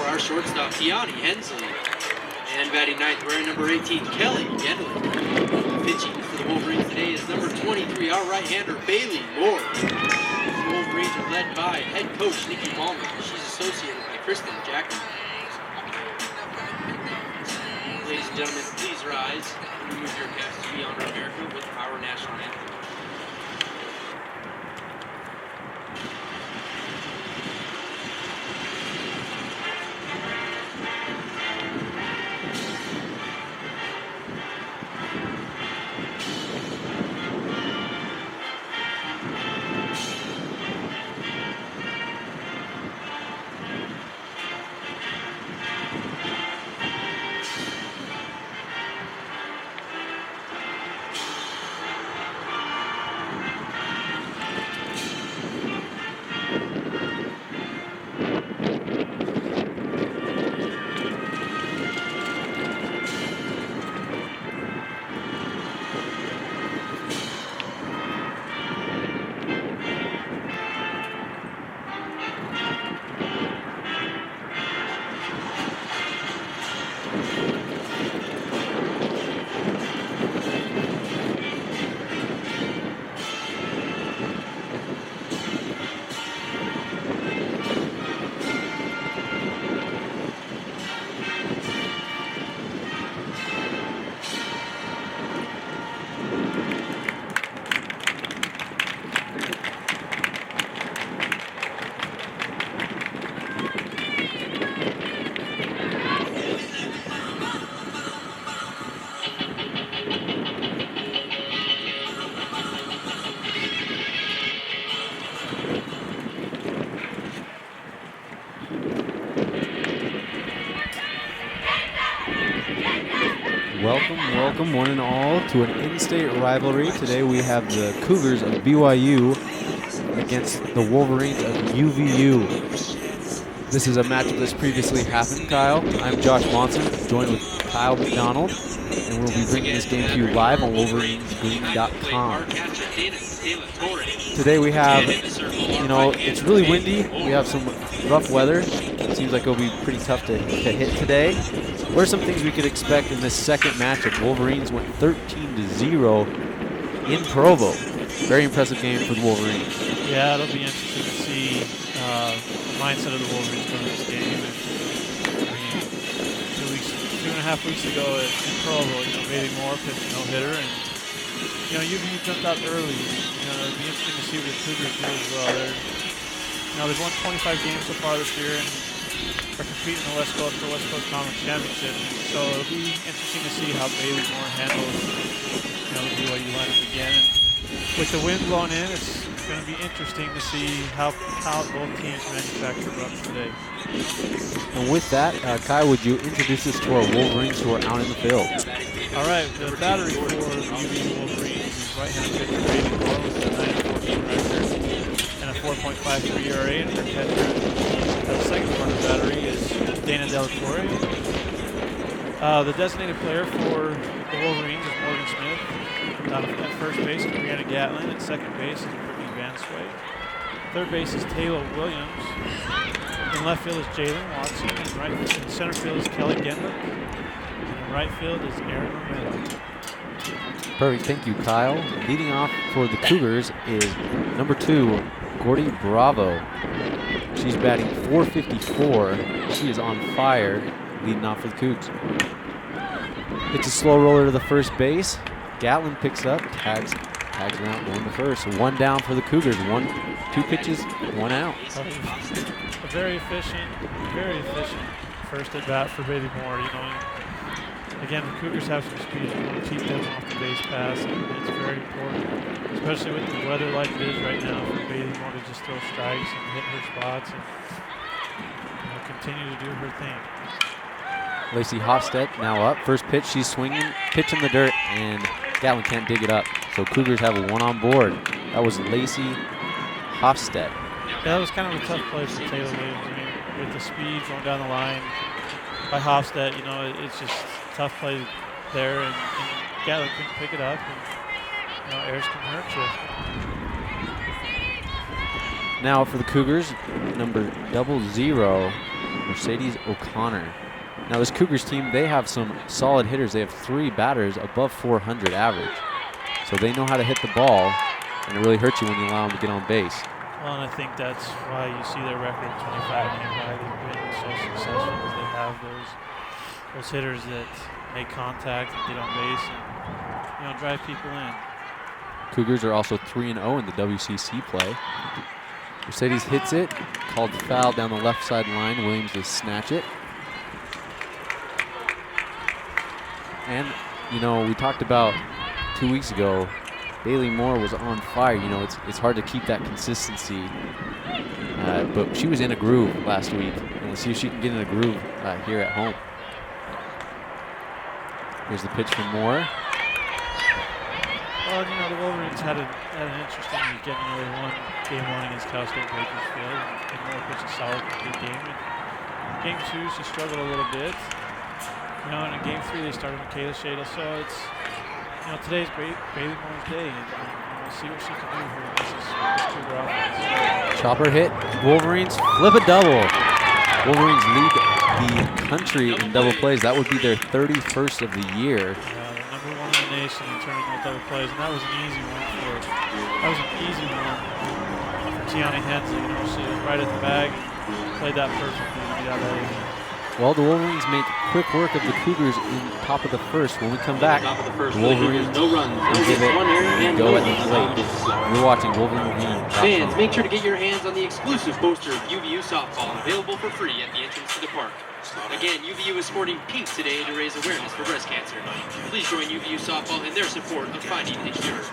our shortstop, Tiani Hensley. And batting ninth, wearing number 18, Kelly Gedley. Pitching for the Wolverines today is number 23, our right-hander, Bailey Moore. The Wolverines are led by head coach Nikki Malman. She's associated by Kristen Jackson. Ladies and gentlemen, please rise and remove your caps as we honor America with our national anthem. Welcome one and all to an in-state rivalry. Today we have the Cougars of BYU against the Wolverines of UVU. This is a matchup that's previously happened, Kyle. I'm Josh Monson, joined with Kyle McDonald, and we'll be bringing this game to you live on WolverinesGreen.com. Today we have, it's really windy. We have some rough weather. It seems like it'll be pretty tough to hit today. What are some things we could expect in this second matchup? Wolverines went 13-0 in Provo. Very impressive game for the Wolverines. Yeah, it'll be interesting to see the mindset of the Wolverines going this game. And, 2.5 weeks ago in Provo, Bailey Moore pitched a no-hitter, and UVU jumped out early. It'll be interesting to see what the Cougars do as well. They've won 25 games so far this year, and are competing in the West Coast for West Coast Conference Championship. So it'll be interesting to see how Bailey Moore handles the BYU lineup again. And with the wind blowing in, it's going to be interesting to see how both teams manufacture runs today. And with that, Kai, would you introduce us to our Wolverines who are out in the field? All right, the battery for the UVU Wolverines is right-handed pitcher Bailey Moore with a 9.14 record and a 4.53 ERA, and their catcher. The second part of the battery is Dana Delatorre. The designated player for the Wolverines is Morgan Smith. At first base is Brianna Gatlin. At second base is Brittany Vansway. Third base is Taylor Williams. In left field is Jalen Watson. In center field is Kelly Genlick. And in right field is Aaron Romero. Perfect. Thank you, Kyle. Leading off for the Cougars is number 2, Gordy Bravo. She's batting .454. She is on fire, leading off for the Cougs. It's a slow roller to the first base. Gatlin picks up, tags around, going to first. One down for the Cougars. 2 pitches, 1 out. A very efficient first at bat for Bailey Moore. Again, the Cougars have some speed. You want to keep them off the base pass. It's very important, especially with the weather like it is right now, for Bailey Moore to just throw strikes and hit her spots and continue to do her thing. Lacey Hofstedt now up. First pitch, she's swinging, pitch in the dirt, and Gatlin can't dig it up. So Cougars have a 1 on board. That was Lacey Hofstedt. Yeah, that was kind of a tough play for Taylor Williams. With the speed going down the line by Hofstedt, it's just tough play there, and Gatlin couldn't pick it up, and errors can hurt you. Now for the Cougars, number 00, Mercedes O'Connor. Now this Cougars team, they have some solid hitters. They have 3 batters above 400 average. So they know how to hit the ball, and it really hurts you when you allow them to get on base. Well, and I think that's why you see their record of 25 and why they've been so successful, is they have those hitters that make contact and get on base and drive people in. Cougars are also 3-0 in the WCC play. Mercedes hits it, called foul down the left side line. Williams will snatch it. And, we talked about 2 weeks ago, Bailey Moore was on fire. It's hard to keep that consistency. But she was in a groove last week. And we'll see if she can get in a groove here at home. Here's the pitch from Moore. Well, the Wolverines had an interesting weekend. They won game 1 against Cal State Bakersfield, and Moore pitched a solid, complete game. And game 2, she struggled a little bit. And in game 3, they started Michaela Shadle. So it's, today's Bailey Moore's day, and we'll see what she can do here against this Cougar offense. Chopper hit. Wolverines flip a double. Wolverines lead the country in double plays. That would be their 31st of the year. Number 1 in the nation in turning those double plays, and that was an easy one for Tiana Hensley. She was right at the bag and played that perfectly to get out of that inning. Well, the Wolverines make quick work of the Cougars in top of the first. When we come back, the Wolverines no runs, will give it and go no at the plate. You're watching Wolverine. Fans, make sure to get your hands on the exclusive poster of UVU softball, available for free at the entrance to the park. Again, UVU is sporting pink today to raise awareness for breast cancer. Please join UVU softball in their support of fighting the cure.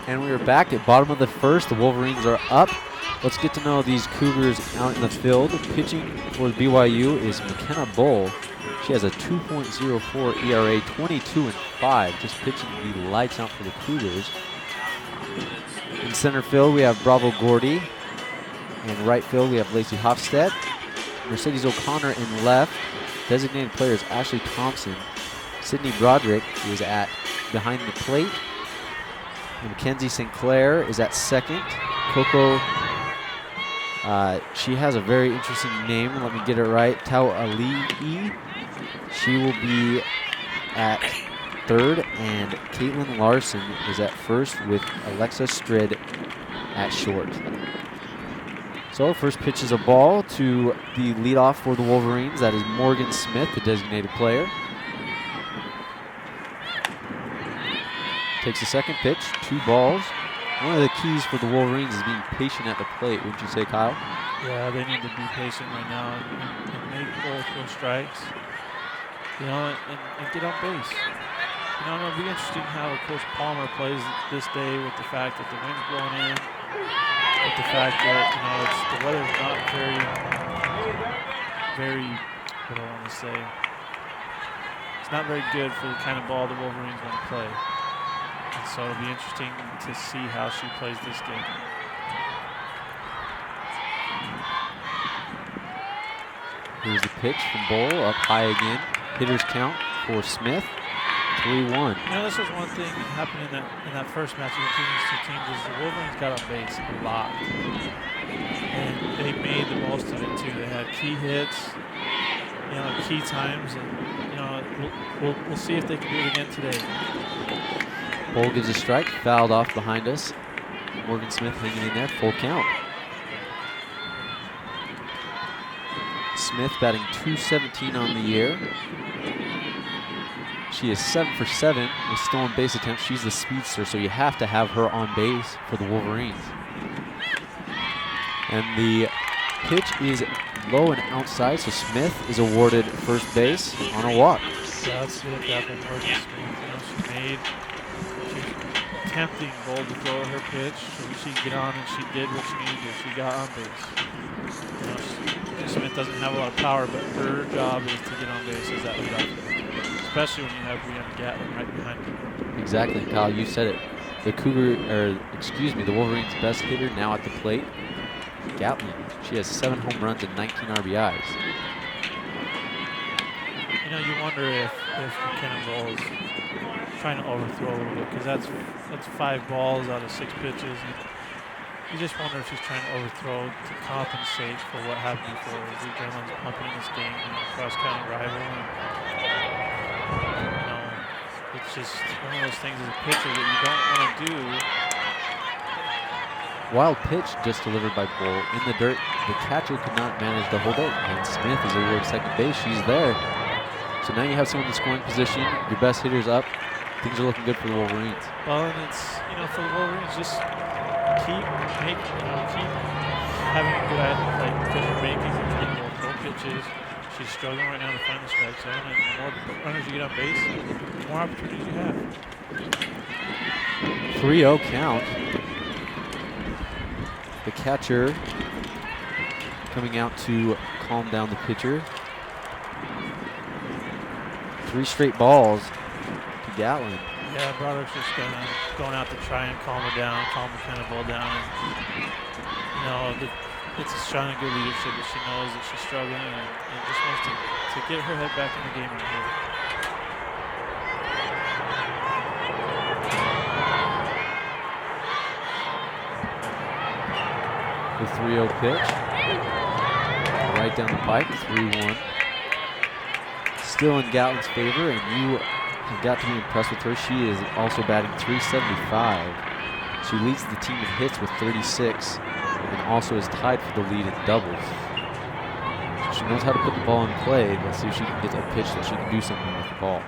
And we are back at bottom of the first. The Wolverines are up. Let's get to know these Cougars out in the field. Pitching for BYU is McKenna Bull. She has a 2.04 ERA, 22-5, just pitching the lights out for the Cougars. In center field, we have Bravo Gordy. In right field, we have Lacey Hofstedt. Mercedes O'Connor in left. Designated player is Ashley Thompson. Sydney Broderick is at behind the plate. And Mackenzie St. Clair is at second. Coco, she has a very interesting name. Let me get it right. Tau Ali'i. She will be at third. And Caitlin Larson is at first with Alexa Strid at short. So first pitch is a ball to the leadoff for the Wolverines. That is Morgan Smith, the designated player. Takes the second pitch, 2 balls. One of the keys for the Wolverines is being patient at the plate, wouldn't you say, Kyle? Yeah, they need to be patient right now and make both those strikes, and get on base. It'll be interesting how Coach Palmer plays this day with the fact that the wind's blowing in, with the fact that, the weather's not very, what do I want to say? It's not very good for the kind of ball the Wolverines want to play. And so it'll be interesting to see how she plays this game. Here's the pitch from Bull, up high again. Hitter's count for Smith. 3-1. You know, this was one thing happening in that first match between these two teams is the Wolverines got on base a lot. And they made the most of it too. They had key hits, you know, key times, and you know, we'll see if they can do it again today. Bowl gives a strike, fouled off behind us. Morgan Smith hanging in there, full count. Smith batting .217 on the year. She is 7 for 7 with stolen base attempts. She's the speedster, so you have to have her on base for the Wolverines. And the pitch is low and outside, so Smith is awarded first base on a walk. Yeah, let's see what happened. Morgan Smith, you know, she was tempting Bowl to throw her pitch so she could get on, and she did what she needed to do. She got on base. You know, Smith doesn't have a lot of power, but her job is to get on base as that leadoff hitter, especially when you have Brianna Gatlin right behind her. Exactly, Kyle, you said it. The Wolverines' best hitter now at the plate, Gatlin. She has 7 home runs and 19 RBIs. You know, you wonder if McKenna Bowl is trying to overthrow a little bit, because that's 5 balls out of 6 pitches. And you just wonder if she's trying to overthrow to compensate for what happened before. The adrenaline's pumping in this game, you know, cross-county rival. And, you know, it's just one of those things as a pitcher that you don't want to do. Wild pitch just delivered by Bull in the dirt. The catcher could not manage to hold it, and Smith is awarded second base. She's there. So now you have someone in scoring position. Your best hitter's up. Things are looking good for the Wolverines. Well, and it's, you know, for the Wolverines, just keep having a good eye, like Fisher Baking and trying to throw pitches. She's struggling right now to find the strike zone, and the more runners you get on base, the more opportunities you have. 3-0 count. The catcher coming out to calm down the pitcher. 3 straight balls to Gatlin. Yeah, Broderick's just going out to try and calm her down, calm McKenna Bowl down. And, you know, it's a showing good leadership that she knows that she's struggling and just wants to get her head back in the game right here. The 3-0 pitch. Right down the pike, 3-1. Still in Gatlin's favor, and you have got to be impressed with her. She is also batting .375. She leads the team in hits with 36, and also is tied for the lead in doubles. So she knows how to put the ball in play. Let's see if she can get a pitch that she can do something with the ball.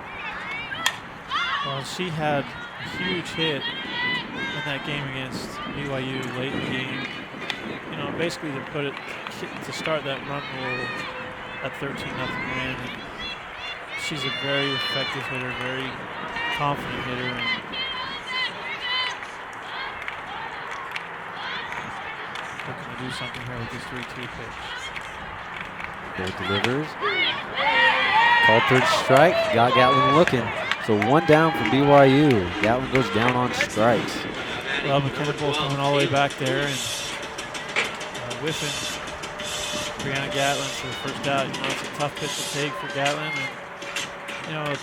Well, she had a huge hit in that game against BYU late in the game. You know, basically to start that run rule at 13-0 win. And she's a very effective hitter, very confident hitter. And looking to do something here with this 3-2 pitch. Bowl delivers. Called third strike. Got Gatlin looking. So 1 down for BYU. Gatlin goes down on strikes. Well, McKenna Bull's coming all the way back there and whiffing Brianna Gatlin for the first out. You know, it's a tough pitch to take for Gatlin. And, you know,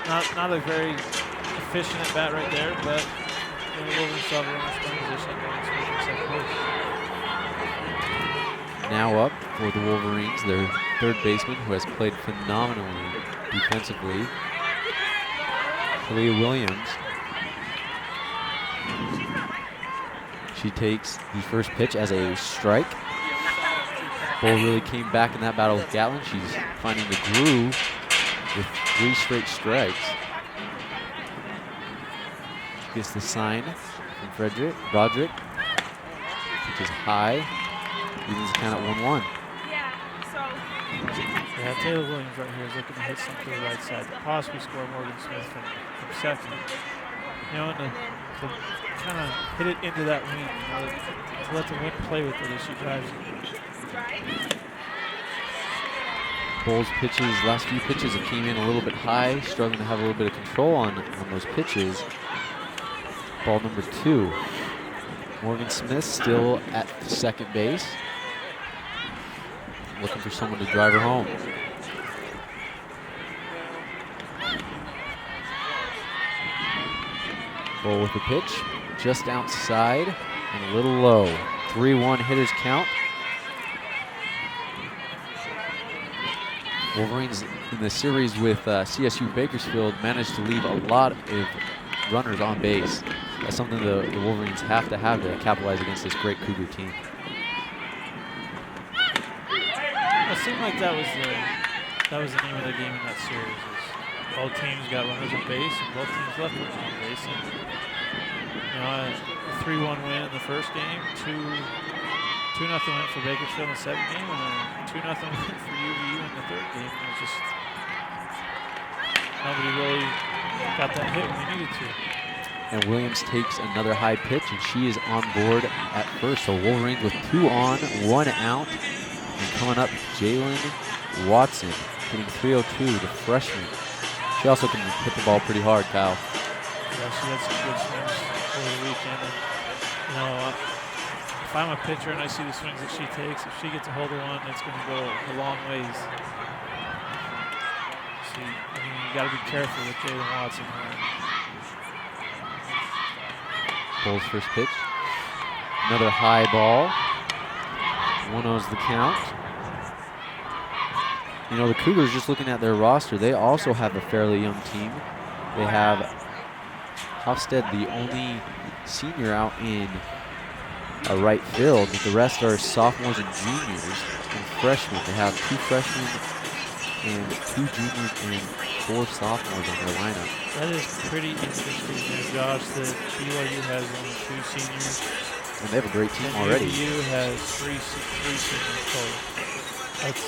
not a very efficient at bat right there, but you know, Wolverines still have a runner scoring position going to second base. Now up for the Wolverines, their third baseman, who has played phenomenally defensively, Talia Williams. She takes the first pitch as a strike. Bull really came back in that battle with Gatlin. She's finding the groove with 3 straight strikes. Gets the sign from Broderick, which is high. Evens the count at 1-1. Yeah, Taylor Williams right here is looking to hit something to the right side to possibly score Morgan Smith from second. You know, and to kind of hit it into that wind, you know, to let the wind play with it as she drives it. Bull's pitches, last few pitches, it came in a little bit high, struggling to have a little bit of control on those pitches. Ball number 2. Morgan Smith still at second base, looking for someone to drive her home. Cole with the pitch, just outside and a little low. 3-1 hitters count. Wolverines in the series with CSU Bakersfield managed to leave a lot of runners on base. That's something the Wolverines have to capitalize against this great Cougar team. It seemed like that was the name of the game in that series. Both teams got runners on base, and both teams left runners on base. And, a 3-1 win in the first game, 2-0 win for Bakersfield in the second game, and a 2-0 win for UVU in the third game. It was just nobody really got that hit when they needed to. And Williams takes another high pitch, and she is on board at first. So Wolverines with 2 on, 1 out. And coming up, Jalen Watson, hitting .302, the freshman. She also can hit the ball pretty hard, Kyle. Yeah, she had some good swings over the weekend. And, if I'm a pitcher and I see the swings that she takes, if she gets a hold of one, it's going to go a long ways. You got to be careful with Jalen Watson. Bull's first pitch. Another high ball. 1-0's the count. The Cougars, just looking at their roster, they also have a fairly young team. They have Hofstad, the only senior out in right field. The rest are sophomores and juniors and freshmen. They have 2 freshmen and 2 juniors and 4 sophomores on their lineup. That is pretty interesting, Josh, that BYU has only 2 seniors. And they have a great team and already. BYU has 3 seniors total. That's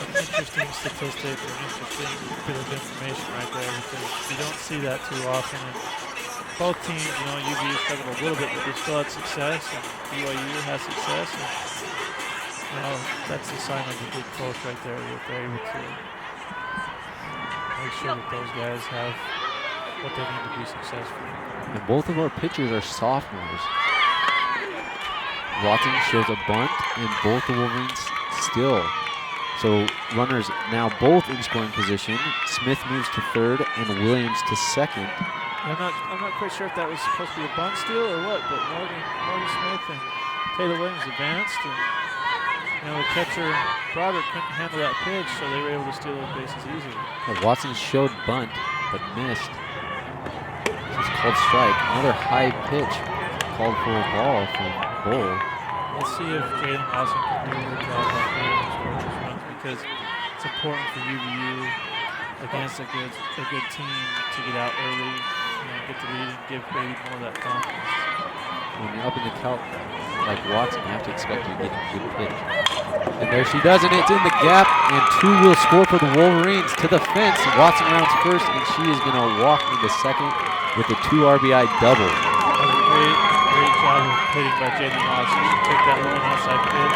an interesting statistic or an interesting bit of information right there, because you don't see that too often. And both teams, UVU struggled a little bit, but they still had success, and BYU has success. And, that's a sign of a good coach right there, that they're able to make sure that those guys have what they need to be successful. And both of our pitchers are sophomores. Watson shows a bunt, and both the Wolverines still. So runners now both in scoring position. Smith moves to third, and Williams to second. I'm not quite sure if that was supposed to be a bunt steal or what, but Morgan Smith and Taylor Williams advanced, and the catcher Broderick couldn't handle that pitch, so they were able to steal those bases easily. Watson showed bunt, but missed. This is called strike. Another high pitch called for a ball from Bull. Let's see if Jalen Watson can do a good job out there and score those runs, because it's important for UVU against a good team to get out early, get the lead and give Brady more of that confidence. When you're up in the count like Watson, you have to expect to get a good pitch. And there she does, and it's in the gap, and 2 will score for the Wolverines to the fence. Watson rounds first, and she is going to walk into second with a 2 RBI double. Great job of hitting by Jalen Watson. She took that low and outside pitch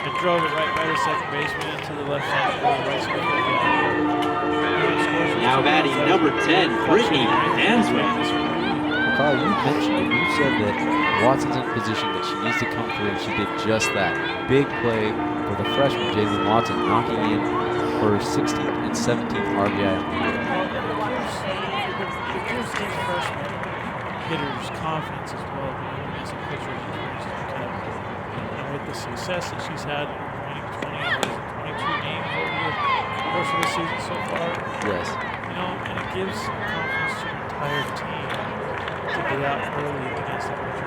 and drove it right by the second baseman into the left side of the right side again. Now batting number 10, Brittany Danswell. Kyle, you mentioned it. You said that Watson's in position that she needs to come through, and she did just that. Big play for the freshman Jalen Watson, knocking in her 16th and 17th RBI on the year. It gives these freshman hitters confidence as well, against the pitchers and with the success that she's had winning 22 games over the course of the season so far. Yes. And it gives confidence to your entire team to get out early against the pitcher.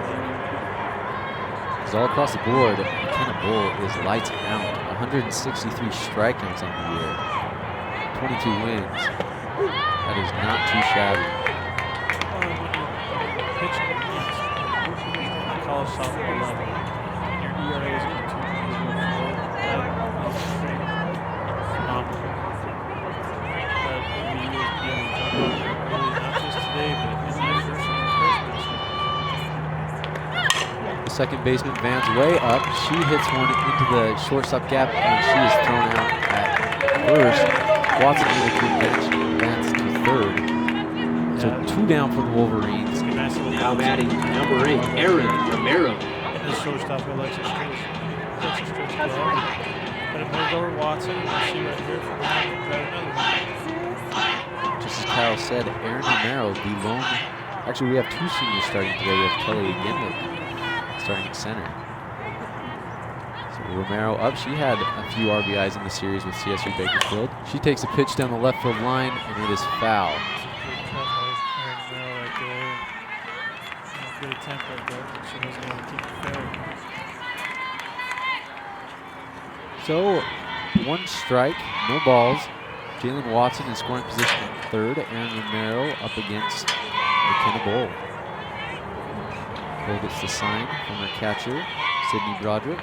Because all across the board, McKenna Bull is lights out. 163 strikeouts on the year. 22 wins. That is not too shabby. When you're pitching at college softball level, and your ERA is going to that is phenomenal. But we will be able to jump out there early, not just today, but in that first The second baseman Van's way up. She hits one into the shortstop gap, and she is thrown out at first. Watson with a good pitch, advance to third. So 2 down for the Wolverines. Now batting number 8, Aaron Romero. And the shortstop, Alexis Stritch, but it moved over Watson, and we'll see right here from another one. Just as Kyle said, Aaron Romero, the lone Actually, we have 2 seniors starting today. We have Kelly Gendler starting at center. So Romero up. She had a few RBIs in the series with CSU Bakersfield. She takes a pitch down the left field line, and it is foul. Good attempt right there, but she doesn't want to keep it fair. So 1 strike, no balls. Jalen Watson in scoring position at third. Aaron Romero up against McKenna Bowl. Bowl gets the sign from her catcher, Sydney Broderick.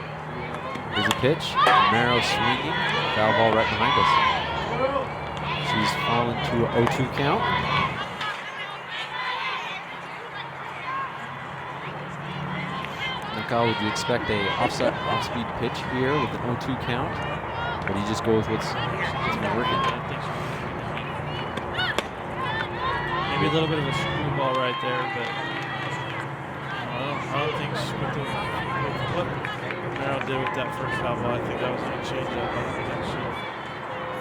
There's a pitch. Romero swinging. Foul ball right behind us. She's fallen to an 0-2 count. Now, Kyle, would you expect a off-speed pitch here with an 0-2 count? Or do you just go with what's been working? Maybe a little bit of a screwball right there, but I don't think with what Romero did with that first foul ball, I think that was going to change up. I don't think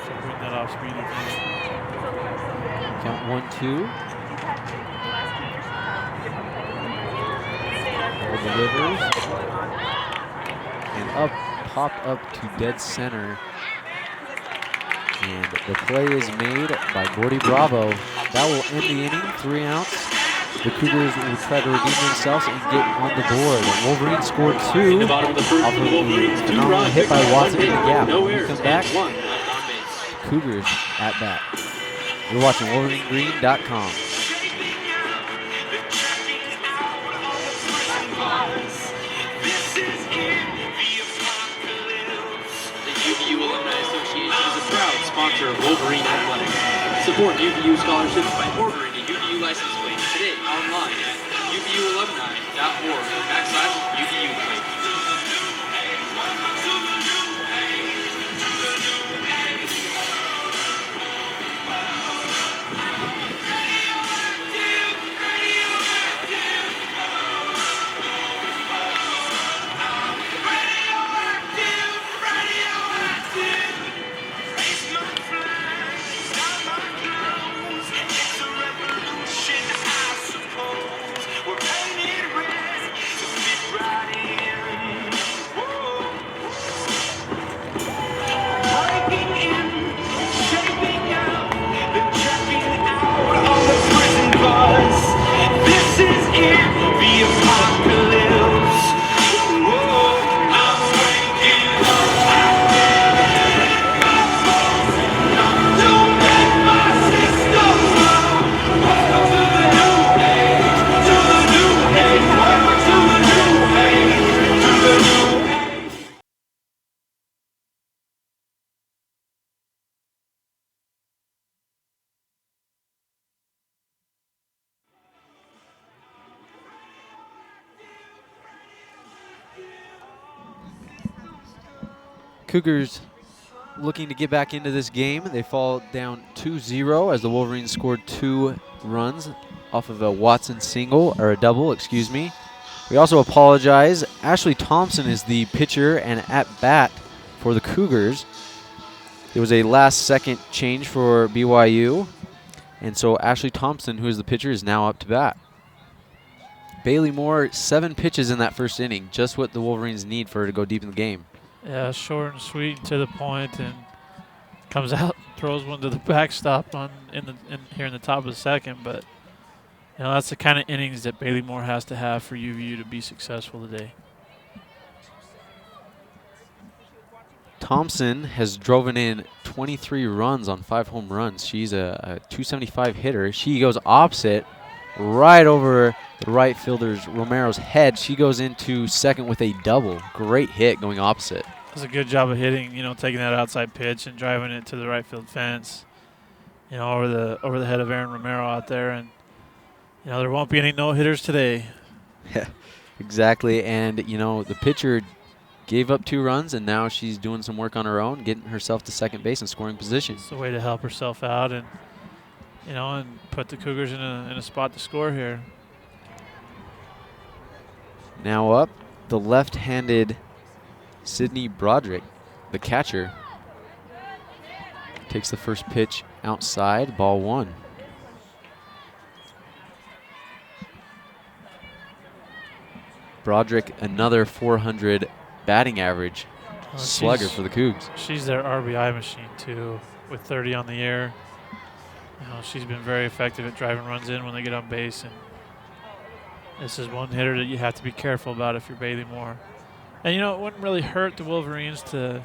she'll bring that off speed again. Count 1-2. Delivers. And up, popped up to dead center. And the play is made by Gordy Bravo. That will end the inning, 3 outs. The Cougars will try to redeem themselves and get on the board. Wolverine scored 2 In the bottom of the first, off of the Wolverines, the 2 phenomenal runs, hit by one Watson in the hit, gap. no When we errors, come back, and 1 left on base. Cougars at bat. You're watching WolverineGreen.com. The UVU Alumni Association is a proud sponsor of Wolverine Athletics. Support UVU scholarships by ordering a UVU license plate today online at uvualumni.org/UVU plate. Cougars looking to get back into this game. They fall down 2-0 as the Wolverines scored 2 runs off of a Watson single, or a double, excuse me. We also apologize. Ashley Thompson is the pitcher and at bat for the Cougars. It was a last-second change for BYU, and so Ashley Thompson, who is the pitcher, is now up to bat. Bailey Moore, 7 pitches in that first inning, just what the Wolverines need for her to go deep in the game. Yeah, short and sweet and to the point, and comes out, throws one to the backstop here in the top of the second. But you know, that's the kind of innings that Bailey Moore has to have for UVU to be successful today. Thompson has driven in 23 runs on 5 home runs. She's a 275 hitter. She goes opposite, right over the right fielder's Romero's head. She goes into second with a double. Great hit going opposite. Does a good job of hitting, you know, taking that outside pitch and driving it to the right field fence, you know, over the head of Aaron Romero out there. And you know, there won't be any no-hitters today. Exactly. And you know, the pitcher gave up 2 runs, and now she's doing some work on her own, getting herself to second base and scoring position. It's a way to help herself out, and you know, and put the Cougars in a spot to score here. Now up, the left-handed Sydney Broderick, the catcher, takes the first pitch outside, ball 1. Broderick, another 400 batting average slugger for the Cougs. She's their RBI machine too, with 30 on the year. She's been very effective at driving runs in when they get on base, and this is one hitter that you have to be careful about if you're Bailey Moore. And it wouldn't really hurt the Wolverines to,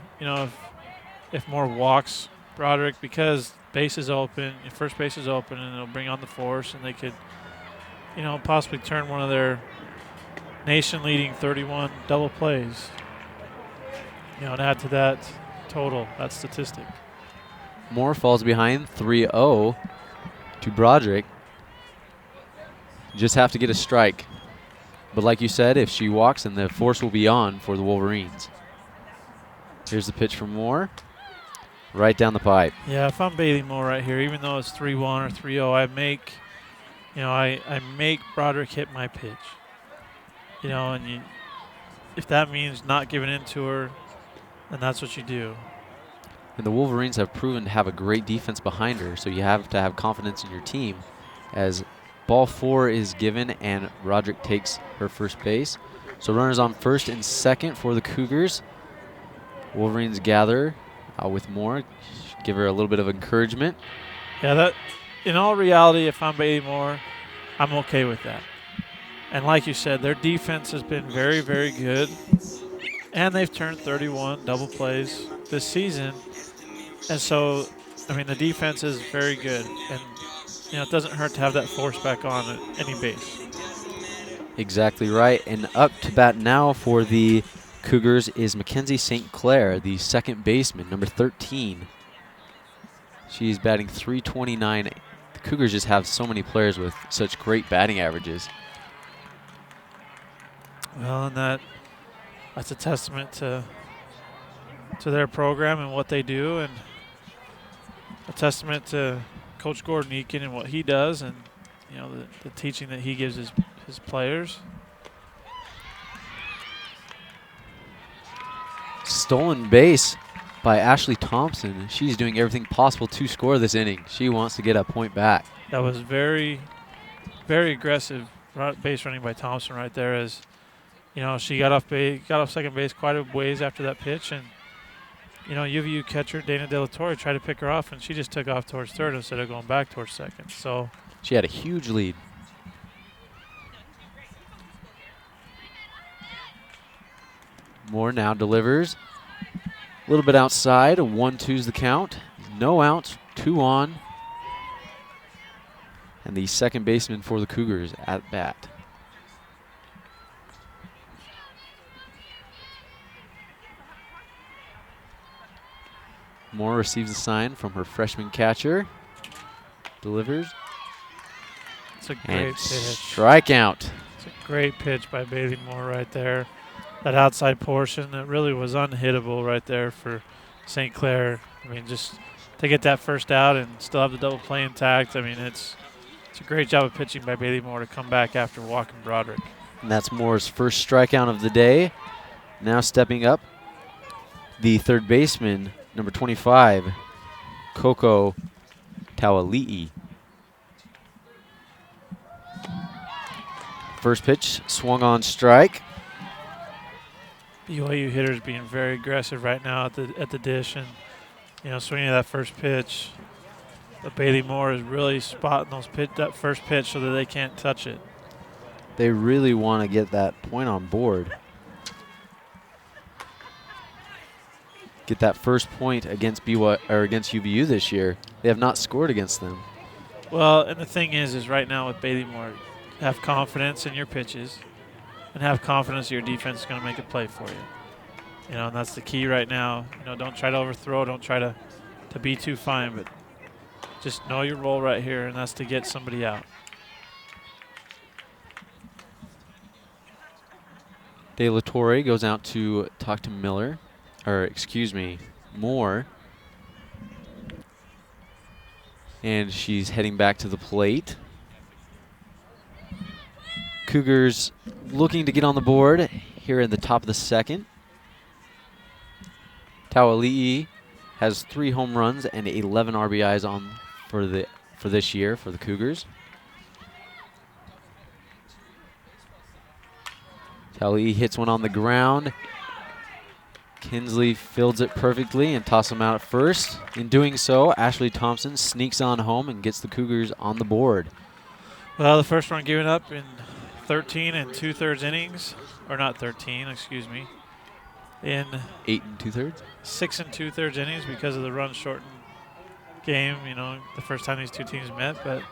if Moore walks Broderick, because base is open, first base is open, and it'll bring on the force, and they could, possibly turn one of their nation-leading 31 double plays, and add to that total, that statistic. Moore falls behind 3-0 to Broderick. Just have to get a strike. But like you said, if she walks, then the force will be on for the Wolverines. Here's the pitch from Moore. Right down the pipe. Yeah, if I'm Bailey Moore right here, even though it's 3-1 or 3-0, I make, I make Broderick hit my pitch. And if that means not giving in to her, then that's what you do. And the Wolverines have proven to have a great defense behind her, so you have to have confidence in your team. As ball 4 is given and Broderick takes her first base. So runners on first and second for the Cougars. Wolverines gather with Moore. Give her a little bit of encouragement. Yeah, that in all reality, if I'm Bailey Moore, I'm okay with that. And like you said, their defense has been very, very good. And they've turned 31 double plays this season. And so, the defense is very good. And, it doesn't hurt to have that force back on at any base. Exactly right. And up to bat now for the Cougars is Mackenzie St. Clair, the second baseman, number 13. She's batting .329. The Cougars just have so many players with such great batting averages. Well, and that's a testament to their program and what they do, and a testament to Coach Gordon Eakin and what he does, and the teaching that he gives his players. Stolen base by Ashley Thompson. She's doing everything possible to score this inning. She wants to get a point back. That was very, very aggressive base running by Thompson right there. As she got off second base quite a ways after that pitch, and UVU catcher Dana De La Torre tried to pick her off, and she just took off towards third instead of going back towards second. So she had a huge lead. Moore now delivers. A little bit outside. 1-2's the count. No outs. 2 on. And the second baseman for the Cougars at bat. Moore receives a sign from her freshman catcher. Delivers. It's a great pitch. Strikeout. It's a great pitch by Bailey Moore right there. That outside portion that really was unhittable right there for St. Clair. Just to get that first out and still have the double play intact. It's a great job of pitching by Bailey Moore to come back after walking Broderick. And that's Moore's first strikeout of the day. Now stepping up, the third baseman, number 25, Coco Tauali'i. First pitch, swung on strike. BYU hitters being very aggressive right now at the dish, and swinging that first pitch. But Bailey Moore is really spotting that first pitch so that they can't touch it. They really want to get that point on board. Get that first point against against UVU this year. They have not scored against them. Well, and the thing is right now with Bailey Moore, have confidence in your pitches and have confidence your defense is going to make a play for you. And that's the key right now. Don't try to overthrow. Don't try to be too fine, but just know your role right here, and that's to get somebody out. De La Torre goes out to talk to Moore. And she's heading back to the plate. Cougars looking to get on the board here in the top of the second. Tauali'i has 3 home runs and 11 RBIs on for this year for the Cougars. Kelly hits one on the ground. Kinsley fields it perfectly and tosses him out at first. In doing so, Ashley Thompson sneaks on home and gets the Cougars on the board. Well, the first run given up in 13 and 2/3 innings, or not 13, excuse me, in 8 2/3? 6 and 2/3 innings because of the run shortened game, the first time these two teams met. But,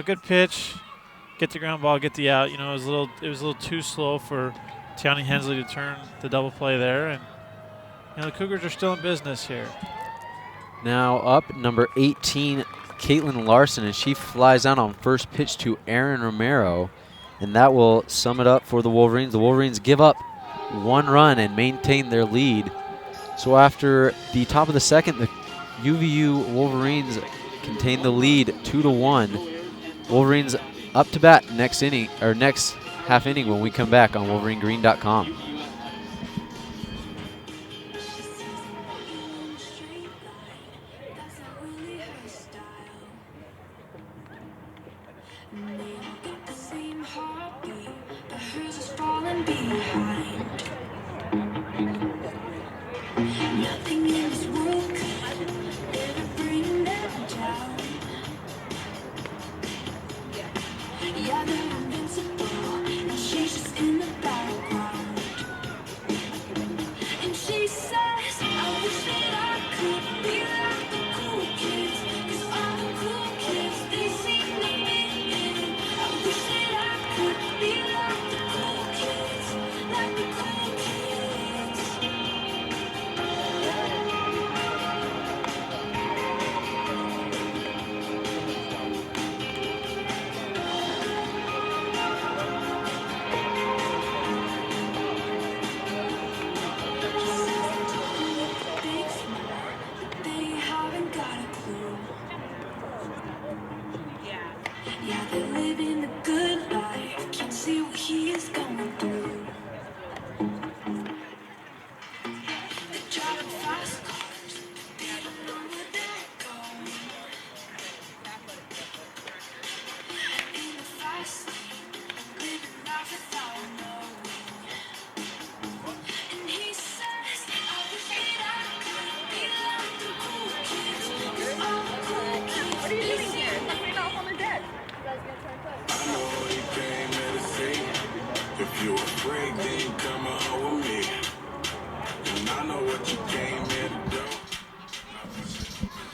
good pitch, get the ground ball, get the out. It was a little too slow for Tiani Hensley to turn the double play there. And, the Cougars are still in business here. Now up, number 18, Caitlin Larson, and she flies out on first pitch to Aaron Romero, and that will sum it up for the Wolverines. The Wolverines give up 1 run and maintain their lead. So after the top of the second, the UVU Wolverines contain the lead 2-1. Wolverines up to bat next inning, or next half inning, when we come back on WolverineGreen.com.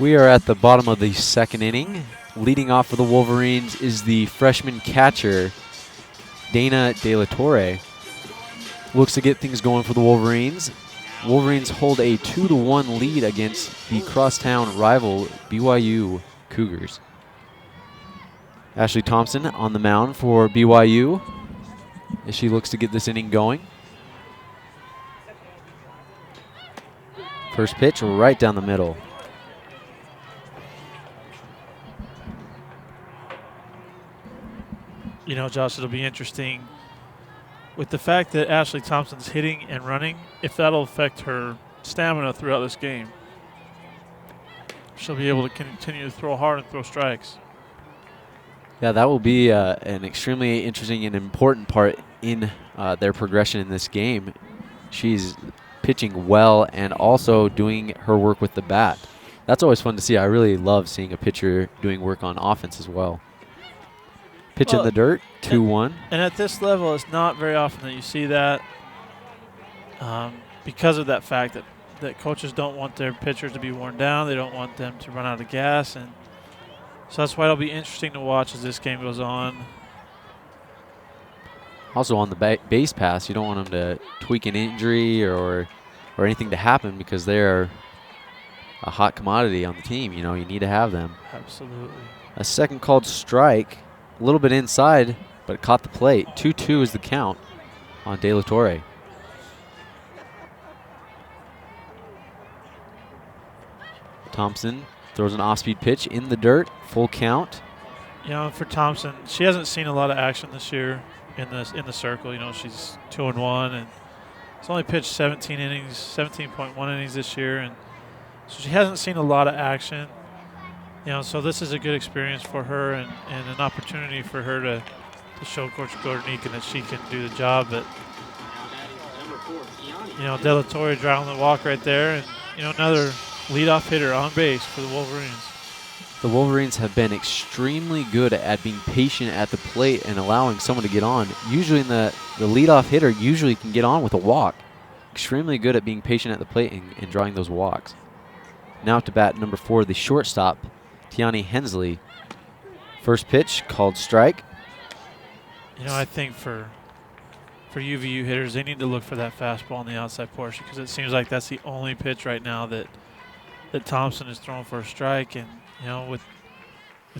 We are at the bottom of the second inning. Leading off for the Wolverines is the freshman catcher, Dana De La Torre. Looks to get things going for the Wolverines. Wolverines hold a 2-1 lead against the crosstown rival BYU Cougars. Ashley Thompson on the mound for BYU as she looks to get this inning going. First pitch right down the middle. Josh, it'll be interesting with the fact that Ashley Thompson's hitting and running, if that'll affect her stamina throughout this game. She'll be able to continue to throw hard and throw strikes. Yeah, that will be an extremely interesting and important part in their progression in this game. She's pitching well and also doing her work with the bat. That's always fun to see. I really love seeing a pitcher doing work on offense as well. Pitch in the dirt, 2-1. And at this level, it's not very often that you see that because of that fact that coaches don't want their pitchers to be worn down. They don't want them to run out of gas. And so that's why it'll be interesting to watch as this game goes on. Also on the base pass, you don't want them to tweak an injury or anything to happen because they're a hot commodity on the team. You need to have them. Absolutely. A second called strike. A little bit inside, but caught the plate. 2-2 is the count on De La Torre. Thompson throws an off-speed pitch in the dirt, full count. For Thompson, she hasn't seen a lot of action this year in the circle. She's 2-1, and it's only pitched 17.1 innings this year, and so she hasn't seen a lot of action. So this is a good experience for her and an opportunity for her to show Coach Gordonique that she can do the job. But De La Torre driving the walk right there, and another leadoff hitter on base for the Wolverines. The Wolverines have been extremely good at being patient at the plate and allowing someone to get on. Usually the leadoff hitter usually can get on with a walk. Extremely good at being patient at the plate and drawing those walks. Now up to bat number 4, the shortstop, Tiani Hensley. First pitch called strike. I think for UVU hitters, they need to look for that fastball on the outside portion, because it seems like that's the only pitch right now that Thompson is throwing for a strike. And with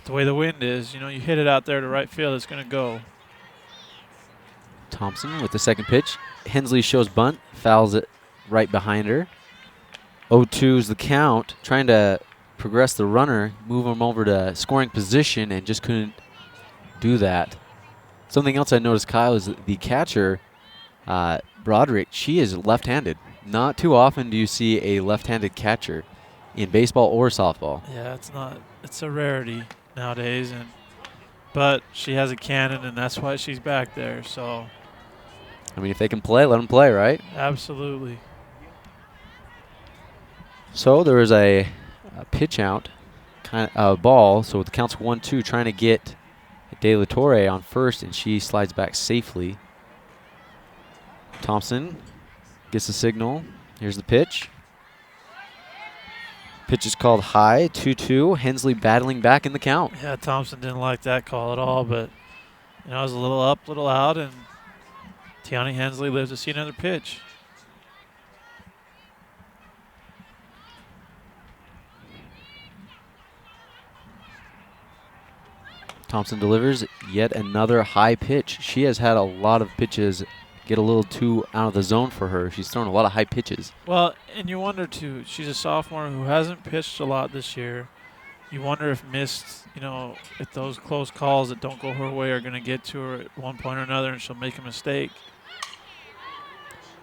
the way the wind is, you hit it out there to right field, it's going to go. Thompson with the second pitch. Hensley shows bunt, fouls it right behind her. 0-2 is the count, trying to progress the runner, move him over to scoring position, and just couldn't do that. Something else I noticed, Kyle, is the catcher, Broderick, she is left-handed. Not too often do you see a left-handed catcher in baseball or softball. Yeah, it's a rarity nowadays, but she has a cannon, and that's why she's back there. So, I mean, if they can play, let them play, right? Absolutely. So there was a pitch out, kind of ball. So the count's 1-2, trying to get De La Torre on first, and she slides back safely. Thompson gets the signal. Here's the pitch. Pitch is called high, 2-2. Hensley battling back in the count. Yeah, Thompson didn't like that call at all, but it was a little up, little out, and Tiani Hensley lives to see another pitch. Thompson delivers yet another high pitch. She has had a lot of pitches get a little too out of the zone for her. She's thrown a lot of high pitches. Well, and you wonder, too, she's a sophomore who hasn't pitched a lot this year. You wonder if if those close calls that don't go her way are going to get to her at one point or another, and she'll make a mistake.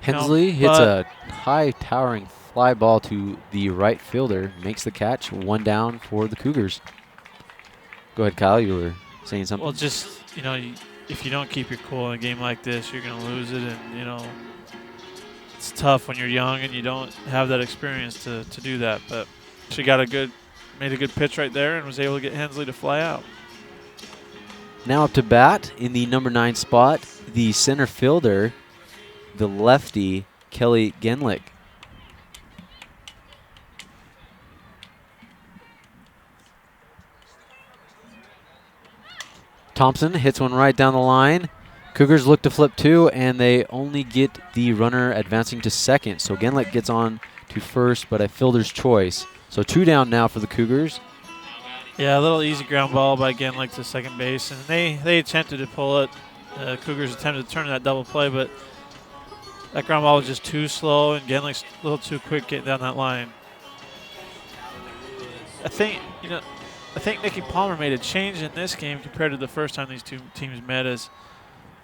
Hensley hits a high towering fly ball to the right fielder, makes the catch, 1 down for the Cougars. Go ahead, Kyle, you were saying something. Well, just, if you don't keep your cool in a game like this, you're going to lose it. And, it's tough when you're young and you don't have that experience to do that. But she made a good pitch right there and was able to get Hensley to fly out. Now up to bat in the number 9 spot, the center fielder, the lefty, Kelly Genlick. Thompson hits one right down the line. Cougars look to flip 2, and they only get the runner advancing to second. So Genlick gets on to first, but a fielder's choice. So 2 down now for the Cougars. Yeah, a little easy ground ball by Genlick to second base, and they attempted to pull it. Cougars attempted to turn that double play, but that ground ball was just too slow, and Genlick's a little too quick getting down that line. I think Nikki Palmer made a change in this game compared to the first time these two teams met. As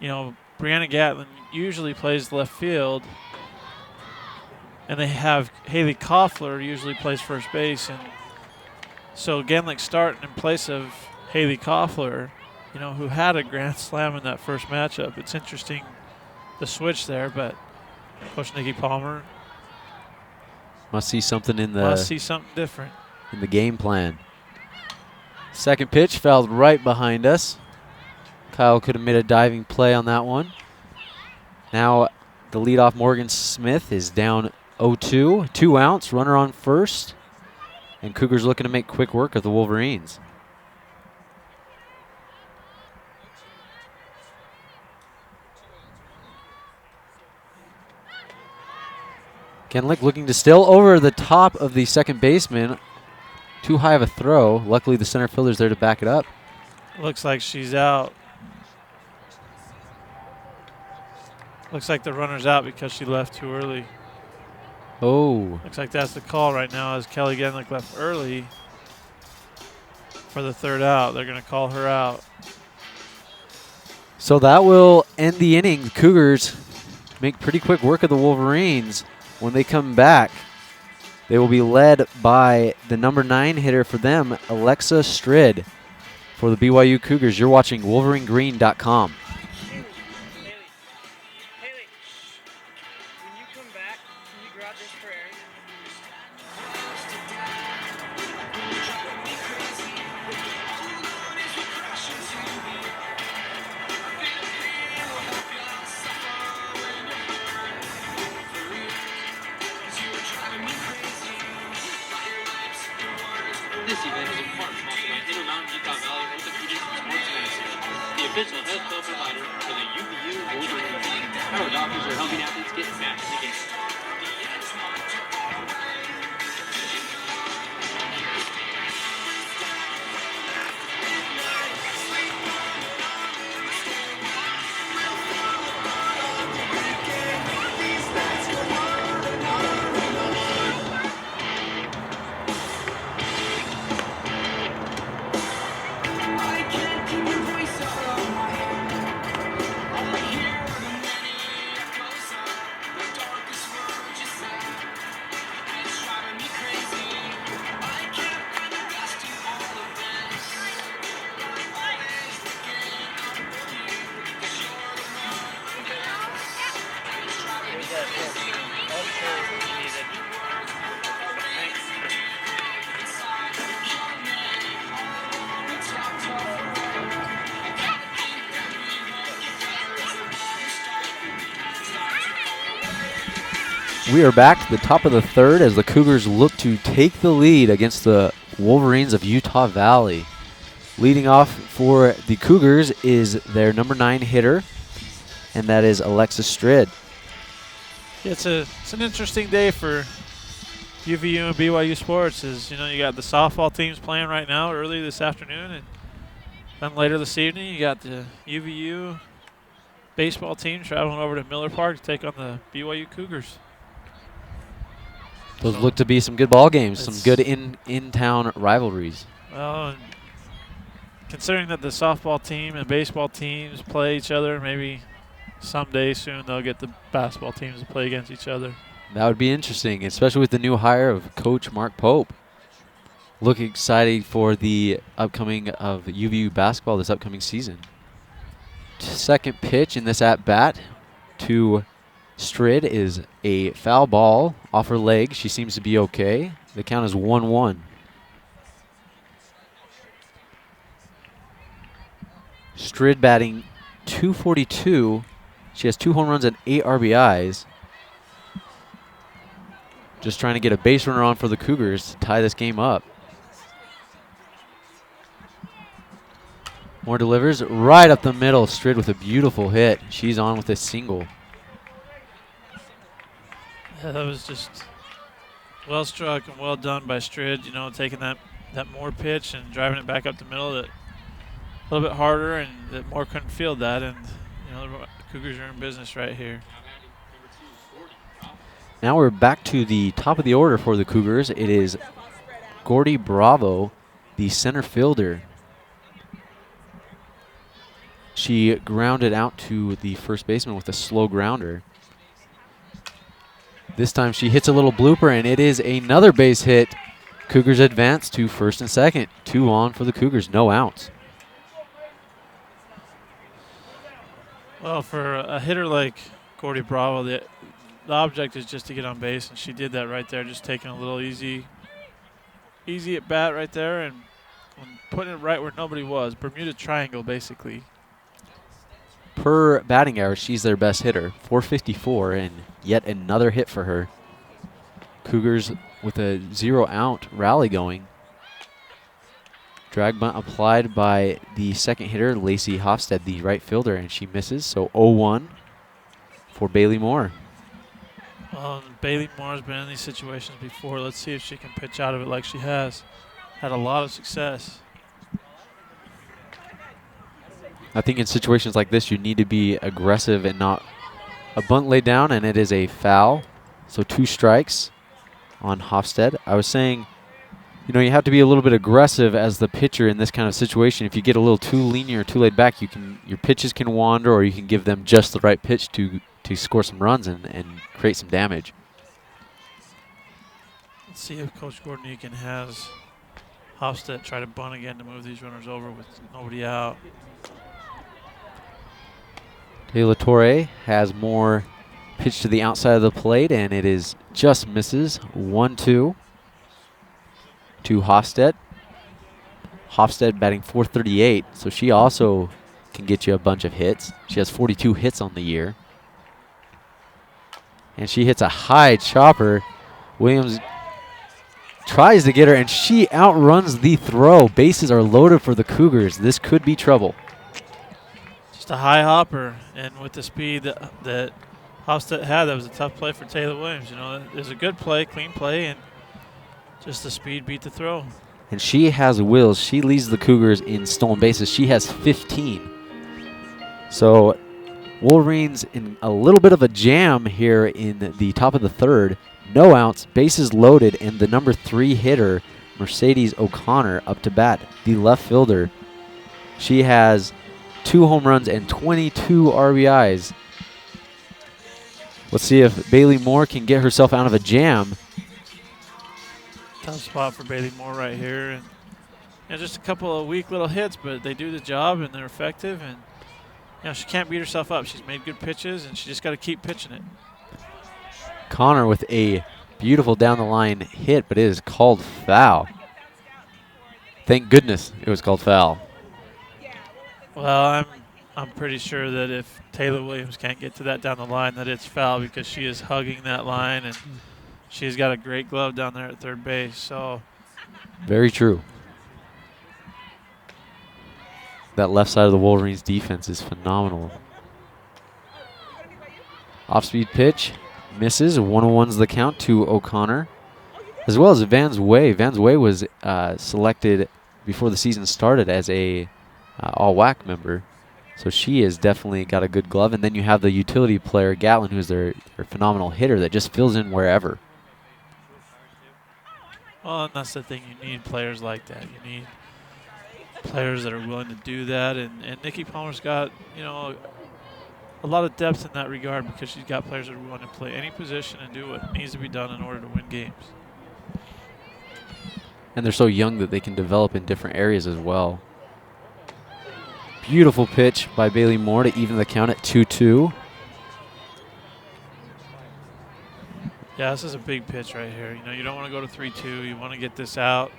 Brianna Gatlin usually plays left field, and they have Haley Koffler usually plays first base, and so Genlick starting in place of Haley Koffler, who had a grand slam in that first matchup. It's interesting the switch there, but Coach Nikki Palmer must see something different in the game plan. Second pitch fouled right behind us. Kyle could have made a diving play on that one. Now the leadoff Morgan Smith is down 0-2. 2 outs, runner on first. And Cougars looking to make quick work of the Wolverines. Genlick looking to still over the top of the second baseman. Too high of a throw. Luckily, the center fielder's there to back it up. Looks like she's out. Looks like the runner's out because she left too early. Oh. Looks like that's the call right now, as Kelly Genlick left early for the 3rd out. They're going to call her out. So that will end the inning. The Cougars make pretty quick work of the Wolverines. When they come back, they will be led by the number 9 hitter for them, Alexa Strid, for the BYU Cougars. You're watching WolverineGreen.com. Haley, when you come back, This event is in part sponsored by Intermountain Utah Valley Orthopedics and Sports Medicine, the official healthcare provider for the UVU Wolverines. Our doctors are helping athletes get back in the game. We are back to the top of the third as the Cougars look to take the lead against the Wolverines of Utah Valley. Leading off for the Cougars is their number 9 hitter, and that is Alexis Strid. It's an interesting day for UVU and BYU sports. Is you got the softball teams playing right now early this afternoon, and then later this evening you got the UVU baseball team traveling over to Miller Park to take on the BYU Cougars. Those look to be some good ball games, some good in-town rivalries. Well, and considering that the softball team and baseball teams play each other, maybe someday soon they'll get the basketball teams to play against each other. That would be interesting, especially with the new hire of Coach Mark Pope. Look excited for the upcoming of UVU basketball this upcoming season. Second pitch in this at-bat to Strid is a foul ball off her leg. She seems to be okay. The count is 1-1. Strid batting .242. She has 2 home runs and 8 RBIs. Just trying to get a base runner on for the Cougars to tie this game up. Moore delivers right up the middle. Strid with a beautiful hit. She's on with a single. Yeah, that was just well struck and well done by Strid, taking that Moore pitch and driving it back up the middle a little bit harder, and that Moore couldn't field that, and the Cougars are in business right here. Now we're back to the top of the order for the Cougars. It is Gordy Bravo, the center fielder. She grounded out to the first baseman with a slow grounder. This time she hits a little blooper, and it is another base hit. Cougars advance to first and second. 2 on for the Cougars, no outs. Well, for a hitter like Gordy Bravo, the object is just to get on base, and she did that right there, just taking a little easy at bat right there and putting it right where nobody was. Bermuda Triangle, basically. Per batting average, she's their best hitter, .454, and yet another hit for her. Cougars with a 0-out rally going. Drag bunt applied by the second hitter, Lacey Hofstad, the right fielder, and she misses, so 0-1 for Bailey Moore. Well, Bailey Moore has been in these situations before. Let's see if she can pitch out of it like she has. Had a lot of success. I think in situations like this, you need to be aggressive and not a bunt laid down, and it is a foul. So 2 strikes on Hofstad. I was saying, you have to be a little bit aggressive as the pitcher in this kind of situation. If you get a little too lenient or too laid back, your pitches can wander, or you can give them just the right pitch to score some runs and create some damage. Let's see if Coach Gordon Eakin has Hofstad try to bunt again to move these runners over with nobody out. De La Torre has more Pitch to the outside of the plate, and it is just misses. 1-2 to Hofstedt. Hofstedt batting .438, so she also can get you a bunch of hits. She has 42 hits on the year. And she hits a high chopper. Williams tries to get her, and she outruns the throw. Bases are loaded for the Cougars. This could be trouble. Just a high hopper, and with the speed that Hofstedt had, that was a tough play for Taylor Williams. You know, it was a good play, clean play, and just the speed beat the throw. And she has wheels. She leads the Cougars in stolen bases. She has 15. So Wolverines in a little bit of a jam here in the top of the third. No outs, bases loaded, and the number 3 hitter, Mercedes O'Connor, up to bat, the left fielder. She has 2 home runs and 22 RBIs. Let's see if Bailey Moore can get herself out of a jam. Tough spot for Bailey Moore right here. And just a couple of weak little hits, but they do the job and they're effective. And she can't beat herself up. She's made good pitches, and she just got to keep pitching it. Connor with a beautiful down-the-line hit, but it is called foul. Thank goodness it was called foul. Well, I'm pretty sure that if Taylor Williams can't get to that down the line, that it's foul, because she is hugging that line, and she's got a great glove down there at third base. So very true. That left side of the Wolverines defense is phenomenal. Off-speed pitch. Misses. 1-1's the count to O'Connor, as well as Vans Way. Vans Way was selected before the season started as a all-WAC member, so she has definitely got a good glove. And then you have the utility player, Gatlin, who's their phenomenal hitter that just fills in wherever. Well, and that's the thing. You need players like that. You need players that are willing to do that. And Nikki Palmer's got, a lot of depth in that regard, because she's got players that are willing to play any position and do what needs to be done in order to win games. And they're so young that they can develop in different areas as well. Beautiful pitch by Bailey Moore to even the count at 2-2. Yeah, this is a big pitch right here. You don't want to go to 3-2. You want to get this out,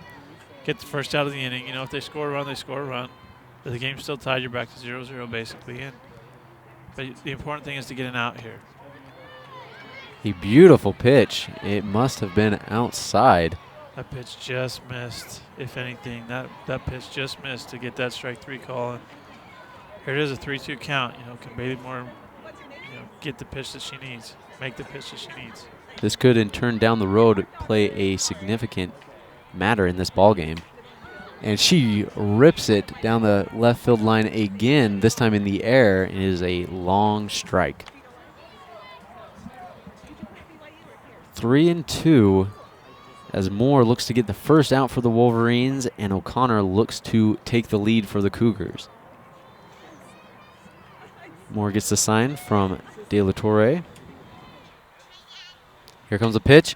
get the first out of the inning. If they score a run, they score a run. But the game's still tied. You're back to 0-0 basically. But the important thing is to get an out here. A beautiful pitch. It must have been outside. That pitch just missed. If anything, that pitch just missed to get that strike 3 call. And here it is, a 3-2 count. Can Bailey Moore, get the pitch that she needs, make the pitch that she needs. This could, in turn down the road, play a significant matter in this ball game. And she rips it down the left field line again, this time in the air. It is a long strike. 3-2 as Moore looks to get the first out for the Wolverines, and O'Connor looks to take the lead for the Cougars. Moore gets the sign from De La Torre. Here comes a pitch.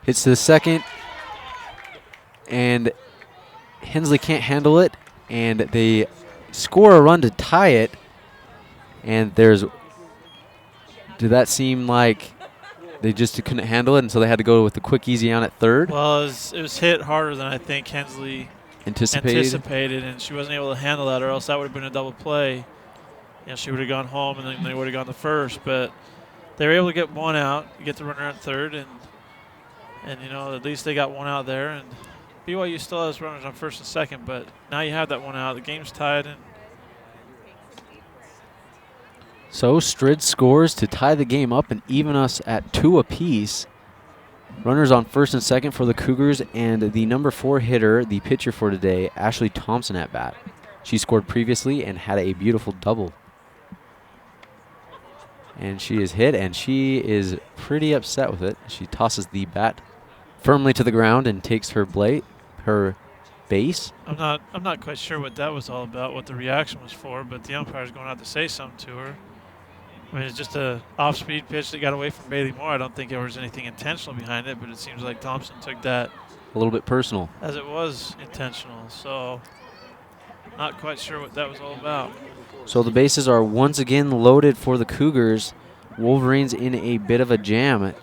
Hits to the second. And Hensley can't handle it, and they score a run to tie it. And did that seem like they just couldn't handle it, and so they had to go with the quick, easy out at third? Well, it was hit harder than I think Hensley anticipated, and she wasn't able to handle that, or else that would have been a double play. She would have gone home, and then they would have gone to first. But they were able to get one out, get the runner at third, and at least they got one out there. And BYU still has runners on first and second, but now you have that one out. The game's tied. And so Strid scores to tie the game up and even us at 2 apiece. Runners on first and second for the Cougars, and the number 4 hitter, the pitcher for today, Ashley Thompson, at bat. She scored previously and had a beautiful double. And she is hit, and she is pretty upset with it. She tosses the bat firmly to the ground and takes her base. I'm not quite sure what that was all about, what the reaction was for, but the umpire's going out to say something to her. I mean, it's just a off-speed pitch that got away from Bailey Moore. I don't think there was anything intentional behind it, but it seems like Thompson took that a little bit personal, as it was intentional. So not quite sure what that was all about. So the bases are once again loaded for the Cougars Wolverines in a bit of a jam.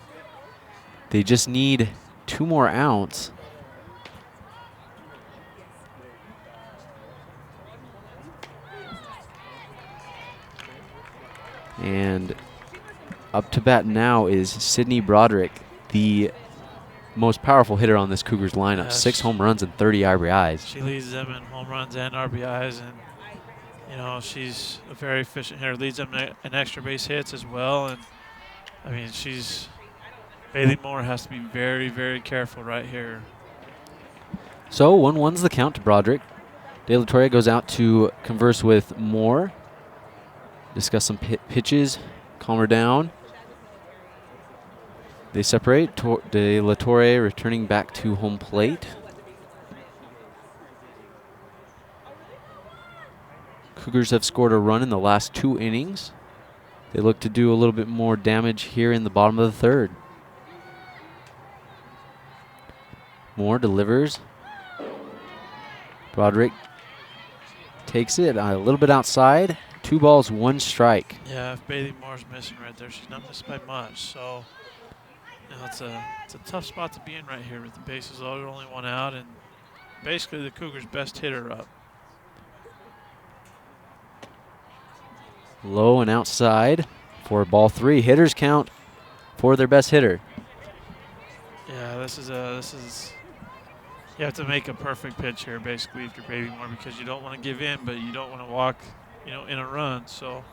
They just need 2 more outs. And up to bat now is Sydney Broderick, the most powerful hitter on this Cougars lineup. Yeah, 6 home runs and 30 RBIs. She leads them in home runs and RBIs, and you know, she's a very efficient hitter. Leads them in extra base hits as well, and I mean, Bailey Moore has to be very, very careful right here. So 1-1's the count to Broderick. De La Torre goes out to converse with Moore, discuss some pitches, calm her down. They separate. De La Torre returning back to home plate. Cougars have scored a run in the last 2 innings. They look to do a little bit more damage here in the bottom of the 3rd. Moore delivers. Broderick takes it a little bit outside. 2 balls, 1 strike. Yeah, if Bailey Moore's missing right there, she's not missed by much. So, you know, it's a tough spot to be in right here with the bases loaded, only 1 out, and basically the Cougars' best hitter up. Low and outside for ball 3. Hitters count for their best hitter. Yeah, this is you have to make a perfect pitch here, basically, if you're Bailey Moore, because you don't want to give in, but you don't want to walk, you know, in a run. So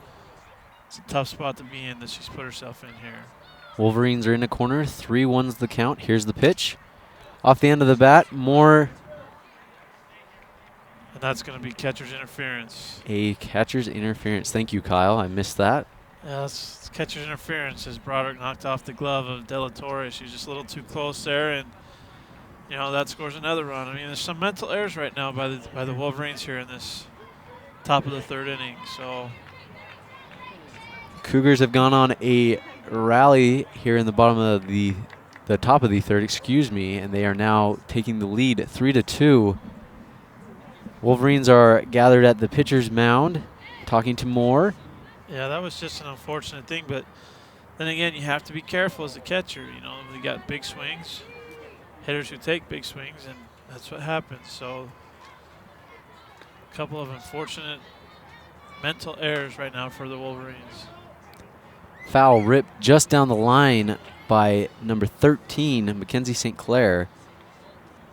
it's a tough spot to be in that she's put herself in here. Wolverines are in a corner. 3-1's the count. Here's the pitch. Off the end of the bat, Moore. And that's going to be catcher's interference. A catcher's interference. Thank you, Kyle. I missed that. Yeah, that's catcher's interference as Broderick knocked off the glove of De La Torre. She was just a little too close there, and you know, that scores another run. I mean, there's some mental errors right now by the Wolverines here in this top of the 3rd inning. So Cougars have gone on a rally here in the bottom of the top of the 3rd, excuse me, and they are now taking the lead 3-2. Wolverines are gathered at the pitcher's mound, talking to Moore. yeah, that was just an unfortunate thing, but then again, you have to be careful as a catcher. You know, they got big swings, hitters who take big swings, and that's what happens. So a couple of unfortunate mental errors right now for the Wolverines. Foul ripped just down the line by number 13, Mackenzie St. Clair,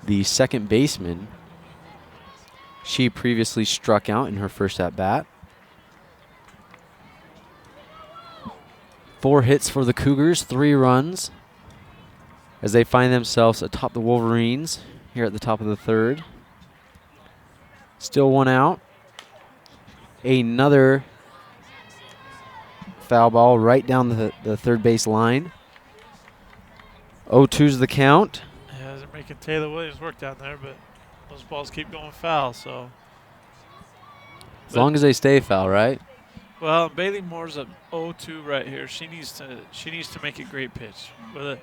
the second baseman. She previously struck out in her first at-bat. 4 hits for the Cougars, 3 runs, as they find themselves atop the Wolverines here at the top of the 3rd. Still 1 out. Another foul ball right down the third base line. 0-2's the count. Yeah, they're making Taylor Williams work down there, but those balls keep going foul. So As long as they stay foul, right? well, Bailey Moore's up 0-2 right here. She needs to make a great pitch, whether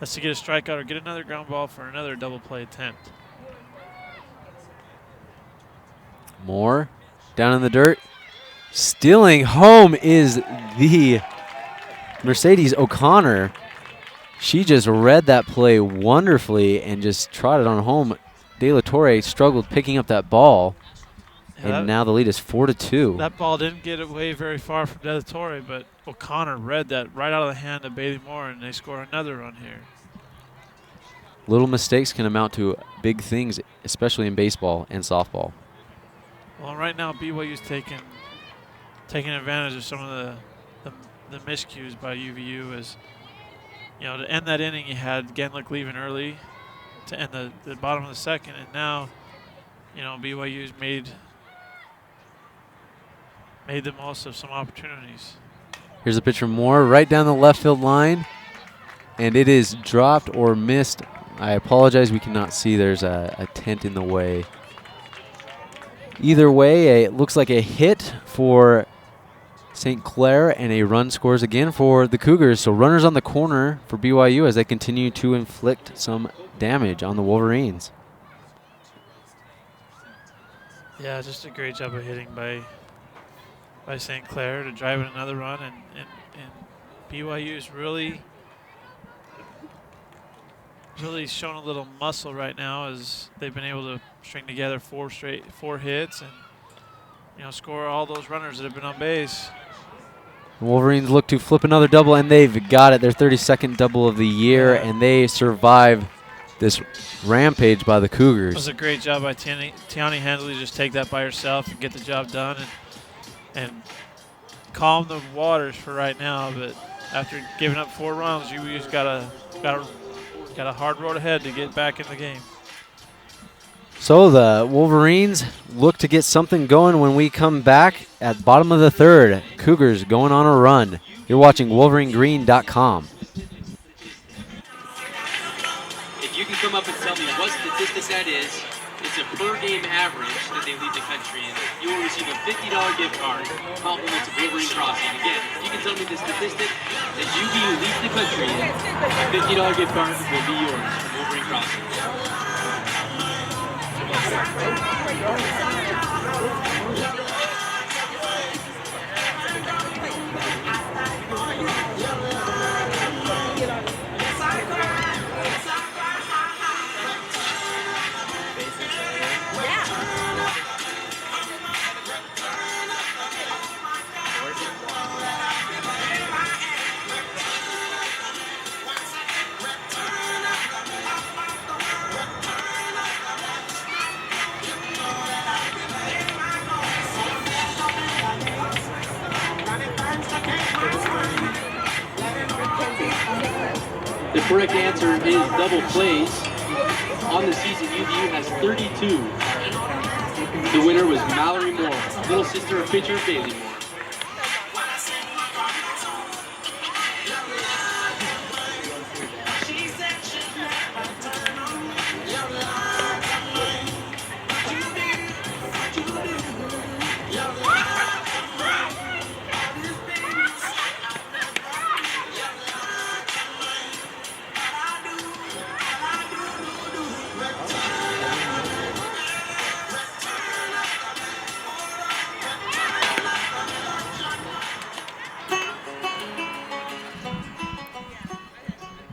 that's to get a strikeout or get another ground ball for another double play attempt. Moore down in the dirt. Stealing home is the Mercedes O'Connor. She just read that play wonderfully and just trotted on home. De La Torre struggled picking up that ball, Yeah, and now the lead is 4-2. That ball didn't get away very far from De La Torre, but O'Connor read that right out of the hand of Bailey Moore, and they score another run here. Little mistakes can amount to big things, especially in baseball and softball. Well, right now BYU's taking advantage of some of the miscues by UVU. As you know, to end that inning, you had Genlick leaving early to end the bottom of the 2nd, and now, you know, BYU's made the most of some opportunities. Here's a pitch from Moore right down the left field line, and it is dropped or missed. I apologize, we cannot see. There's a tent in the way. Either way, it looks like a hit for St. Clair, and a run scores again for the Cougars. So runners on the corner for BYU as they continue to inflict some damage on the Wolverines. Yeah, just a great job of hitting by St. Clair to drive in another run and BYU's really shown a little muscle right now as they've been able to string together four hits and score all those runners that have been on base. The Wolverines look to flip another double, and they've got it. Their 32nd double of the year, and they survive this rampage by the Cougars. It was a great job by Tiani Handley to just take that by herself and get the job done and calm the waters for right now. But after giving up 4 runs, UVU's got a hard road ahead to get back in the game. So the Wolverines look to get something going when we come back at bottom of the 3rd. Cougars going on a run. You're watching WolverineGreen.com. If you can come up and tell me what statistic that is, it's a per game average that they lead the country in. You will receive a $50 gift card, compliments of Wolverine Crossing. Again, if you can tell me the statistic that UVU leads the country in, a $50 gift card will be yours from Wolverine Crossing. The correct answer is double plays. On the season, UVU has 32. The winner was Mallory Moore, little sister of pitcher Bailey Moore.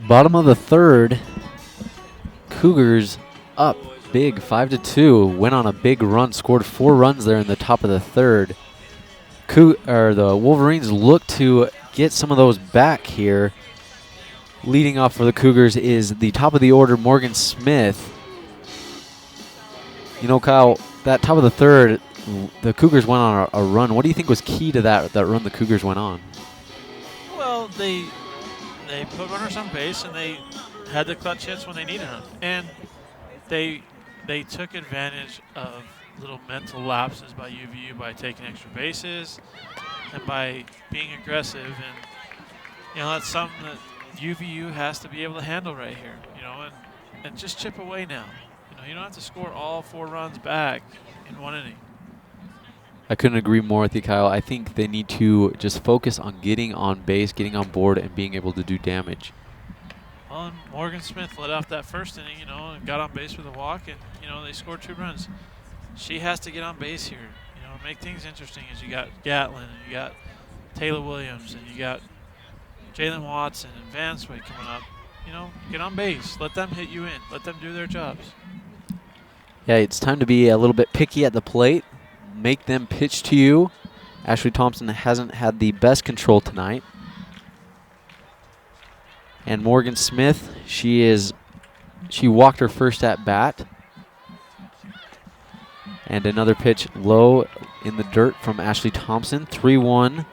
Bottom of the 3rd, Cougars up big 5-2. Went on a big run, scored 4 runs there in the top of the 3rd. The Wolverines look to get some of those back here. Leading off for the Cougars is the top of the order, Morgan Smith. Kyle, that top of the 3rd, the Cougars went on a run. What do you think was key to that run the Cougars went on? Well, they put runners on base, and they had the clutch hits when they needed them. And they took advantage of little mental lapses by UVU by taking extra bases and by being aggressive. And, that's something that UVU has to be able to handle right here, and just chip away now. You don't have to score all 4 runs back in 1 inning. I couldn't agree more with you, Kyle. I think they need to just focus on getting on base, getting on board, and being able to do damage. Well, and Morgan Smith led off that first inning, and got on base with a walk, and, they scored 2 runs. She has to get on base here, make things interesting as you got Gatlin, and you got Taylor Williams, and you got Jalen Watson and Vansway coming up. Get on base. Let them hit you in. Let them do their jobs. Yeah, it's time to be a little bit picky at the plate. Make them pitch to you. Ashley Thompson hasn't had the best control tonight. And Morgan Smith, she walked her first at bat. And another pitch low in the dirt from Ashley Thompson. 3-1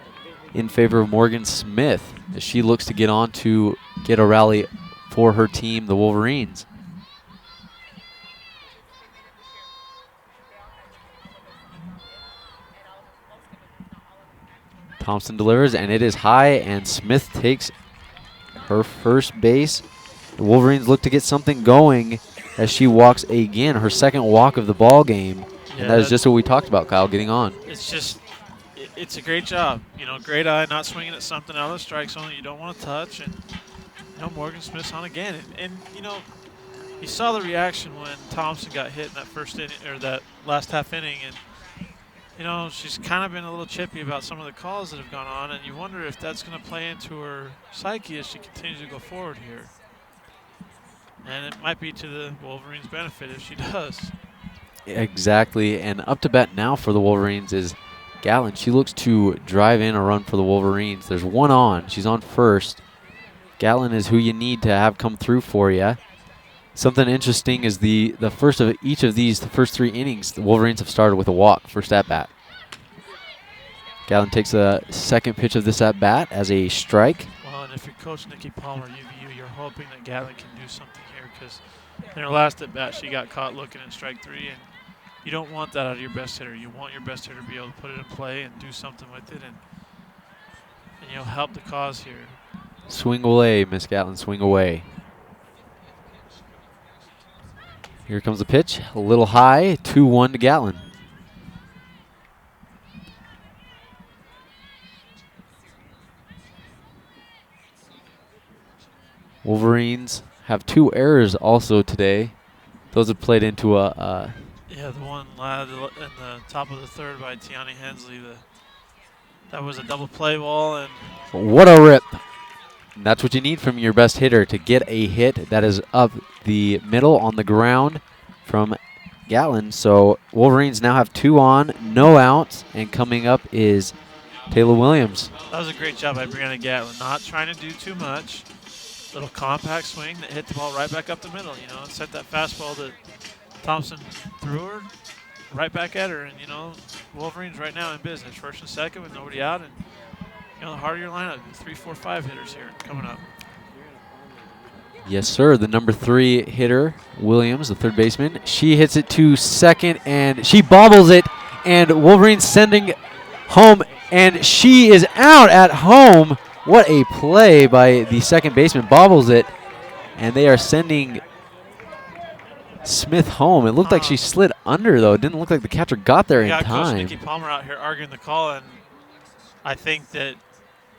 in favor of Morgan Smith as she looks to get on to get a rally for her team, the Wolverines. Thompson delivers, and it is high, and Smith takes her first base. The Wolverines look to get something going as she walks again, her second walk of the ball game. Yeah, and that is just what we talked about, Kyle, getting on. It's a great job. Great eye, not swinging at something out of the strike zone that you don't want to touch. And, Morgan Smith's on again. And you saw the reaction when Thompson got hit in that first inning, or that last half inning, and You know, she's kind of been a little chippy about some of the calls that have gone on, and you wonder if that's going to play into her psyche as she continues to go forward here. And it might be to the Wolverines' benefit if she does. Exactly, and up to bat now for the Wolverines is Gatlin. She looks to drive in a run for the Wolverines. There's one on. She's on first. Gatlin is who you need to have come through for you. Something interesting is the first of each of these, the first 3 innings, the Wolverines have started with a walk, first at bat. Gatlin takes the second pitch of this at bat as a strike. Well, and if you're Coach Nikki Palmer, UVU, you're hoping that Gatlin can do something here because in her last at bat, she got caught looking at strike 3, and you don't want that out of your best hitter. You want your best hitter to be able to put it in play and do something with it, and you know, help the cause here. Swing away, Miss Gatlin, swing away. Here comes the pitch, a little high, 2-1 to Gatlin. Wolverines have 2 errors also today. Those have played into a Yeah, the one in the top of the third by Tiani Hensley. That was a double play ball, and what a rip. And that's what you need from your best hitter, to get a hit that is up the middle on the ground from Gatlin. So Wolverines now have 2 on, no outs, and coming up is Taylor Williams. that was a great job by Brianna Gatlin. Not trying to do too much. Little compact swing that hit the ball right back up the middle, you know, and sent that fastball that Thompson threw her right back at her. And, you know, Wolverines right now in business, first and second with nobody out. And, you know, the heart of your lineup, 3, 4, 5 hitters here coming up. Yes, sir. The number 3 hitter, Williams, the third baseman. She hits it to second, and she bobbles it, and Wolverines sending home, and she is out at home. What a play by the second baseman. Bobbles it, and they are sending Smith home. It looked like she slid under, though. It didn't look like the catcher got there in Coach time. Nikki Palmer out here arguing the call, and I think that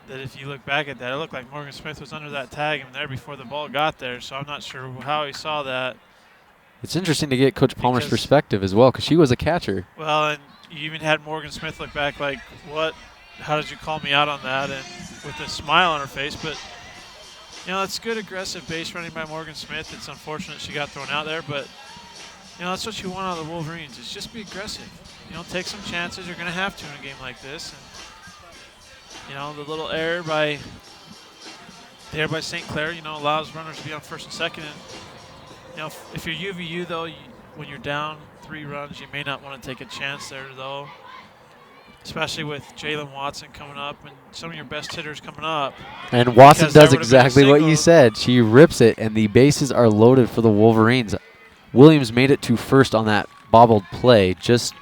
if you look back at that, it looked like Morgan Smith was under that tag and there before the ball got there, so I'm not sure how he saw that. It's interesting to get Coach Palmer's perspective as well, because she was a catcher. Well, and you even had Morgan Smith look back like, what? How did you call me out on that? And with a smile on her face. But, you know, it's good aggressive base running by Morgan Smith. It's unfortunate she got thrown out there, but, you know, that's what you want out of the Wolverines, is just be aggressive. You know, take some chances. You're going to have to in a game like this. And, you know, the little error by St. Clair, you know, allows runners to be on first and second. And, you know, if you're UVU, though, when you're down 3 runs, you may not want to take a chance there, though, especially with Jalen Watson coming up and some of your best hitters coming up. And Watson does exactly what you said. She rips it, and the bases are loaded for the Wolverines. Williams made it to first on that bobbled play. Just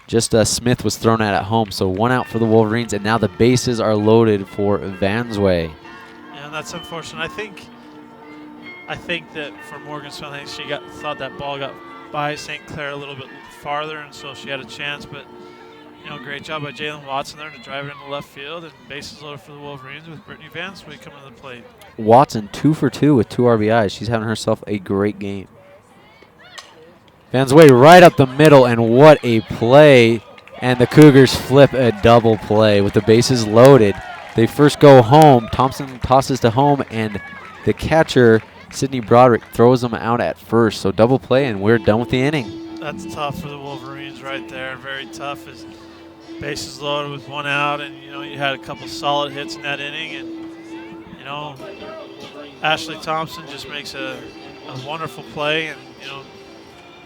Smith was thrown at home, so 1 out for the Wolverines, and now the bases are loaded for Vansway. Yeah, and that's unfortunate. I think that for Morgan Smith, I think she thought that ball got by St. Clair a little bit farther, and so she had a chance. But, you know, great job by Jalen Watson there to drive it into left field, and bases loaded for the Wolverines with Brittany Vansway coming to the plate. Watson 2 for 2 with 2 RBIs. She's having herself a great game. Vansway right up the middle, and what a play. And the Cougars flip a double play with the bases loaded. They first go home. Thompson tosses to home, and the catcher, Sydney Broderick, throws them out at first. So double play, and we're done with the inning. That's tough for the Wolverines right there. Very tough. As bases loaded with 1 out, and, you know, you had a couple solid hits in that inning. And, you know, Ashley Thompson just makes a wonderful play and, you know,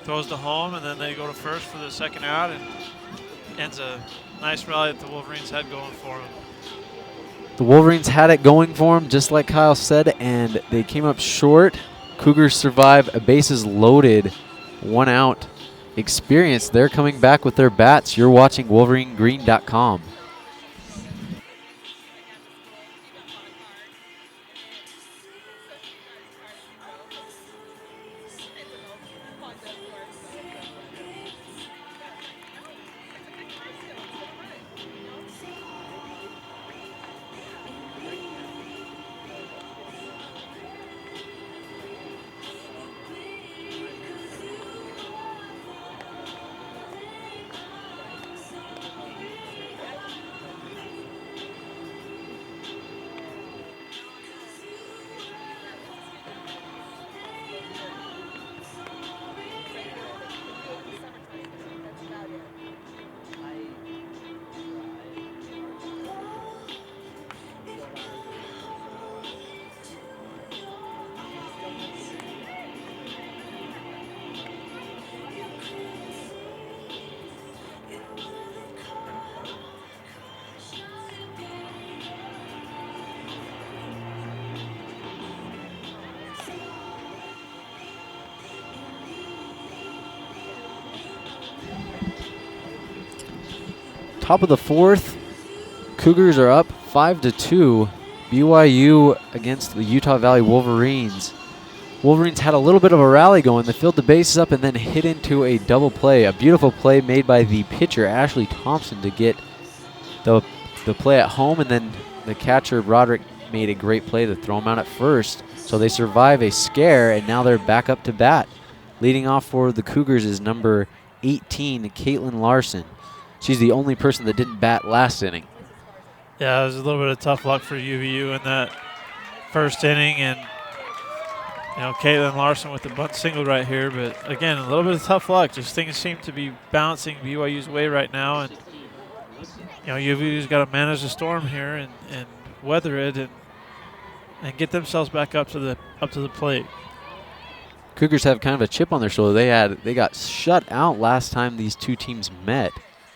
throws to home, and then they go to first for the second out, and ends a nice rally that the Wolverines had going for them. The Wolverines had it going for them, just like Kyle said, and they came up short. Cougars survive a bases loaded, 1 out experience. They're coming back with their bats. You're watching WolverineGreen.com. Top of the fourth, Cougars are up 5-2. BYU against the Utah Valley Wolverines. Wolverines had a little bit of a rally going. They filled the bases up and then hit into a double play. A beautiful play made by the pitcher, Ashley Thompson, to get the play at home, and then the catcher, Broderick, made a great play to throw him out at first. So they survive a scare, and now they're back up to bat. Leading off for the Cougars is number 18, Caitlin Larson. She's the only person that didn't bat last inning. Yeah, it was a little bit of tough luck for UVU in that first inning, and Caitlin Larson with the bunt single right here. But again, a little bit of tough luck. Just things seem to be bouncing BYU's way right now, and UVU's got to manage the storm here and weather it and get themselves back up to the plate. Cougars have kind of a chip on their shoulder. They got shut out last time these two teams met.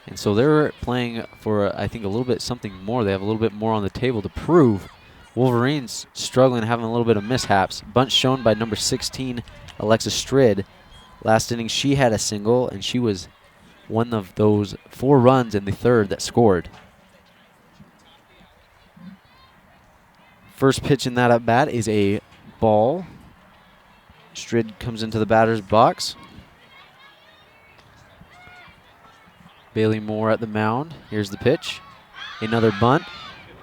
And so they're playing for, I think, a little bit something more. They have a little bit more on the table to prove. Wolverines struggling, having a little bit of mishaps. Bunt shown by number 16, Alexa Strid. Last inning, she had a single, and she was one of those 4 runs in the third that scored. First pitch in that at bat is a ball. Strid comes into the batter's box. Bailey Moore at the mound. Here's the pitch. Another bunt.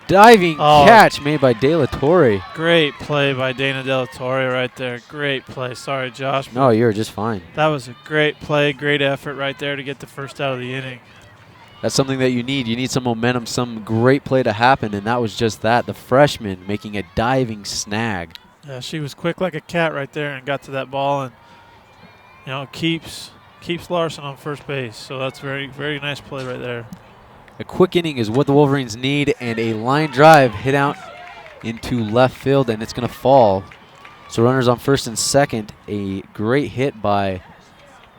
Diving catch made by De La Torre. Great play by Dana De La Torre right there. Great play. Sorry, Josh. No, you're just fine. That was a great play, great effort right there to get the first out of the inning. That's something that you need. You need some momentum, some great play to happen, and that was just that. The freshman making a diving snag. Yeah, she was quick like a cat right there and got to that ball, and keeps Larson on first base. So that's very, very nice play right there. A quick inning is what the Wolverines need, and a line drive hit out into left field, and it's going to fall. So runners on first and second. A great hit by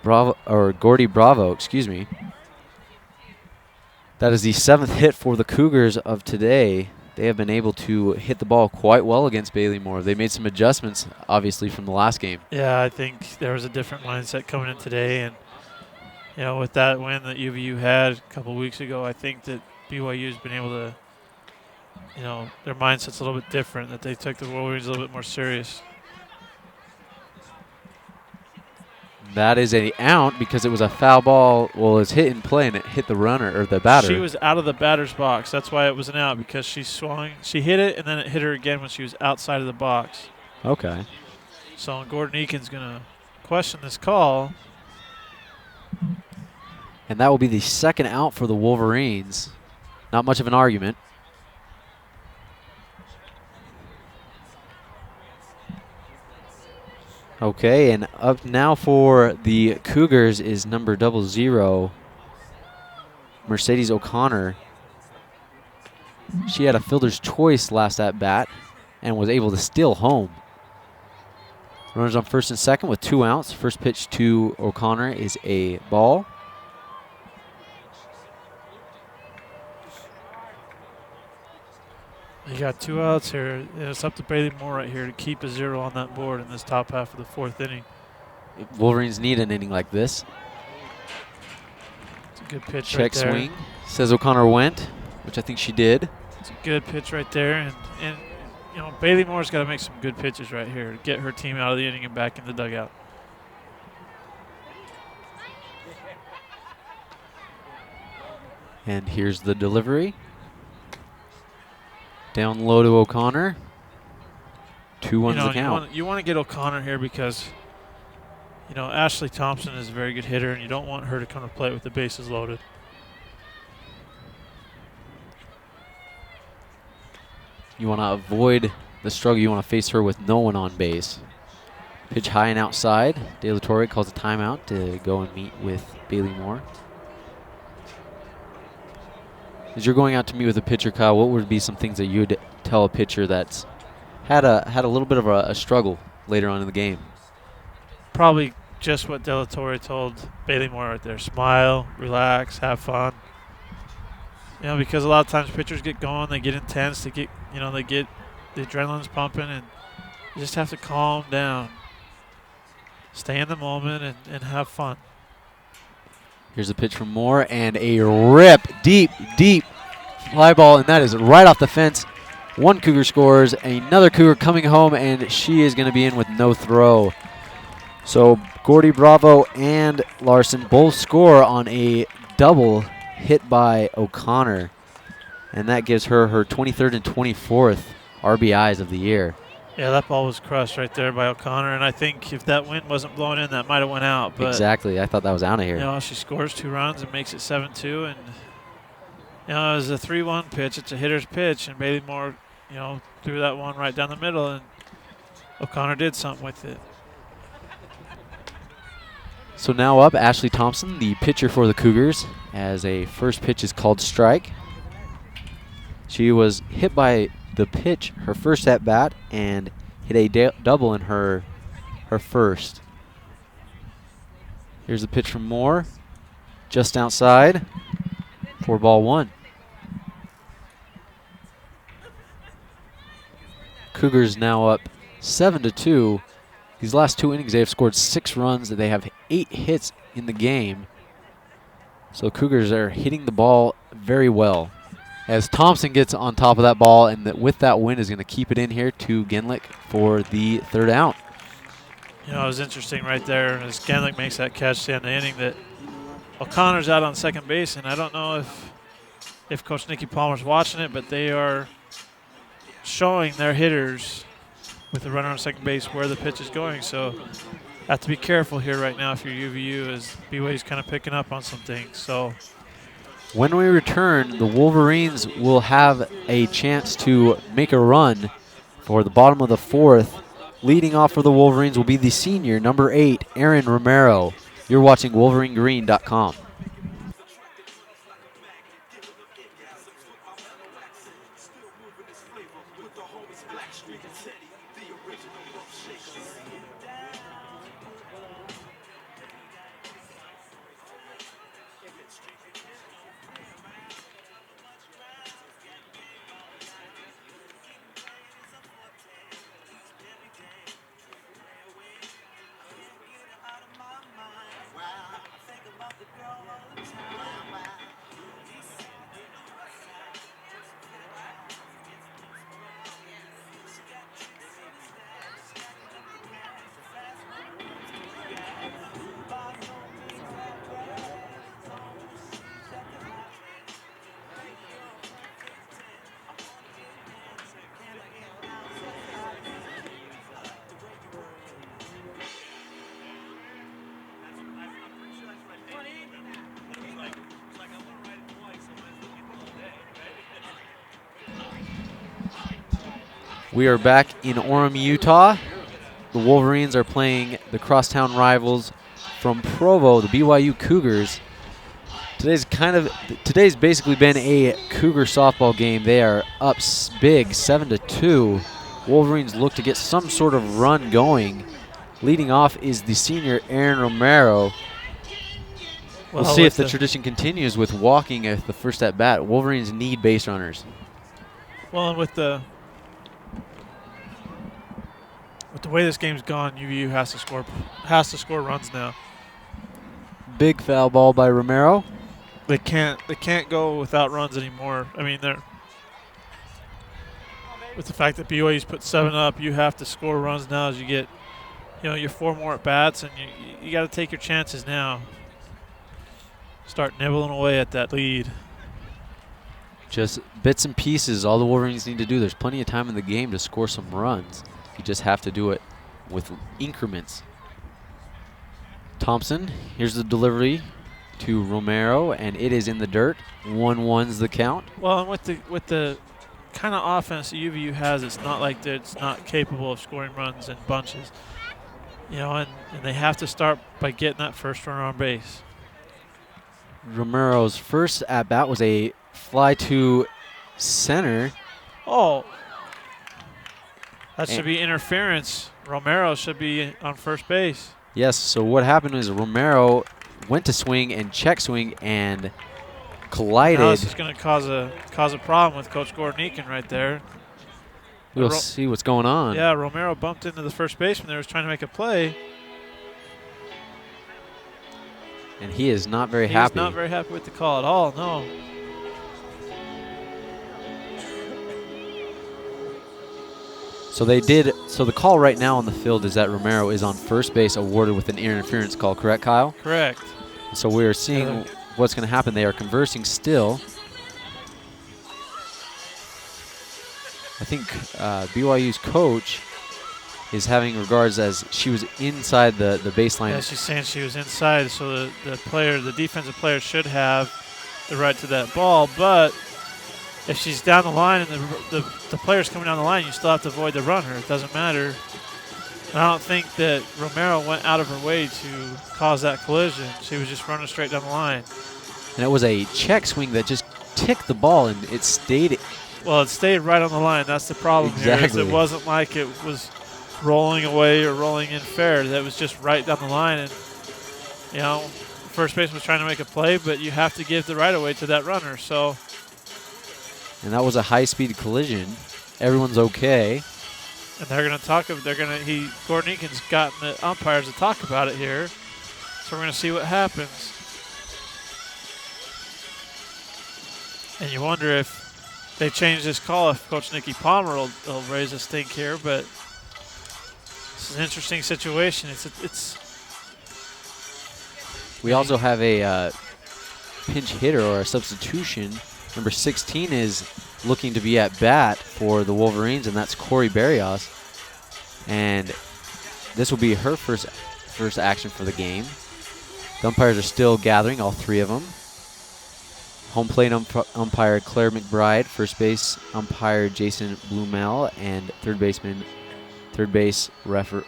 Gordy Bravo, excuse me. That is the 7th hit for the Cougars of today. They have been able to hit the ball quite well against Bailey Moore. They made some adjustments, obviously, from the last game. Yeah, I think there was a different mindset coming in today. And, with that win that UVU had a couple weeks ago, I think that BYU's been able to, their mindset's a little bit different, that they took the Wolverines a little bit more serious. That is an out because it was a foul ball. Well, it's hit in play, and it hit the runner or the batter. She was out of the batter's box. That's why it was an out, because she swung. She hit it, and then it hit her again when she was outside of the box. Okay. So Gordon Eakin's going to question this call. And that will be the second out for the Wolverines. Not much of an argument. Okay, and up now for the Cougars is number 00, Mercedes O'Connor. She had a fielder's choice last at bat and was able to steal home. Runners on first and second with 2 outs. First pitch to O'Connor is a ball. You got 2 outs here. And it's up to Bailey Moore right here to keep a 0 on that board in this top half of the 4th inning. Wolverines need an inning like this. It's a good pitch Check right there. swing. Says O'Connor went, which I think she did. It's a good pitch right there. And Bailey Moore's got to make some good pitches right here to get her team out of the inning and back in the dugout. And here's the delivery. Down low to O'Connor. 2-1's the count. You want to get O'Connor here because, Ashley Thompson is a very good hitter, and you don't want her to come to play with the bases loaded. You want to avoid the struggle. You want to face her with no one on base. Pitch high and outside. De La Torre calls a timeout to go and meet with Bailey Moore. As you're going out to meet with a pitcher, Kyle, what would be some things that you would tell a pitcher that's had a little bit of a struggle later on in the game? Probably just what De La Torre told Bailey Moore right there. Smile, relax, have fun. Because a lot of times pitchers get going, they get intense, they get the adrenaline's pumping, and you just have to calm down. Stay in the moment and have fun. Here's a pitch from Moore and a rip. Deep fly ball, and that is right off the fence. One Cougar scores, another Cougar coming home, and she is going to be in with no throw. So Gordy Bravo and Larson both score on a double hit by O'Connor, and that gives her her 23rd and 24th RBIs of the year. Yeah, that ball was crushed right there by O'Connor, and I think if that wind wasn't blowing in, that might have went out. But exactly. I thought that was out of here. You know, she scores 2 runs and makes it 7-2, and you know, it was a 3-1 pitch. It's a hitter's pitch, and Bailey Moore, you know, threw that one right down the middle, and O'Connor did something with it. So now up, Ashley Thompson, the pitcher for the Cougars, as a first pitch is called strike. She was hit by the pitch her first at bat and hit a double in her first. Here's a pitch from Moore, just outside, 4-1. Cougars now up 7-2. These last 2 innings, they have scored 6 runs. They have 8 hits in the game. So Cougars are hitting the ball very well. As Thompson gets on top of that ball, and with that win is going to keep it in here to Genlick for the 3rd out. You know, it was interesting right there as Genlick makes that catch at the end of the inning that O'Connor's out on second base, and I don't know if Coach Nikki Palmer's watching it, but they are showing their hitters with the runner on second base where the pitch is going. So have to be careful here right now if you're UVU, as BYU's kind of picking up on some things. So when we return, the Wolverines will have a chance to make a run for the bottom of the 4th. Leading off for the Wolverines will be the senior, number 8, Aaron Romero. You're watching WolverineGreen.com. We are back in Orem, Utah. The Wolverines are playing the crosstown rivals from Provo, the BYU Cougars. Today's basically been a Cougar softball game. They are up big, 7-2. Wolverines look to get some sort of run going. Leading off is the senior Aaron Romero. We'll see if the tradition continues with walking at the first at bat. Wolverines need base runners. Well, and with the way this game's gone, UVU has to score runs now. Big foul ball by Romero. They can't go without runs anymore. I mean, with the fact that BYU's put 7 up, you have to score runs now as you get, you know, your 4 more at bats, and you got to take your chances now. Start nibbling away at that lead. Just bits and pieces. All the Wolverines need to do. There's plenty of time in the game to score some runs. You just have to do it with increments. Thompson, here's the delivery to Romero, and it is in the dirt. 1-1's the count. Well, and with the kind of offense that UVU has, it's not like it's not capable of scoring runs in bunches. You know, and they have to start by getting that first runner on base. Romero's first at bat was a fly to center. Oh, that should be interference. Romero should be on first base. Yes, so what happened is Romero went to swing and check swing and collided. Now this is going to cause a problem with Coach Gordon Eakin right there. We'll see what's going on. Yeah, Romero bumped into the first baseman there, was trying to make a play. And he is not very He's happy. not very happy with the call at all, no. So the call right now on the field is that Romero is on first base awarded with an interference call, correct, Kyle? Correct. So we're seeing what's going to happen. They are conversing still. I think BYU's coach is having regards as she was inside the baseline. Yeah, she's saying she was inside, so the defensive player should have the right to that ball. But if she's down the line and the player's coming down the line, you still have to avoid the runner. It doesn't matter. And I don't think that Romero went out of her way to cause that collision. She was just running straight down the line. And it was a check swing that just ticked the ball, and it stayed. Well, it stayed right on the line. That's the problem here. Exactly. It wasn't like it was rolling away or rolling in fair. That was just right down the line. And, you know, first baseman was trying to make a play, but you have to give the right of way to that runner. So. And that was a high-speed collision. Everyone's okay. And they're going to talk. Gordon Eakin's gotten the umpires to talk about it here. So we're going to see what happens. And you wonder if they change this call, if Coach Nikki Palmer will raise a stink here. But it's an interesting situation. We also have a pinch hitter or a substitution. Number 16 is looking to be at bat for the Wolverines, and that's Corey Barrios. And this will be her first action for the game. The umpires are still gathering, all three of them. Home plate umpire Claire McBride, first base umpire Jason Blumel, and third base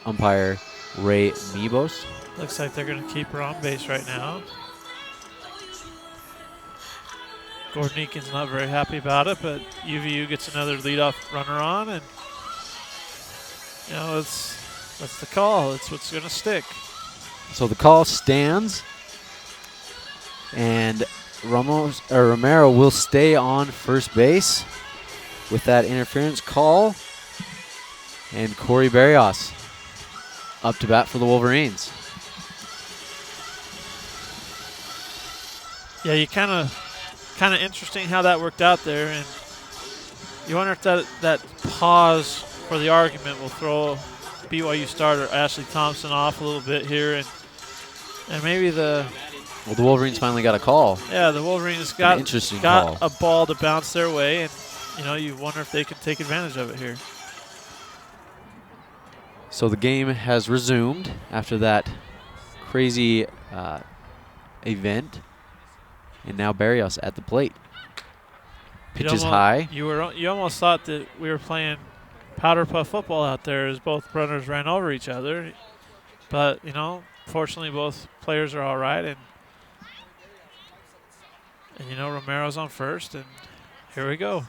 umpire Ray Mebos. Looks like they're going to keep her on base right now. Gordon Eakin's not very happy about it, but UVU gets another leadoff runner on, and you know that's the call. It's what's going to stick. So the call stands, and Romero will stay on first base with that interference call, and Corey Barrios up to bat for the Wolverines. Yeah, you kind of interesting how that worked out there, and you wonder if that pause for the argument will throw BYU starter Ashley Thompson off a little bit here, and maybe the Wolverines finally got a call. Yeah, the Wolverines got a ball to bounce their way, and you wonder if they can take advantage of it here. So the game has resumed after that crazy event. And now Barrios at the plate. Pitch is high. You almost thought that we were playing powder puff football out there as both runners ran over each other. But, fortunately both players are all right. And Romero's on first, and here we go.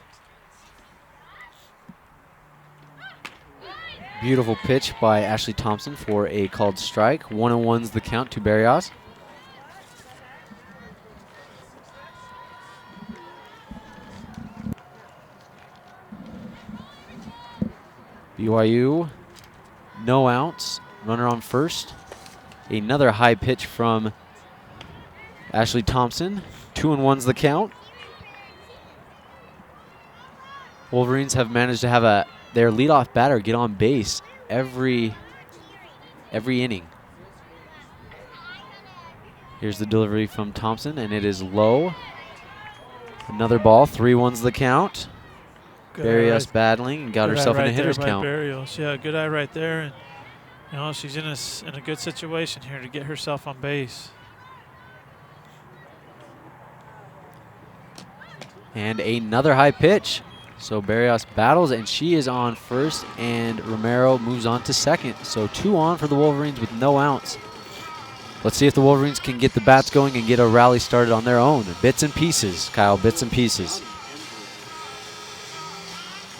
Beautiful pitch by Ashley Thompson for a called strike. 1-1's the count to Barrios. BYU, no outs, runner on first. Another high pitch from Ashley Thompson. 2-1's the count. Wolverines have managed to have their leadoff batter get on base every inning. Here's the delivery from Thompson, and it is low. Another ball, 3-1's the count. Barrios battling and got herself in a hitter's count. Barrios. Yeah, good eye right there. And, she's in a good situation here to get herself on base. And another high pitch. So Barrios battles, and she is on first, and Romero moves on to second. So 2 on for the Wolverines with no outs. Let's see if the Wolverines can get the bats going and get a rally started on their own. Bits and pieces, Kyle, bits and pieces.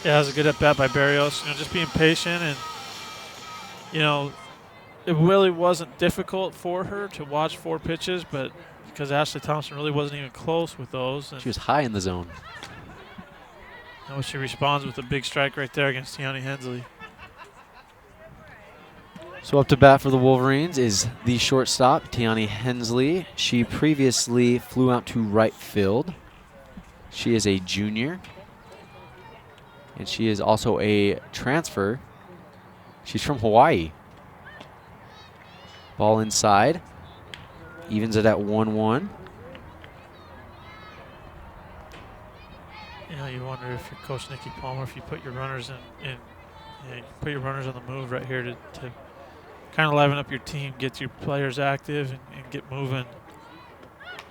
Yeah, that was a good at-bat by Barrios. Just being patient, and, it really wasn't difficult for her to watch 4 pitches, but because Ashley Thompson really wasn't even close with those. And she was high in the zone. Now she responds with a big strike right there against Tiani Hensley. So up to bat for the Wolverines is the shortstop, Tiani Hensley. She previously flew out to right field. She is a junior. And she is also a transfer. She's from Hawaii. Ball inside. Evens it at 1-1. You know, you wonder if you're Coach Nikki Palmer, if you put your runners you put your runners on the move right here to kind of liven up your team, get your players active, and get moving.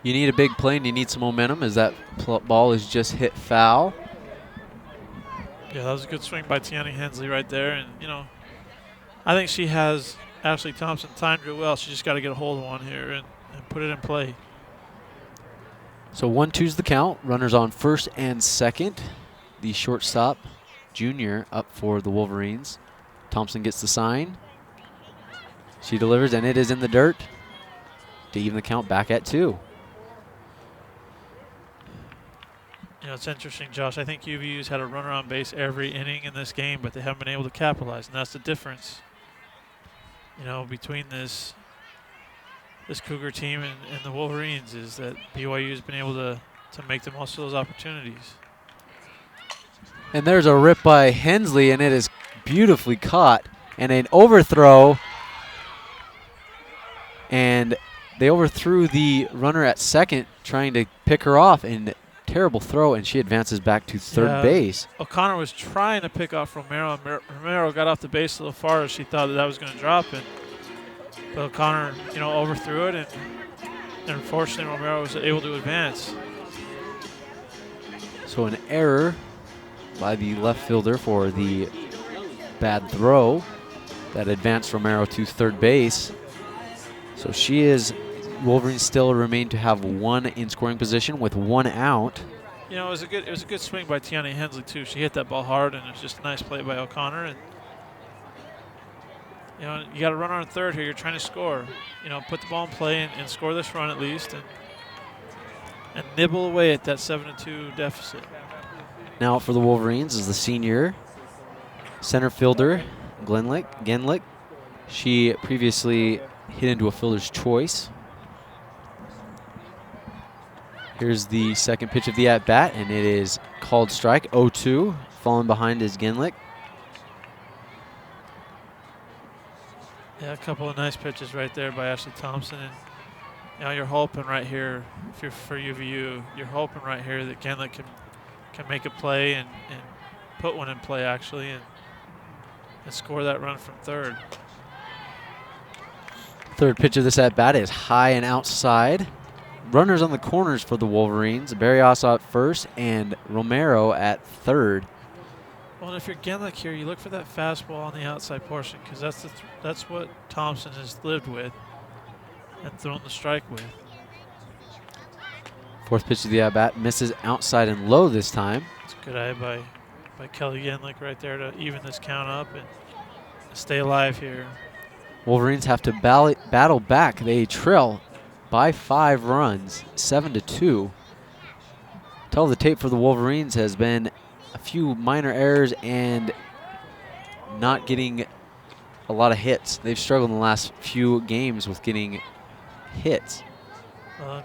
You need a big play and you need some momentum as that ball is just hit foul. Yeah, that was a good swing by Tiani Hensley right there. And, you know, I think she has Ashley Thompson timed real well. She just got to get a hold of one here and put it in play. So 1-2's the count. Runners on first and second. The shortstop, junior, up for the Wolverines. Thompson gets the sign. She delivers, and it is in the dirt to even the count back at 2. You know, it's interesting, Josh. I think UVU's had a runner on base every inning in this game, but they haven't been able to capitalize, and that's the difference, you know, between this Cougar team and the Wolverines, is that BYU has been able to make the most of those opportunities. And there's a rip by Hensley, and it is beautifully caught. And an overthrow, and they overthrew the runner at second, trying to pick her off, and terrible throw, and she advances back to third base. O'Connor was trying to pick off Romero, and Romero got off the base a little far as she thought that was going to drop it. But O'Connor, you know, overthrew it, and unfortunately Romero was able to advance. So an error by the left fielder for the bad throw that advanced Romero to third base. So Wolverines still remain to have one in scoring position with 1 out. You know, it was a good swing by Tiani Hensley too. She hit that ball hard, and it was just a nice play by O'Connor. And you know, you got to run on third here. You're trying to score. You know, put the ball in play and score this run at least, and nibble away at that 7-2 deficit. Now for the Wolverines is the senior center fielder, Genlick. She previously hit into a fielder's choice. Here's the second pitch of the at-bat, and it is called strike, 0-2. Falling behind is Genlick. Yeah, a couple of nice pitches right there by Ashley Thompson. And you know, you're hoping right here, if you're for UVU, you're hoping right here that Genlick can make a play and put one in play actually, and score that run from third. Third pitch of this at-bat is high and outside. Runners on the corners for the Wolverines. Barrios at first and Romero at third. Well, and if you're Genlick here, you look for that fastball on the outside portion, because that's what Thompson has lived with and thrown the strike with. Fourth pitch of the at-bat misses outside and low this time. It's a good eye by Kelly Genlick right there to even this count up and stay alive here. Wolverines have to battle back. They trail by 5 runs, 7-2. Tell of the tape for the Wolverines has been a few minor errors and not getting a lot of hits. They've struggled in the last few games with getting hits.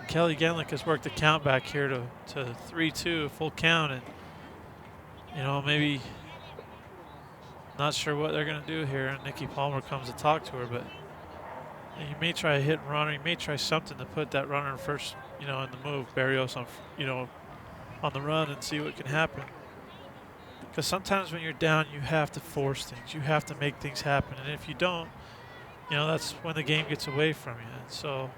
Kelly Genlick has worked the count back here to 3-2, full count, and you know, maybe not sure what they're going to do here. And Nikki Palmer comes to talk to her, but you may try a hit and run, or you may try something to put that runner in first, you know, in the move, Barrios on, you know, on the run, and see what can happen. Because sometimes when you're down, you have to force things. You have to make things happen, and if you don't, you know, that's when the game gets away from you. And so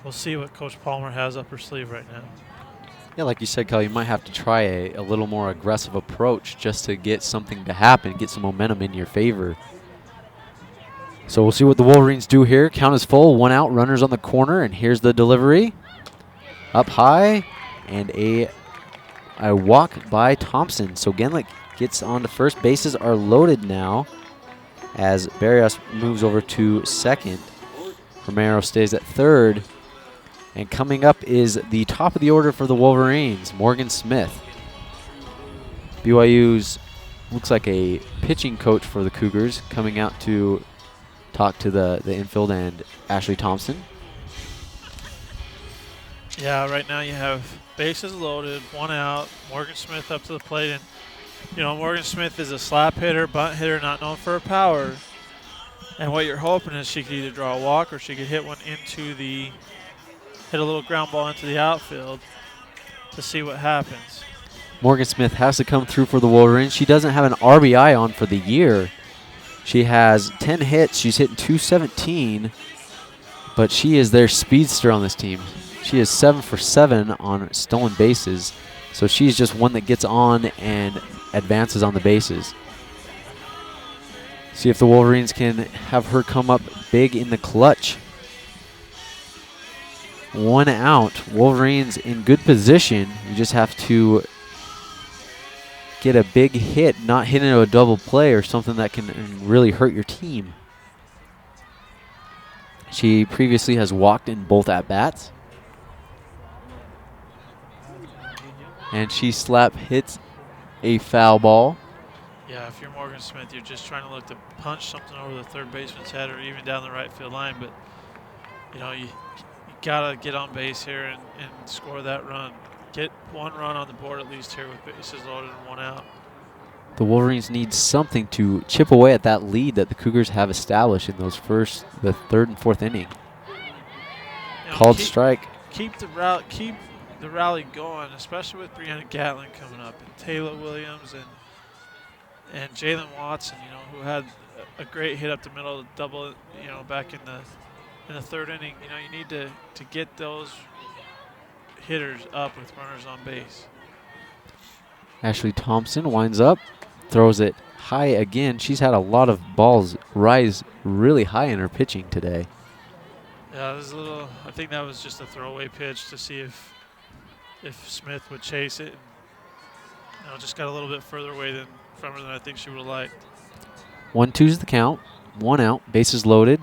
we'll see what Coach Palmer has up her sleeve right now. Yeah, like you said, Kelly, you might have to try a little more aggressive approach just to get something to happen, get some momentum in your favor. So we'll see what the Wolverines do here. Count is full, 1 out, runners on the corner, and here's the delivery. Up high, and a walk by Thompson. So Genlick gets on to first. Bases are loaded now as Barrios moves over to second. Romero stays at third. And coming up is the top of the order for the Wolverines, Morgan Smith. BYU's looks like a pitching coach for the Cougars, coming out to talk to the infield and Ashley Thompson. Yeah, right now you have bases loaded, 1 out, Morgan Smith up to the plate. And, you know, Morgan Smith is a slap hitter, bunt hitter, not known for her power. And what you're hoping is she could either draw a walk or she could hit hit a little ground ball into the outfield to see what happens. Morgan Smith has to come through for the Wolverines. She doesn't have an RBI on for the year. She has 10 hits. She's hitting .217, but she is their speedster on this team. She is 7 for 7 on stolen bases, so she's just one that gets on and advances on the bases. See if the Wolverines can have her come up big in the clutch. 1 out. Wolverines in good position. You just have to get a big hit, not hit into a double play or something that can really hurt your team. She previously has walked in both at-bats. And she slap hits a foul ball. Yeah, if you're Morgan Smith, you're just trying to look to punch something over the third baseman's head or even down the right field line. But, you know, you got to get on base here and score that run. Get 1 run on the board at least here with bases loaded and 1 out. The Wolverines need something to chip away at that lead that the Cougars have established in the 3rd and 4th inning. You know, Called strike. Keep the rally going, especially with Brianna Gatlin coming up and Taylor Williams and Jalen Watson, you know, who had a great hit up the middle, double, you know, back in the 3rd inning. You know, you need to get those hitters up with runners on base. Ashley Thompson winds up, throws it high again. She's had a lot of balls rise really high in her pitching today. Yeah, this is I think that was just a throwaway pitch to see if Smith would chase it. And, you know, just got a little bit further away from her than I think she would have liked. 1-2's the count. 1 out. Bases loaded.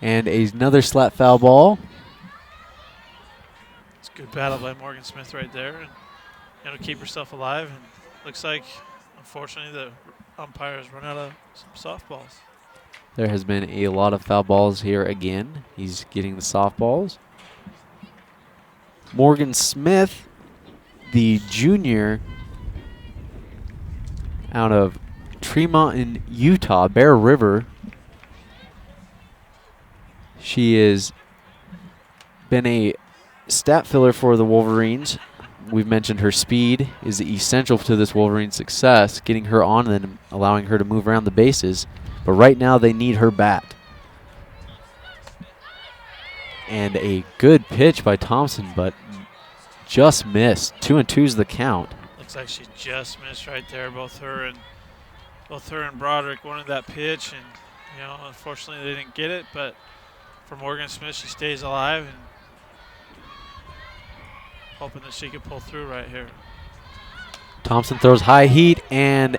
And another slap foul ball. It's a good battle by Morgan Smith right there. And, you know, keep herself alive. And looks like, unfortunately, the umpires run out of some softballs. There has been a lot of foul balls here again. He's getting the softballs. Morgan Smith, the junior out of Tremont in Utah, Bear River. She has been a stat filler for the Wolverines. We've mentioned her speed is essential to this Wolverine success, getting her on and then allowing her to move around the bases. But right now they need her bat. And a good pitch by Thompson, but just missed. 2-2's the count. Looks like she just missed right there. Both her and Broderick wanted that pitch, and you know, unfortunately they didn't get it. But for Morgan Smith, she stays alive and hoping that she can pull through right here. Thompson throws high heat and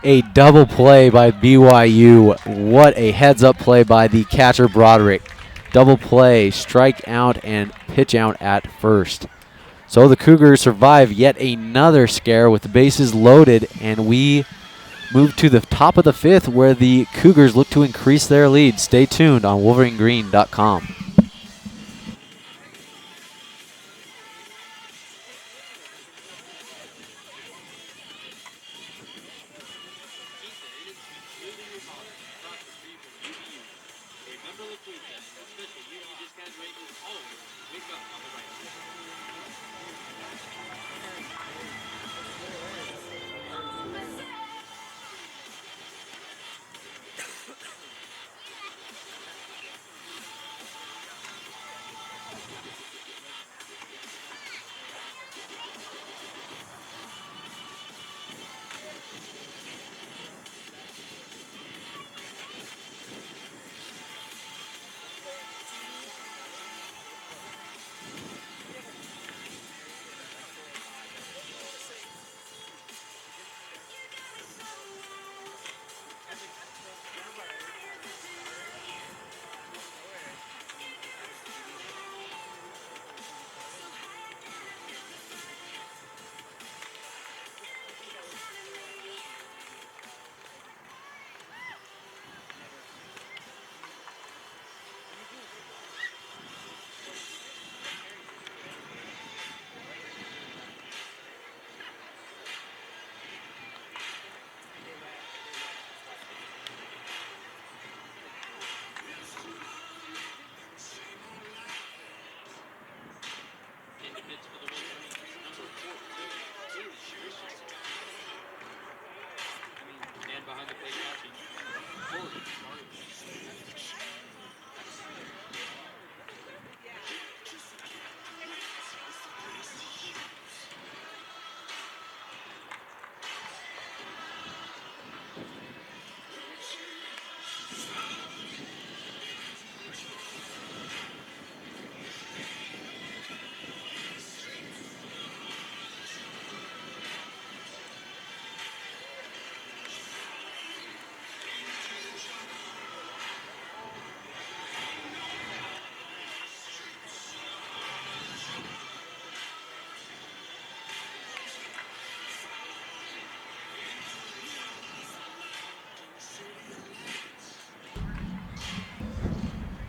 a double play by BYU. What a heads-up play by the catcher Broderick. Double play, strike out, and pitch out at first. So the Cougars survive yet another scare with the bases loaded, and we move to the top of the 5th where the Cougars look to increase their lead. Stay tuned on WolverineGreen.com.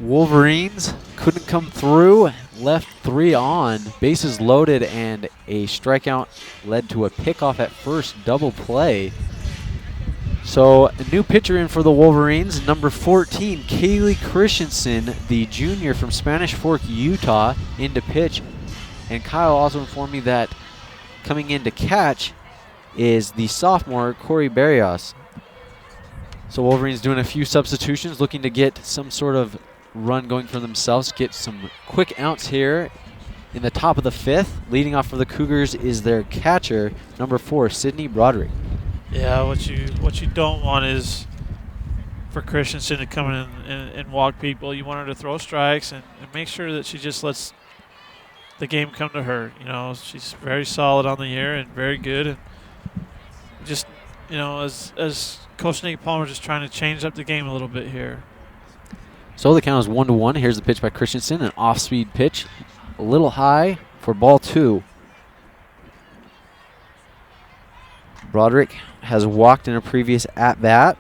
Wolverines couldn't come through, left 3 on, bases loaded, and a strikeout led to a pickoff at first, double play. So a new pitcher in for the Wolverines, number 14, Kaylee Christensen, the junior from Spanish Fork, Utah, in to pitch. And Kyle also informed me that coming in to catch is the sophomore, Corey Barrios. So Wolverines doing a few substitutions, looking to get some sort of run going for themselves, get some quick outs here in the top of the 5th. Leading off for the Cougars is their catcher, number 4, Sydney Broderick. Yeah, what you don't want is for Christensen to come in and walk people. You want her to throw strikes and make sure that she just lets the game come to her. You know, she's very solid on the year and very good. And just, you know, as Coach Nick Palmer just trying to change up the game a little bit here. So the count is 1-1. Here's the pitch by Christensen, an off-speed pitch, a little high for ball 2. Broderick has walked in a previous at-bat.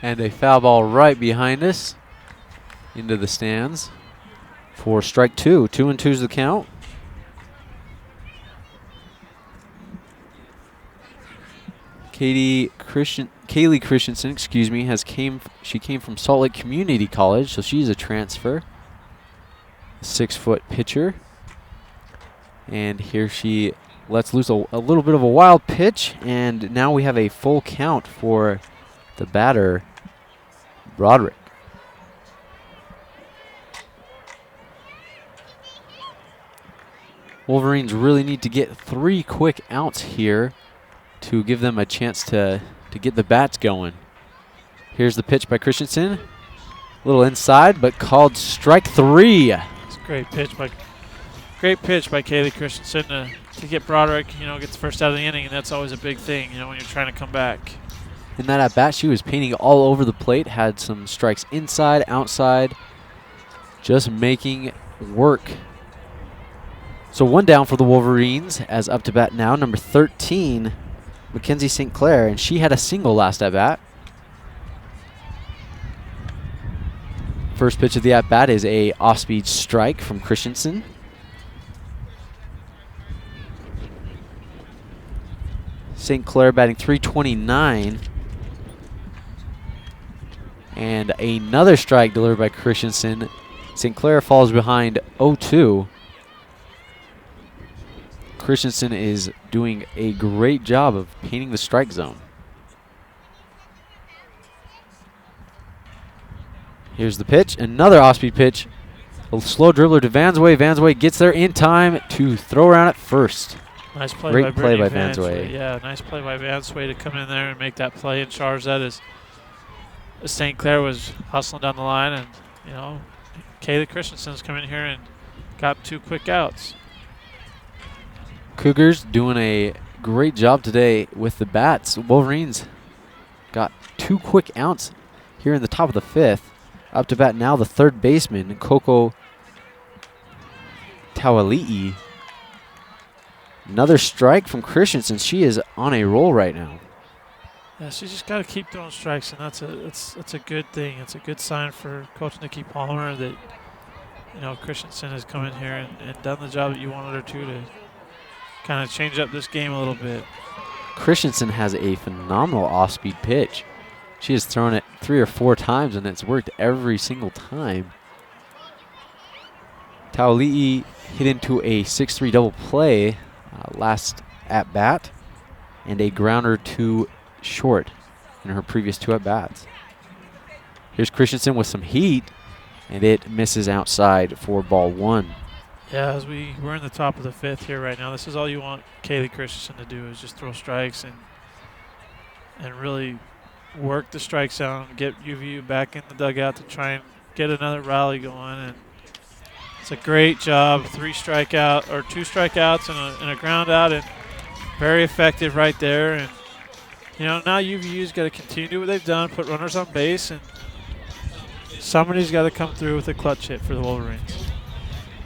And a foul ball right behind us into the stands for strike 2. 2-2 is the count. Kaylee Christensen, excuse me, she came from Salt Lake Community College, so she's a transfer. 6-foot pitcher. And here she lets loose a little bit of a wild pitch, and now we have a full count for the batter, Broderick. Wolverines really need to get 3 quick outs here to give them a chance to get the bats going. Here's the pitch by Christensen. A little inside, but called strike 3. It's a great pitch by Kaylee Christensen to get Broderick, you know, get the first out of the inning, and that's always a big thing, you know, when you're trying to come back. In that at-bat, she was painting all over the plate, had some strikes inside, outside, just making work. So 1 down for the Wolverines, as up to bat now, number 13, Mackenzie St. Clair, and she had a single last at-bat. First pitch of the at-bat is a off-speed strike from Christensen. St. Clair batting .329. And another strike delivered by Christensen. St. Clair falls behind 0-2. Christensen is doing a great job of painting the strike zone. Here's the pitch, another off-speed pitch. A slow dribbler to Vansway. Vansway gets there in time to throw around at first. Nice play Great by play by Brittany Vansway. Yeah, nice play by Vansway to come in there and make that play and charge that as St. Clair was hustling down the line. And, you know, Kaylee Christensen's come in here and got 2 quick outs. Cougars doing a great job today with the bats. Wolverines got 2 quick outs here in the top of the 5th. Up to bat now the 3rd baseman, Coco Tawali'i. Another strike from Christensen. She is on a roll right now. Yeah, she's just got to keep throwing strikes, and that's a good thing. It's a good sign for Coach Nikki Palmer that, you know, Christensen has come in here and done the job that you wanted her to kind of change up this game a little bit. Christensen has a phenomenal off-speed pitch. She has thrown it 3 or 4 times, and it's worked every single time. Tauli'i hit into a 6-3 double play last at-bat, and a grounder to short in her previous 2 at-bats. Here's Christensen with some heat, and it misses outside for ball 1. Yeah, as we're in the top of the 5th here right now, this is all you want Kaylee Christensen to do is just throw strikes and really work the strike zone, get UVU back in the dugout to try and get another rally going. And it's a great job, 2 strikeouts and a ground out, and very effective right there. And, you know, now UVU's got to continue to do what they've done, put runners on base, and somebody's got to come through with a clutch hit for the Wolverines.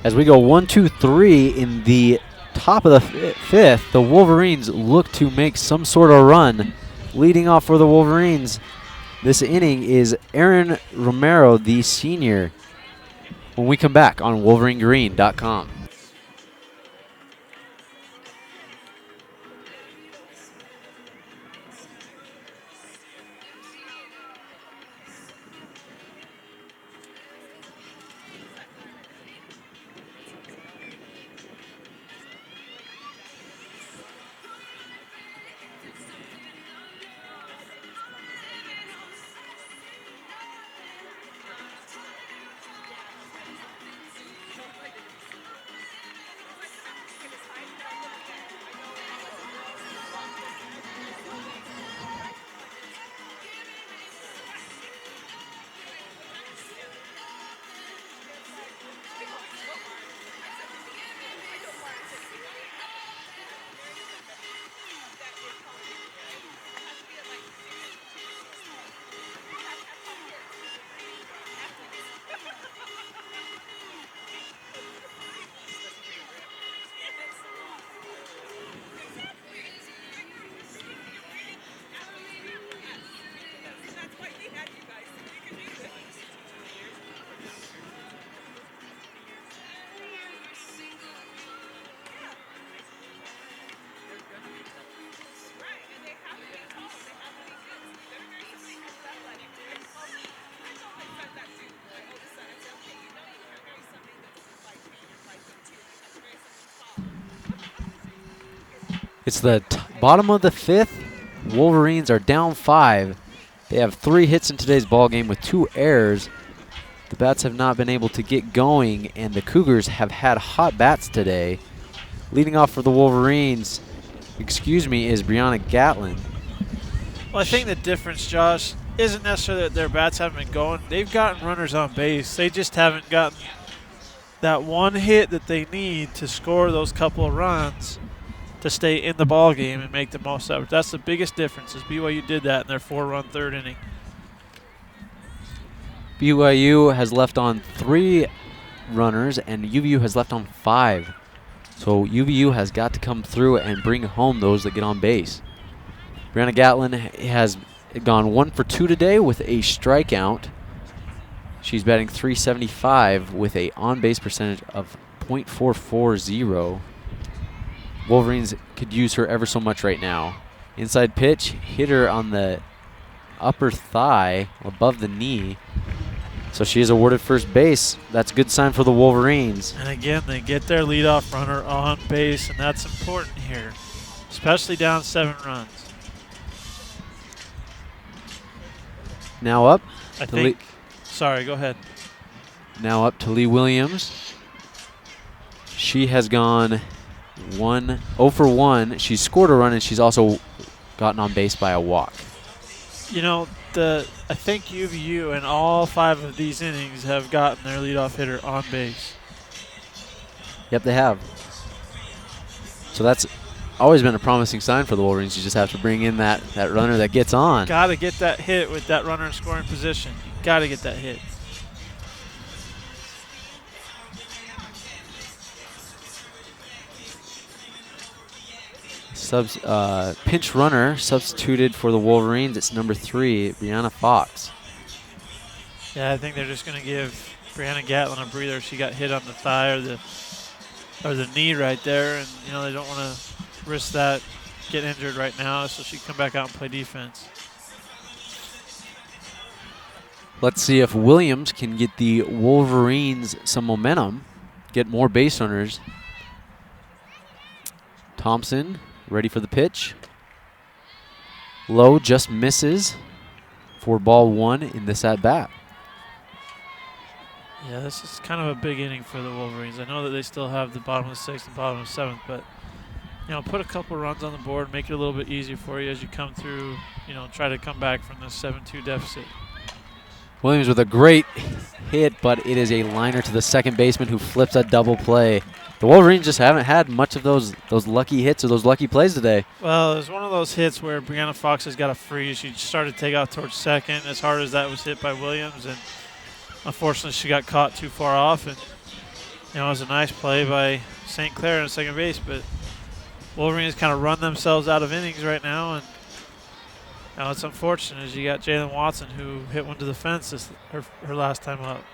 As we go 1, 2, 3 in the top of the fifth, the Wolverines look to make some sort of run. Leading off for the Wolverines this inning is Aaron Romero, the senior. When we come back on WolverineGreen.com. It's the bottom of the fifth. Wolverines are down 5. They have 3 hits in today's ball game with 2 errors. The bats have not been able to get going, and the Cougars have had hot bats today. Leading off for the Wolverines, is Brianna Gatlin. Well, I think the difference, Josh, isn't necessarily that their bats haven't been going. They've gotten runners on base. They just haven't gotten that one hit that they need to score those couple of runs to stay in the ball game and make the most of it. That's the biggest difference, is BYU did that in their 4-run third inning. BYU has left on 3 runners, and UVU has left on 5. So UVU has got to come through and bring home those that get on base. Brianna Gatlin has gone 1 for 2 today with a strikeout. She's batting .375 with a on-base percentage of .440. Wolverines could use her ever so much right now. Inside pitch, hit her on the upper thigh, above the knee. So she is awarded first base. That's a good sign for the Wolverines. And again, they get their leadoff runner on base, and that's important here, especially down 7 runs. Now up. Sorry, go ahead. Now up to Lee Williams. She has gone 0 for 1. She's scored a run, and she's also gotten on base by a walk. You know, I think UVU in all 5 of these innings have gotten their leadoff hitter on base. Yep, they have. So that's always been a promising sign for the Wolverines. You just have to bring in that runner that gets on. Got to get that hit with that runner in scoring position. Got to get that hit. Pinch runner substituted for the Wolverines. It's number 3, Brianna Fox. Yeah, I think they're just going to give Brianna Gatlin a breather. She got hit on the thigh or the knee right there, and you know they don't want to risk that, get injured right now, so she can come back out and play defense. Let's see if Williams can get the Wolverines some momentum, get more base runners. Thompson ready for the pitch. Low just misses for ball 1 in this at-bat. Yeah, this is kind of a big inning for the Wolverines. I know that they still have the bottom of the 6th and bottom of the 7th, but you know, put a couple runs on the board, make it a little bit easier for you as you come through, you know, try to come back from this 7-2 deficit. Williams with a great hit, but it is a liner to the second baseman who flips a double play. The Wolverines just haven't had much of those lucky hits or those lucky plays today. Well, it was one of those hits where Brianna Fox has got a freeze. She started to take out towards second as hard as that was hit by Williams, and unfortunately she got caught too far off, and You know, it was a nice play by St. Clair on second base, but Wolverines kind of run themselves out of innings right now, and you know, it's unfortunate as you got Jalen Watson who hit one to the fence her last time up,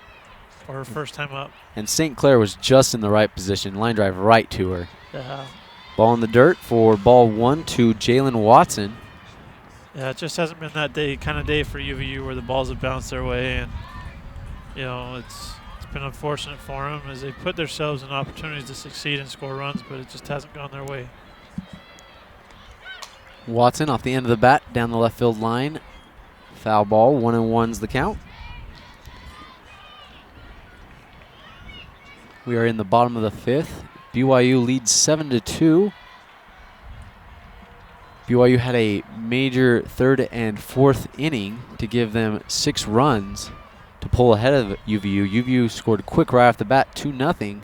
or her first time up. And St. Clair was just in the right position, line drive right to her. Yeah. Ball in the dirt for ball 1 to Jalen Watson. Yeah, it just hasn't been that kind of day for UVU where the balls have bounced their way, and you know, it's been unfortunate for them as they put themselves in opportunities to succeed and score runs, but it just hasn't gone their way. Watson off the end of the bat down the left field line. Foul ball, 1-1's the count. We are in the bottom of the 5th. BYU leads 7-2. BYU had a major third and fourth inning to give them 6 runs to pull ahead of UVU. UVU scored quick right off the bat, 2-0,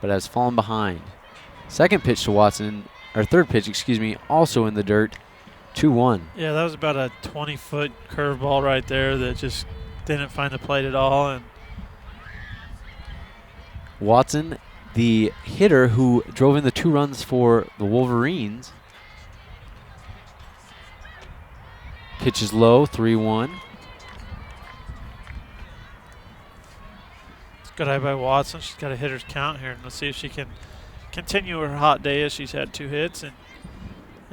but has fallen behind. Second pitch to Watson, or third pitch, excuse me, also in the dirt, 2-1. Yeah, that was about a 20-foot curveball right there that just didn't find the plate at all. And Watson, the hitter who drove in the 2 runs for the Wolverines. Pitch is low, 3-1. It's a good eye by Watson. She's got a hitter's count here, and let's see if she can continue her hot day as she's had 2 hits and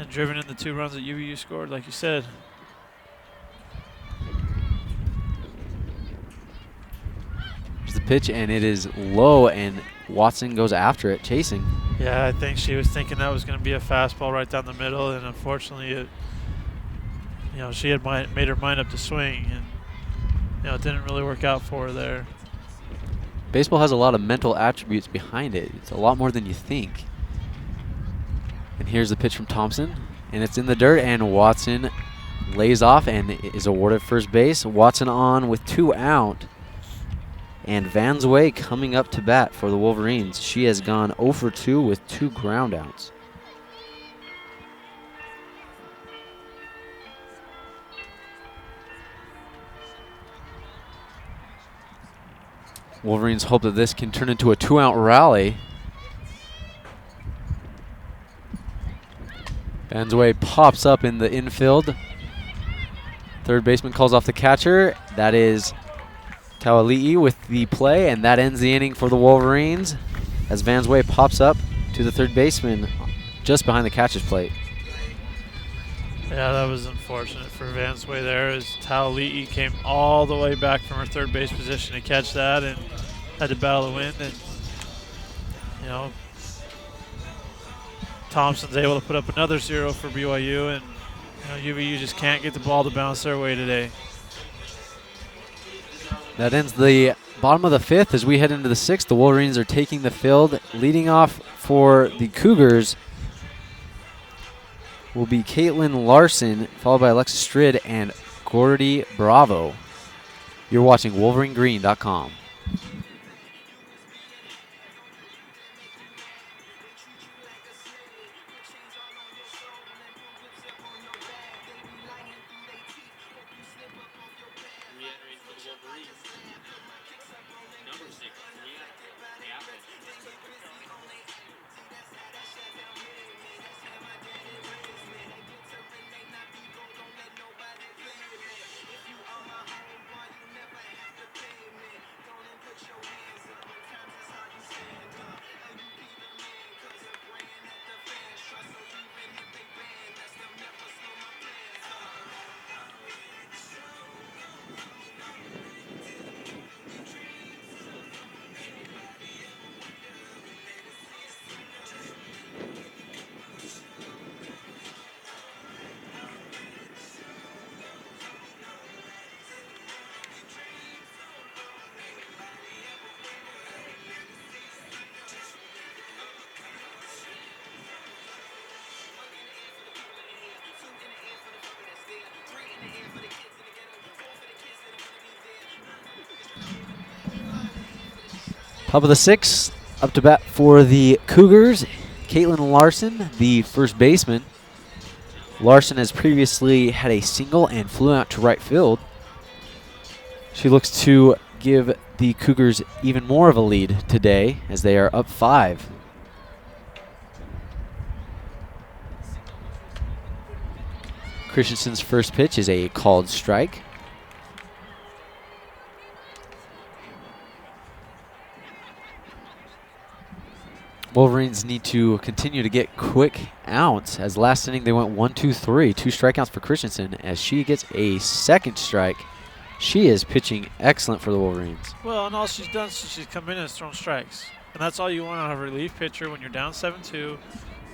driven in the 2 runs that UVU scored, like you said. Here's the pitch, and it is low, and Watson goes after it, chasing. Yeah, I think she was thinking that was going to be a fastball right down the middle, and unfortunately, she had made her mind up to swing, and it didn't really work out for her there. Baseball has a lot of mental attributes behind it. It's a lot more than you think. And here's the pitch from Thompson, and it's in the dirt, and Watson lays off and is awarded first base. Watson on with 2 out, and Vansway coming up to bat for the Wolverines. She has gone 0 for 2 with 2 groundouts. Wolverines hope that this can turn into a 2-out rally. Vansway pops up in the infield. Third baseman calls off the catcher. That is Tauali'i with the play, and that ends the inning for the Wolverines as Vansway pops up to the third baseman just behind the catcher's plate. Yeah, that was unfortunate for Vansway there as Tauali'i came all the way back from her third base position to catch that and had to battle the wind. And, Thompson's able to put up another 0 for BYU, and UVU just can't get the ball to bounce their way today. That ends the bottom of the 5th. As we head into the 6th, the Wolverines are taking the field. Leading off for the Cougars will be Caitlin Larson, followed by Alexa Strid and Gordy Bravo. You're watching WolverineGreen.com. Top of the 6th, up to bat for the Cougars, Caitlin Larson, the first baseman. Larson has previously had a single and flew out to right field. She looks to give the Cougars even more of a lead today as they are up 5. Christensen's first pitch is a called strike. Wolverines need to continue to get quick outs, as last inning they went 1, 2, 3. 2 strikeouts for Christensen as she gets a second strike. She is pitching excellent for the Wolverines. Well, and all she's done since she's come in is thrown strikes. And that's all you want out of a relief pitcher when you're down 7-2.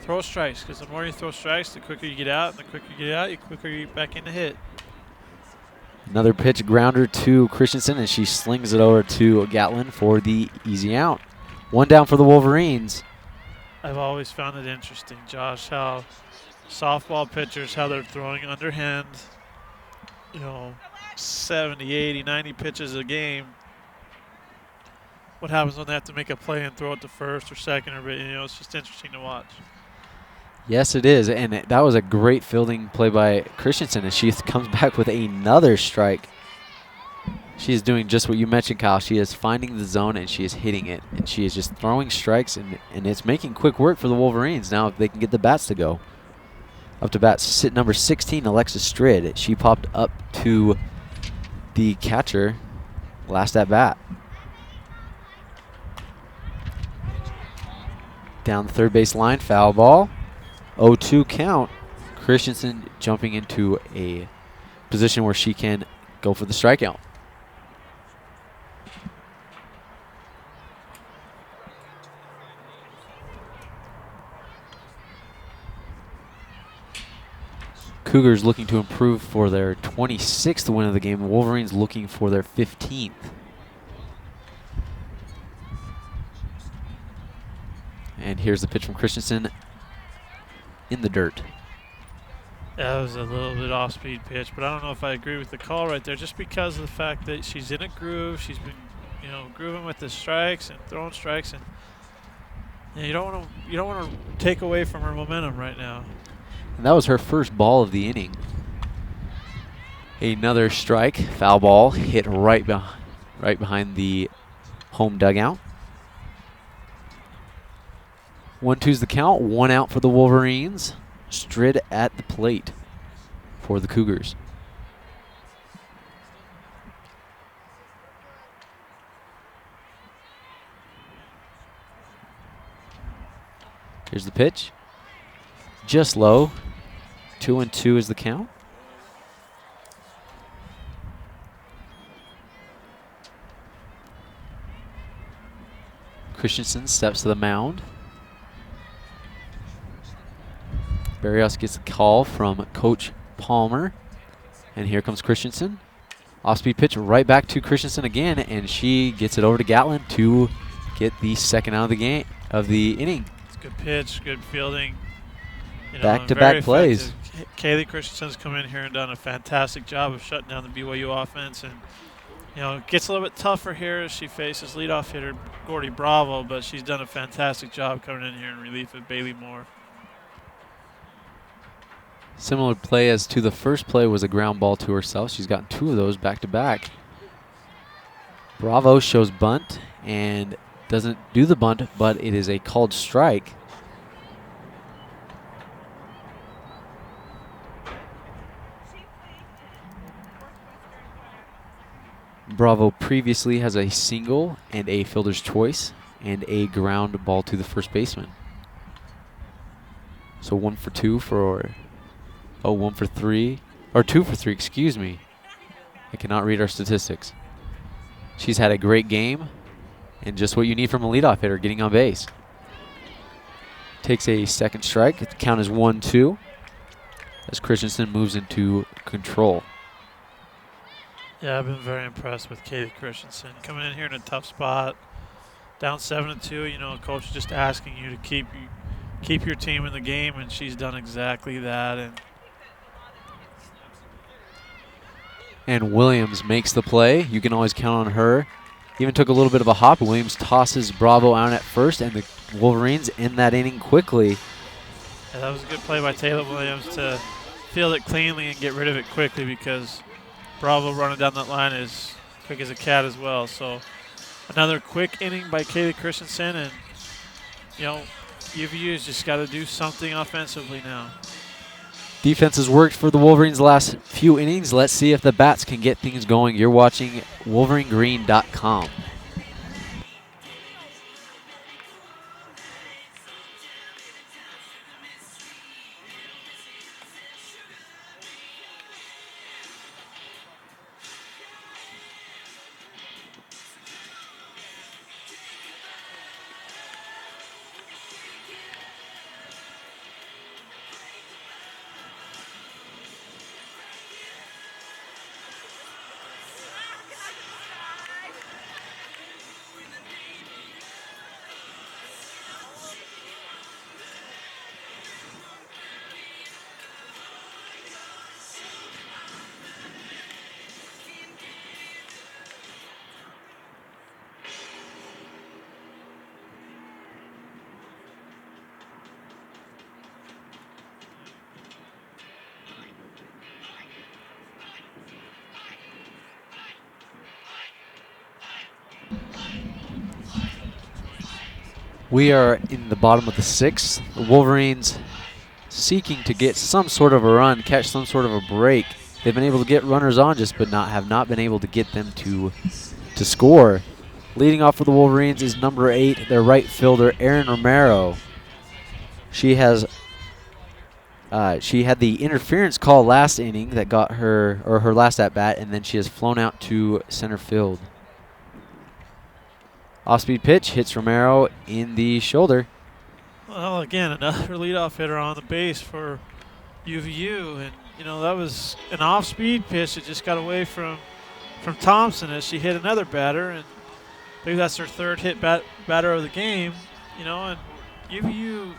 Throw strikes, because the more you throw strikes, the quicker you get out. And the quicker you get out, the quicker you get back in to hit. Another pitch grounder to Christensen, and she slings it over to Gatlin for the easy out. 1 down for the Wolverines. I've always found it interesting, Josh, how softball pitchers, how they're throwing underhand, 70, 80, 90 pitches a game. What happens when they have to make a play and throw it to first or second? It's just interesting to watch. Yes, it is, and that was a great fielding play by Christensen, and she comes back with another strike. She is doing just what you mentioned, Kyle. She is finding the zone, and she is hitting it. And she is just throwing strikes, and it's making quick work for the Wolverines now if they can get the bats to go. Up to bat, number 16, Alexis Strid. She popped up to the catcher last at bat. Down the third base line, foul ball. 0-2 count. Christensen jumping into a position where she can go for the strikeout. Cougars looking to improve for their 26th win of the game. Wolverines looking for their 15th. And here's the pitch from Christensen in the dirt. That was a little bit off-speed pitch, but I don't know if I agree with the call right there, just because of the fact that she's in a groove. She's been, grooving with the strikes and throwing strikes, and you don't want to take away from her momentum right now. And that was her first ball of the inning. Another strike, foul ball, hit right behind the home dugout. 1-2's the count, 1 out for the Wolverines. Strid at the plate for the Cougars. Here's the pitch. Just low. 2-2 is the count. Christensen steps to the mound. Barrios gets a call from Coach Palmer. And here comes Christensen. Off-speed pitch right back to Christensen again, and she gets it over to Gatlin to get the second out of the game of the inning. It's a good pitch, good fielding. Back-to-back plays. Kaylee Christensen's come in here and done a fantastic job of shutting down the BYU offense, and it gets a little bit tougher here as she faces leadoff hitter Gordy Bravo, but she's done a fantastic job coming in here in relief of Bailey Moore. Similar play as to the first play was a ground ball to herself. She's gotten 2 of those back-to-back. Bravo shows bunt and doesn't do the bunt, but it is a called strike. Bravo previously has a single and a fielder's choice and a ground ball to the first baseman. So 1 for 2 for... 1 for 3, or 2 for 3, excuse me. I cannot read our statistics. She's had a great game, and just what you need from a leadoff hitter, getting on base. Takes a second strike. The count is 1-2 as Christensen moves into control. Yeah, I've been very impressed with Kaylee Christensen. Coming in here in a tough spot, down 7-2, coach is just asking you to keep your team in the game, and she's done exactly that. And Williams makes the play. You can always count on her. Even took a little bit of a hop. Williams tosses Bravo out at first, and the Wolverines end that inning quickly. Yeah, that was a good play by Taylor Williams to field it cleanly and get rid of it quickly, because Bravo running down that line is quick as a cat as well. So Another quick inning by Kaylee Christensen, and UVU's just got to do something offensively now. Defense has worked for the Wolverines the last few innings. Let's see if the bats can get things going. You're watching WolverineGreen.com. We are in the bottom of the sixth. The Wolverines seeking to get some sort of a run, catch some sort of a break. They've been able to get runners on, just but have not been able to get them to score. Leading off for the Wolverines is number 8, their right fielder, Erin Romero. She had the interference call last inning that got her, or her last at bat, and then she has flown out to center field. Off-speed pitch hits Romero in the shoulder. Well, again, another leadoff hitter on the base for UVU, and that was an off-speed pitch that just got away from Thompson as she hit another batter, and maybe that's her third hit batter of the game. And UVU,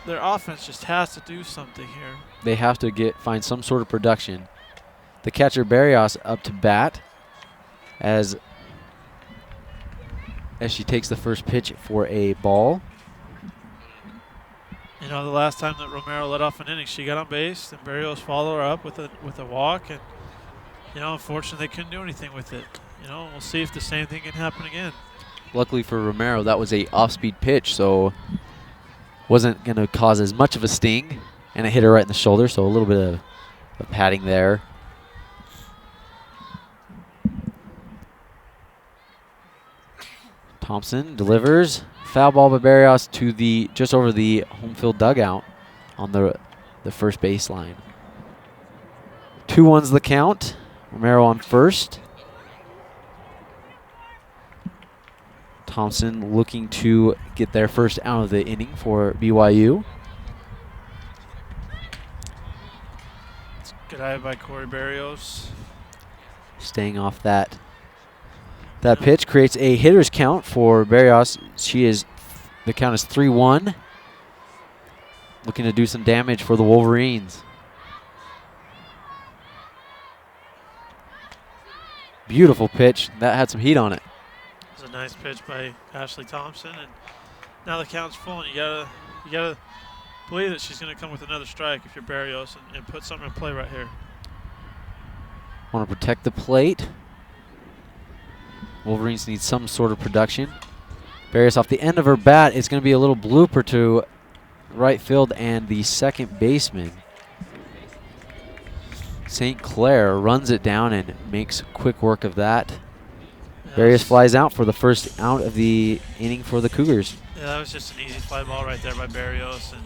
their offense just has to do something here. They have to find some sort of production. The catcher Barrios up to bat as she takes the first pitch for a ball. The last time that Romero led off an inning, she got on base, and Barrios followed her up with a walk, and unfortunately they couldn't do anything with it. We'll see if the same thing can happen again. Luckily for Romero, that was a off-speed pitch, so wasn't going to cause as much of a sting, and it hit her right in the shoulder, so a little bit of padding there. Thompson delivers. Foul ball by Barrios to just over the home field dugout on the first baseline. 2-1's the count. Romero on first. Thompson looking to get their first out of the inning for BYU. Good eye by Corey Barrios. Staying off that pitch creates a hitter's count for Barrios. The count is 3-1. Looking to do some damage for the Wolverines. Beautiful pitch. That had some heat on it. It was a nice pitch by Ashley Thompson, and now the count's full, and you gotta believe that she's gonna come with another strike if you're Barrios and put something in play right here. Want to protect the plate. Wolverines need some sort of production. Barrios off the end of her bat. It's going to be a little blooper to right field and the second baseman. St. Clair runs it down and makes quick work of that. Yes. Barrios flies out for the first out of the inning for the Cougars. Yeah, that was just an easy fly ball right there by Barrios, and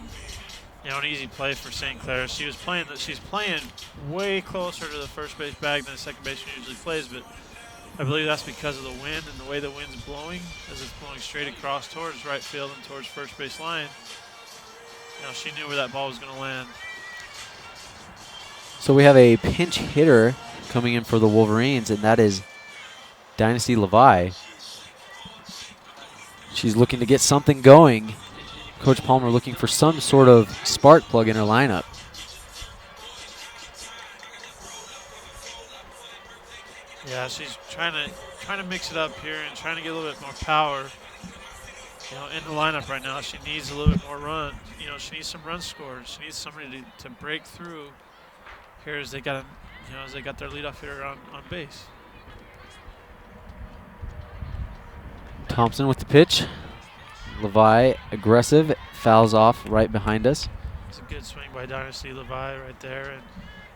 an easy play for St. Clair. She's playing way closer to the first base bag than the second baseman usually plays, but I believe that's because of the wind and the way the wind's blowing, as it's blowing straight across towards right field and towards first base line. She knew where that ball was going to land. So we have a pinch hitter coming in for the Wolverines, and that is Dynasty Levi. She's looking to get something going. Coach Palmer looking for some sort of spark plug in her lineup. Yeah, she's trying to mix it up here and trying to get a little bit more power. In the lineup right now, she needs a little bit more run. She needs some run scores. She needs somebody to break through here as they got their leadoff hitter on base. Thompson with the pitch. Levi aggressive, fouls off right behind us. It's a good swing by Dynasty Levi right there, and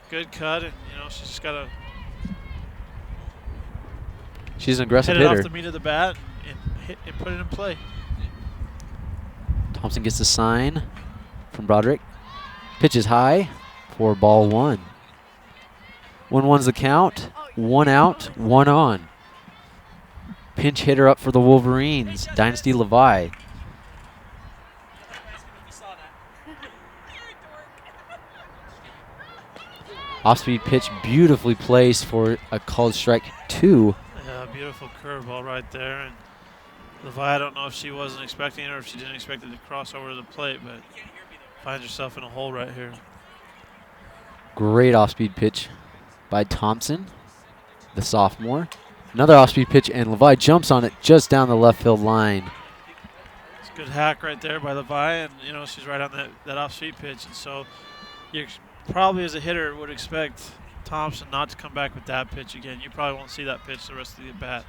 good cut. And she's just got to She's an aggressive hit it hitter. off the meat of the bat and put it in play. Thompson gets the sign from Broderick. Pitch is high for ball 1. 1-1's the count. 1 out, 1 on. Pinch hitter up for the Wolverines, Dynasty Levi. Off-speed pitch beautifully placed for a called strike 2. Yeah, beautiful curveball right there. And Levi, I don't know if she wasn't expecting it or if she didn't expect it to cross over to the plate, but finds herself in a hole right here. Great off-speed pitch by Thompson, the sophomore. Another off-speed pitch, and Levi jumps on it just down the left field line. It's a good hack right there by Levi, and she's right on that off-speed pitch. And so you probably as a hitter would expect Thompson not to come back with that pitch again. You probably won't see that pitch the rest of the at-bat.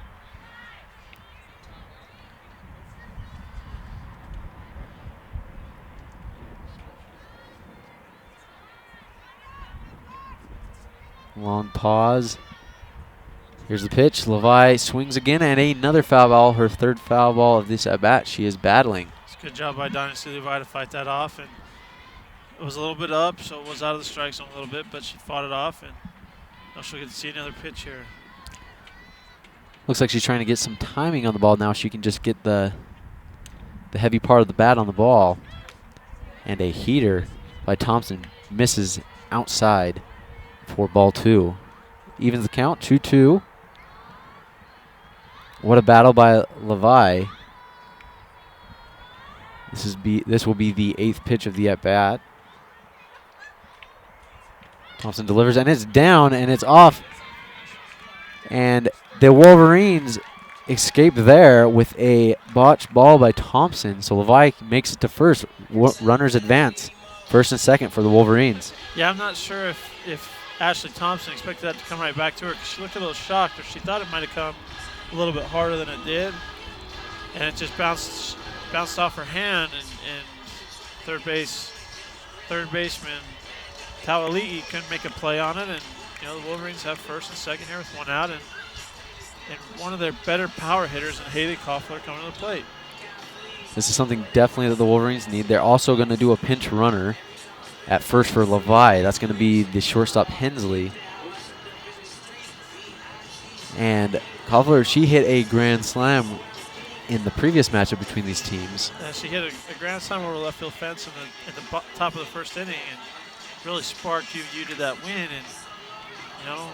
Long pause. Here's the pitch. Levi swings again, and another foul ball, her 3rd foul ball of this at-bat. She is battling. It's a good job by Dynasty Levi to fight that off. And it was a little bit up, so it was out of the strike zone a little bit, but she fought it off, and now she'll get to see another pitch here. Looks like she's trying to get some timing on the ball now. She can just get the heavy part of the bat on the ball. And a heater by Thompson misses outside for ball 2. Evens the count, 2-2. What a battle by Levi. This will be the 8th pitch of the at-bat. Thompson delivers, and it's down, and it's off. And the Wolverines escape there with a botched ball by Thompson. So Levi makes it to first. Runners advance. First and second for the Wolverines. Yeah, I'm not sure if Ashley Thompson expected that to come right back to her, because she looked a little shocked, or she thought it might have come a little bit harder than it did. And it just bounced off her hand, and third baseman Tawali'i couldn't make a play on it, and the Wolverines have first and second here with 1 out, and one of their better power hitters in Haley Koffler coming to the plate. This is something definitely that the Wolverines need. They're also going to do a pinch runner at first for Levi. That's going to be the shortstop Hensley. And Koffler, she hit a grand slam in the previous matchup between these teams. She hit a grand slam over the left field fence in the top of the first inning, and really sparked UVU to that win. And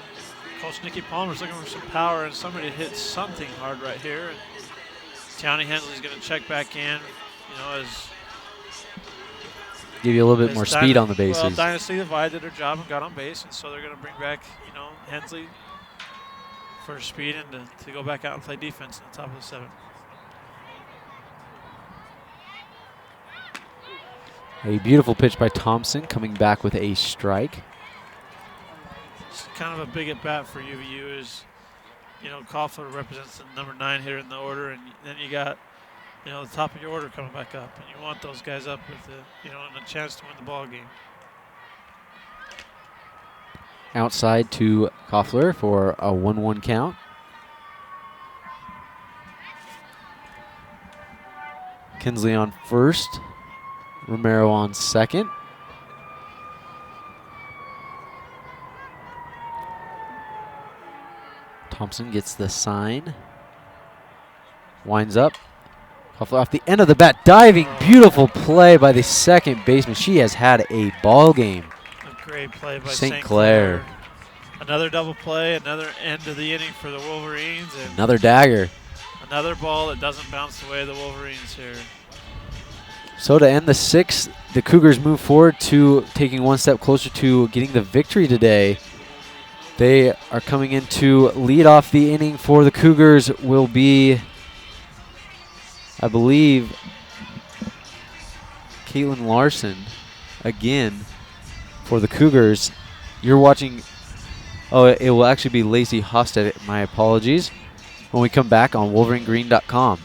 Coach Nikki Palmer's looking for some power and somebody to hit something hard right here. And Townie Hensley's going to check back in, as give you a little bit more speed on the bases. Well, Dynasty Levi did her job and got on base, and so they're going to bring back, Hensley for speed and to go back out and play defense in the top of the 7th. A beautiful pitch by Thompson, coming back with a strike. It's kind of a big at-bat for UVU. Koffler represents the number 9 hitter in the order, and then you got, the top of your order coming back up, and you want those guys up with and a chance to win the ball game. Outside to Koffler for a 1-1 count. Kinsley on first. Romero on second. Thompson gets the sign. Winds up. Koffler off the end of the bat. Diving. Beautiful play by the second baseman. She has had a ball game. A great play by St. Clair. Another double play. Another end of the inning for the Wolverines. And another dagger. Another ball that doesn't bounce the way of the Wolverines here. So to end the 6th, the Cougars move forward to taking one step closer to getting the victory today. They are coming in to lead off the inning for the Cougars will be, I believe, Caitlin Larson again for the Cougars. You're watching, it will actually be Lacey Hosted. My apologies. When we come back on WolverineGreen.com.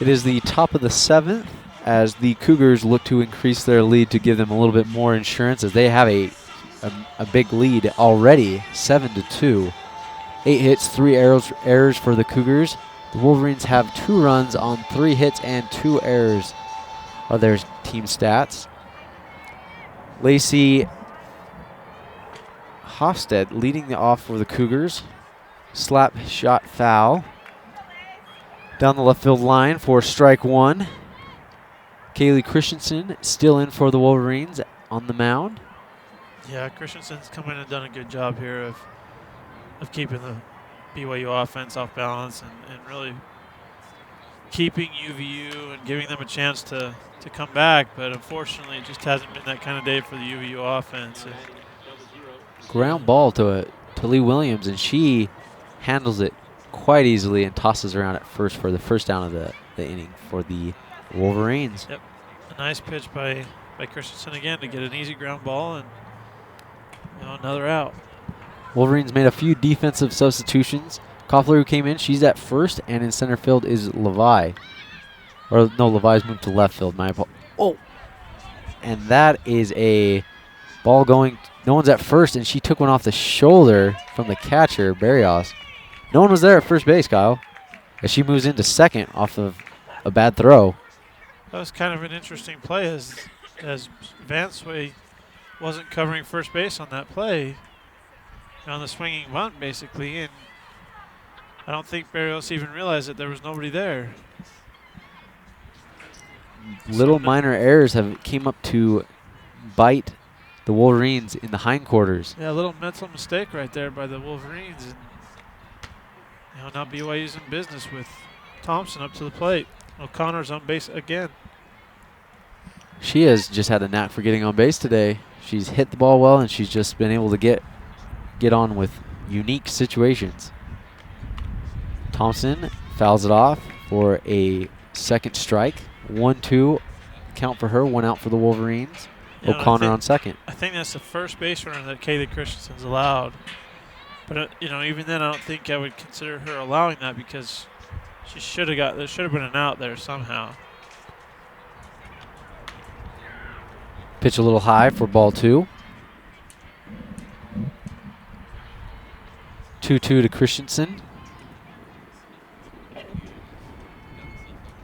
It is the top of the 7th as the Cougars look to increase their lead to give them a little bit more insurance as they have a big lead already, 7-2. 8 hits, 3 errors for the Cougars. The Wolverines have 2 runs on 3 hits and 2 errors are their team stats. Lacey Hofstead leading the off for the Cougars. Slap shot foul. Down the left field line for strike 1. Kaylee Christensen still in for the Wolverines on the mound. Yeah, Christensen's come in and done a good job here of keeping the BYU offense off balance and really keeping UVU and giving them a chance to come back. But unfortunately, it just hasn't been that kind of day for the UVU offense. Ground ball to Lee Williams, and she handles it quite easily and tosses around at first for the first down of the inning for the Wolverines. Yep, a nice pitch by Christensen again to get an easy ground ball and another out. Wolverines made a few defensive substitutions. Koffler, who came in, she's at first, and in center field is Levi. Or no, Levi's moved to left field. Oh, and that is a ball going. No one's at first, and she took one off the shoulder from the catcher, Barrios. No one was there at first base, Kyle, as she moves into second off of a bad throw. That was kind of an interesting play as Vanceway wasn't covering first base on that play, on the swinging bunt basically, and I don't think Barrios even realized that there was nobody there. Little minor errors came up to bite the Wolverines in the hindquarters. Yeah, a little mental mistake right there by the Wolverines, and now BYU's in business with Thompson up to the plate. O'Connor's on base again. She has just had a knack for getting on base today. She's hit the ball well, and she's just been able to get on with unique situations. Thompson fouls it off for a second strike. 1-2 count for her, 1 out for the Wolverines. O'Connor on second. I think that's the first base runner that Kaylee Christensen's allowed. But even then, I don't think I would consider her allowing that because there should have been an out there somehow. Pitch a little high for ball 2. 2-2 to Christensen.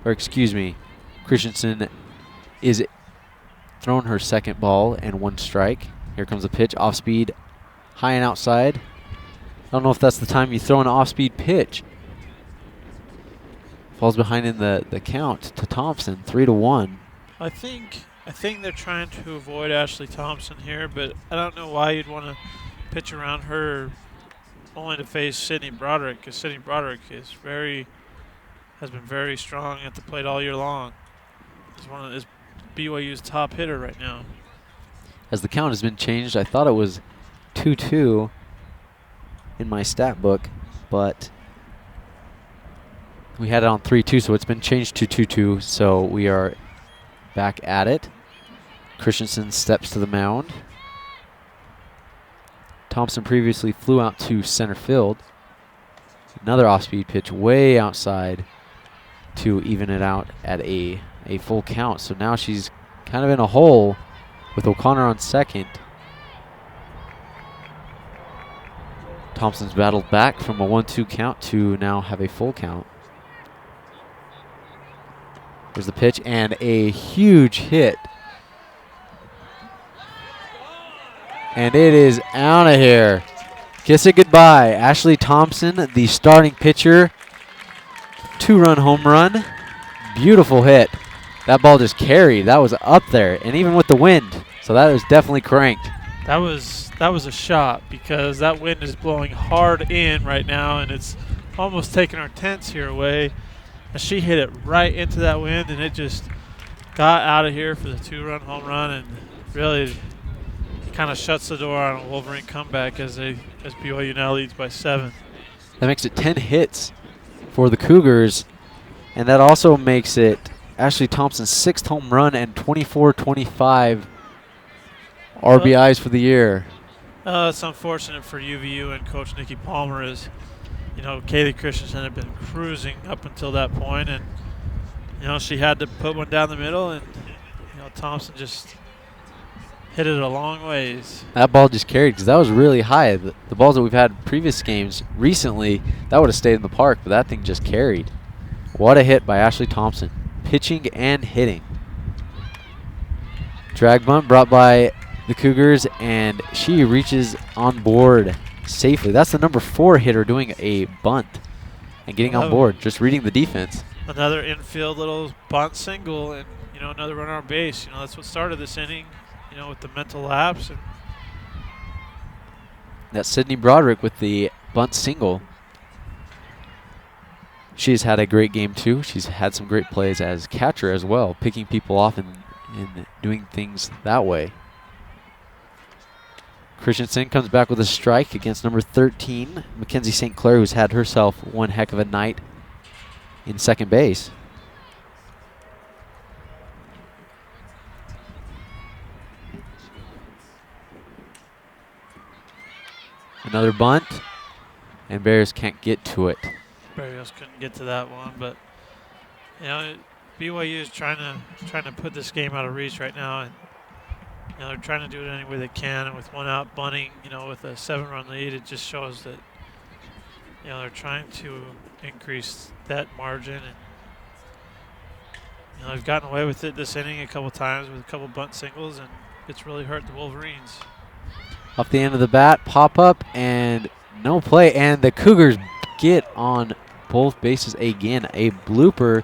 Or excuse me, Christensen is throwing her second ball and 1 strike. Here comes a pitch, off speed, high and outside. I don't know if that's the time you throw an off-speed pitch. Falls behind in the count to Thompson, 3-1. I think they're trying to avoid Ashley Thompson here, but I don't know why you'd want to pitch around her only to face Sydney Broderick, because Sydney Broderick has been very strong at the plate all year long. Is BYU's top hitter right now. As the count has been changed, I thought it was 2-2 in my stat book, but we had it on 3-2, so it's been changed to 2-2, so we are back at it. Christensen steps to the mound. Thompson previously flew out to center field. Another off-speed pitch way outside to even it out at a full count. So now she's kind of in a hole with O'Connor on second. Thompson's battled back from a 1-2 count to now have a full count. There's the pitch and a huge hit. And it is out of here. Kiss it goodbye. Ashley Thompson, the starting pitcher. 2-run home run. Beautiful hit. That ball just carried. That was up there, and even with the wind. So that was definitely cranked. That was a shot because that wind is blowing hard in right now, and it's almost taking our tents here away. And she hit it right into that wind, and it just got out of here for the 2-run home run, and really kind of shuts the door on a Wolverine comeback as BYU now leads by 7. That makes it 10 hits for the Cougars, and that also makes it Ashley Thompson's 6th home run and 24-25 RBIs for the year. It's unfortunate for UVU and Coach Nikki Palmer is, Kaylee Christensen had been cruising up until that point, and You know, she had to put one down the middle, and you know, Thompson just hit it a long ways. That ball just carried because that was really high. The balls that we've had previous games recently, that would have stayed in the park, but that thing just carried. What a hit by Ashley Thompson, pitching and hitting. Drag bunt brought by the Cougars, and she reaches on board safely. That's the number 4 hitter doing a bunt and getting on board, just reading the defense. Another infield little bunt single, and you know, another runner on base. You know, that's what started this inning. You know, with the mental lapse. And that's Sydney Broderick with the bunt single. She's had a great game too. She's had some great plays as catcher as well, picking people off and doing things that way. Christensen comes back with a strike against number 13, Mackenzie St. Clair, who's had herself one heck of a night in second base. Another bunt, and Bears can't get to it. Bears couldn't get to that one, but you know, BYU is trying to put this game out of reach right now, and you know, they're trying to do it any way they can. And with one out bunting, you know, with a 7-run lead, it just shows that you know they're trying to increase that margin. And you know, they've gotten away with it this inning a couple times with a couple bunt singles, and it's really hurt the Wolverines. Off the end of the bat, pop up, and no play. And the Cougars get on both bases again. A blooper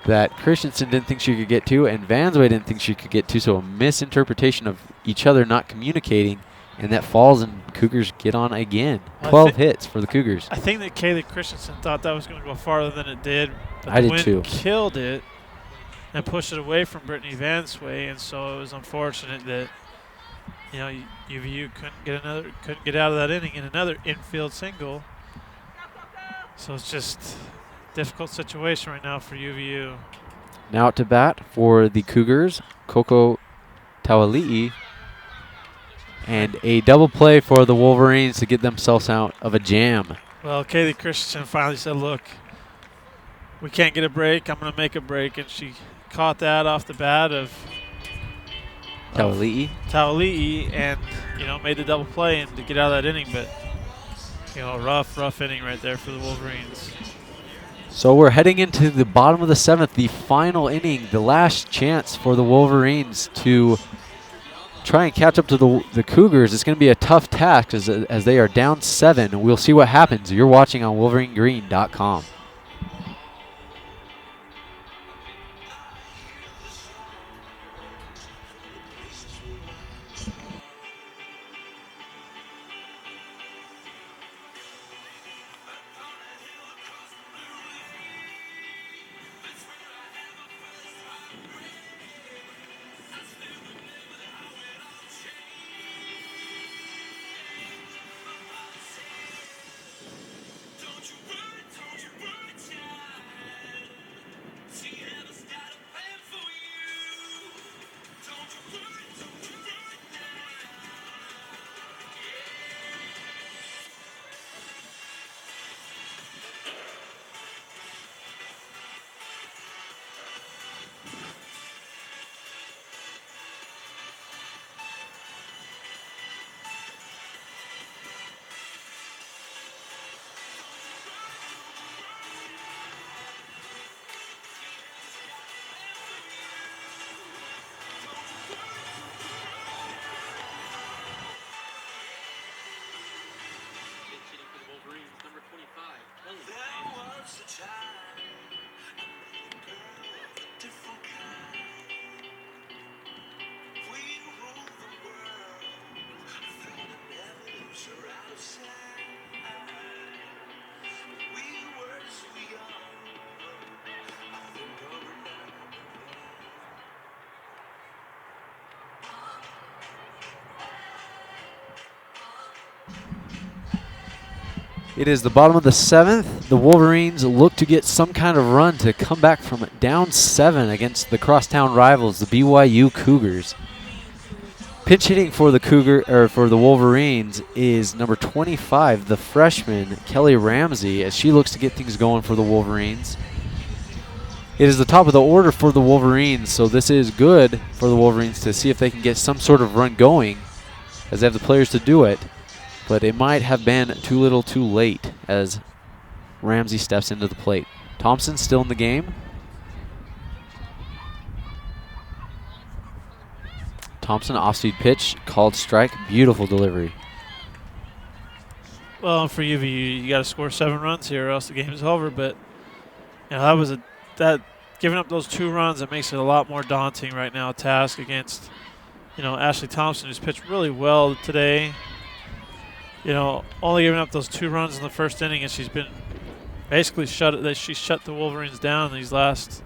that Christensen didn't think she could get to, and Vansway didn't think she could get to. So a misinterpretation of each other not communicating, and that falls, and Cougars get on again. 12 hits for the Cougars. I think that Kaylee Christensen thought that was going to go farther than it did. But I the did wind too. Killed it and pushed it away from Brittany Vansway, and so it was unfortunate that you know UVU couldn't get out of that inning in another infield single. So it's just a difficult situation right now for UVU. Now at to bat for the Cougars, Coco Tawali'i, and a double play for the Wolverines to get themselves out of a jam. Well, Kaylee Christensen finally said, look, we can't get a break. I'm going to make a break. And she caught that off the bat of Tawali'i and, you know, made the double play and to get out of that inning. But, you know, rough inning right there for the Wolverines. So we're heading into the bottom of the 7th, the final inning, the last chance for the Wolverines to try and catch up to the Cougars. It's going to be a tough task as they are down 7. We'll see what happens. You're watching on WolverineGreen.com. It is the bottom of the 7th. The Wolverines look to get some kind of run to come back from down 7 against the crosstown rivals, the BYU Cougars. Pinch hitting for the Wolverines is number 25, the freshman Kelly Ramsey, as she looks to get things going for the Wolverines. It is the top of the order for the Wolverines, so this is good for the Wolverines to see if they can get some sort of run going, as they have the players to do it. But it might have been too little too late as Ramsey steps into the plate. Thompson still in the game. Thompson, off-speed pitch, called strike. Beautiful delivery. Well, for UVU, you got to score 7 runs here, or else the game is over. But that giving up those 2 runs, it makes it a lot more daunting right now. Task against Ashley Thompson, who's pitched really well today. Only giving up those 2 runs in the first inning, and she's been basically shut the Wolverines down these last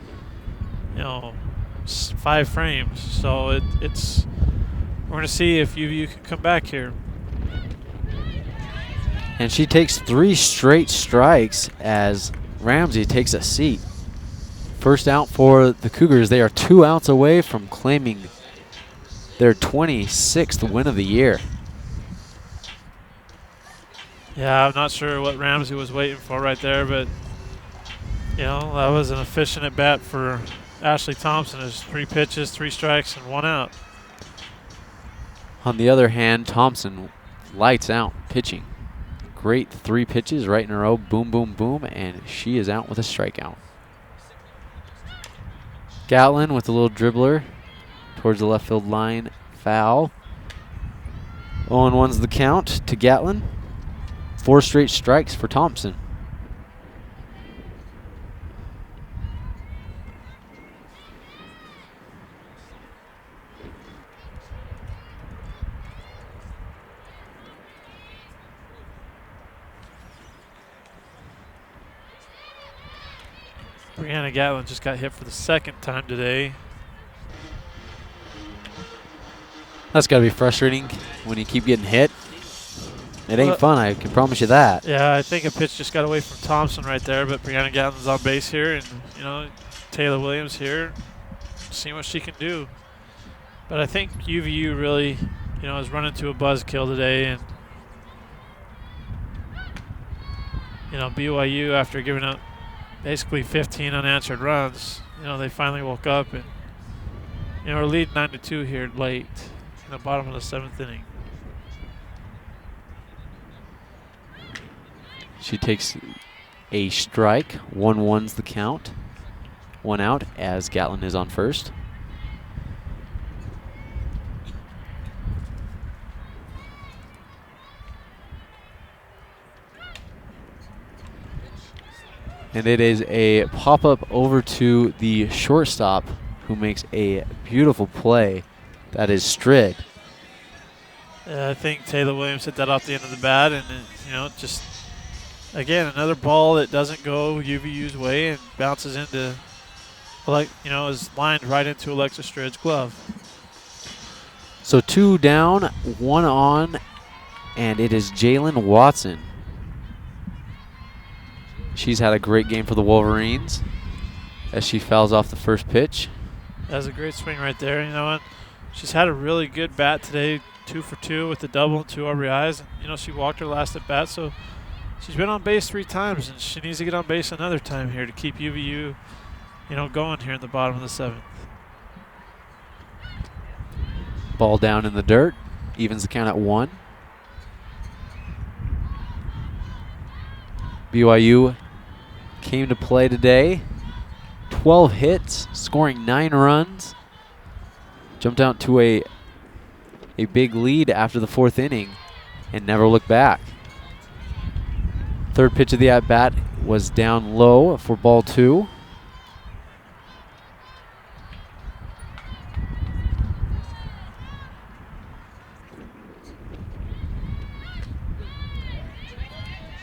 5 frames. So we're going to see if UVU can come back here. And she takes 3 straight strikes as Ramsey takes a seat. First out for the Cougars. They are 2 outs away from claiming their 26th win of the year. Yeah, I'm not sure what Ramsey was waiting for right there, but that was an efficient at bat for Ashley Thompson. There's 3 pitches, 3 strikes, and 1 out. On the other hand, Thompson lights out pitching. Great 3 pitches right in a row, boom, boom, boom, and she is out with a strikeout. Gatlin with a little dribbler towards the left field line, foul. 0-1's the count to Gatlin. 4 straight strikes for Thompson. Brianna Gatlin just got hit for the 2nd time today. That's got to be frustrating when you keep getting hit. It ain't fun, I can promise you that. Yeah, I think a pitch just got away from Thompson right there, but Brianna Gatlin's on base here, and Taylor Williams here, seeing what she can do. But I think UVU really, has run into a buzzkill today, and BYU, after giving up basically 15 unanswered runs, they finally woke up, and we're leading 9-2 here late in the bottom of the 7th inning. She takes a strike. 1-1's the count. 1 out as Gatlin is on first. And it is a pop-up over to the shortstop, who makes a beautiful play. That is Strid. I think Taylor Williams hit that off the end of the bat, and just again another ball that doesn't go UVU's way and bounces into, is lined right into Alexa Strid's glove. So 2 down, 1 on, and it is Jalen Watson. She's had a great game for the Wolverines as she fouls off the first pitch. That's a great swing right there. And she's had a really good bat today, 2 for 2 with the double and 2 RBIs. She walked her last at bat, so she's been on base 3 times, and she needs to get on base another time here to keep UVU, going here in the bottom of the 7th. Ball down in the dirt, evens the count at 1. BYU came to play today. 12 hits, scoring 9 runs. Jumped out to a big lead after the 4th inning and never looked back. 3rd pitch of the at-bat was down low for ball 2.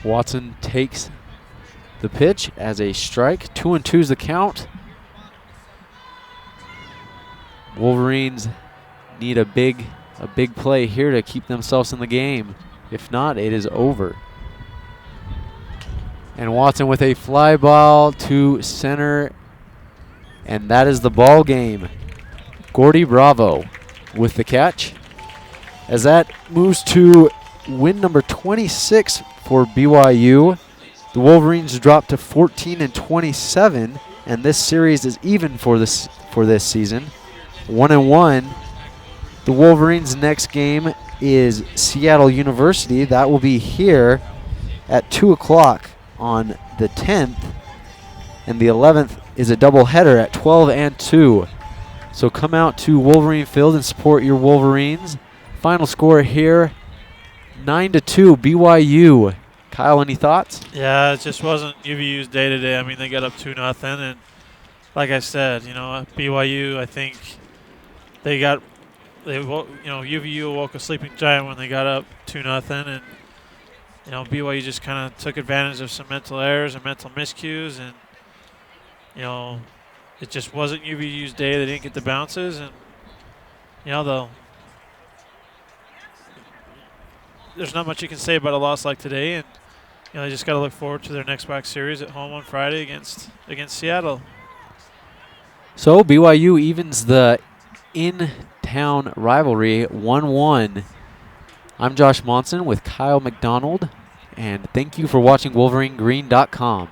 Watson takes the pitch as a strike. 2-2's the count. Wolverines need a big play here to keep themselves in the game. If not, it is over. And Watson with a fly ball to center, and that is the ball game. Gordy Bravo with the catch, as that moves to win number 26 for BYU. The Wolverines drop to 14-27 and this series is even for this season, 1-1. The Wolverines' next game is Seattle University. That will be here at 2 o'clock on the 10th, and the 11th is a doubleheader at 12 and 2. So come out to Wolverine Field and support your Wolverines. Final score here, 9-2 BYU. Kyle, any thoughts? Yeah, it just wasn't UVU's day today. I mean, they got up 2-0, and like I said, BYU, I think UVU woke a sleeping giant when they got up 2-0, and BYU just kind of took advantage of some mental errors and mental miscues, and it just wasn't UVU's day. They didn't get the bounces, and there's not much you can say about a loss like today, and they just got to look forward to their next WAC series at home on Friday against Seattle. So BYU evens the in-town rivalry 1-1. I'm Josh Monson with Kyle McDonald, and thank you for watching WolverineGreen.com.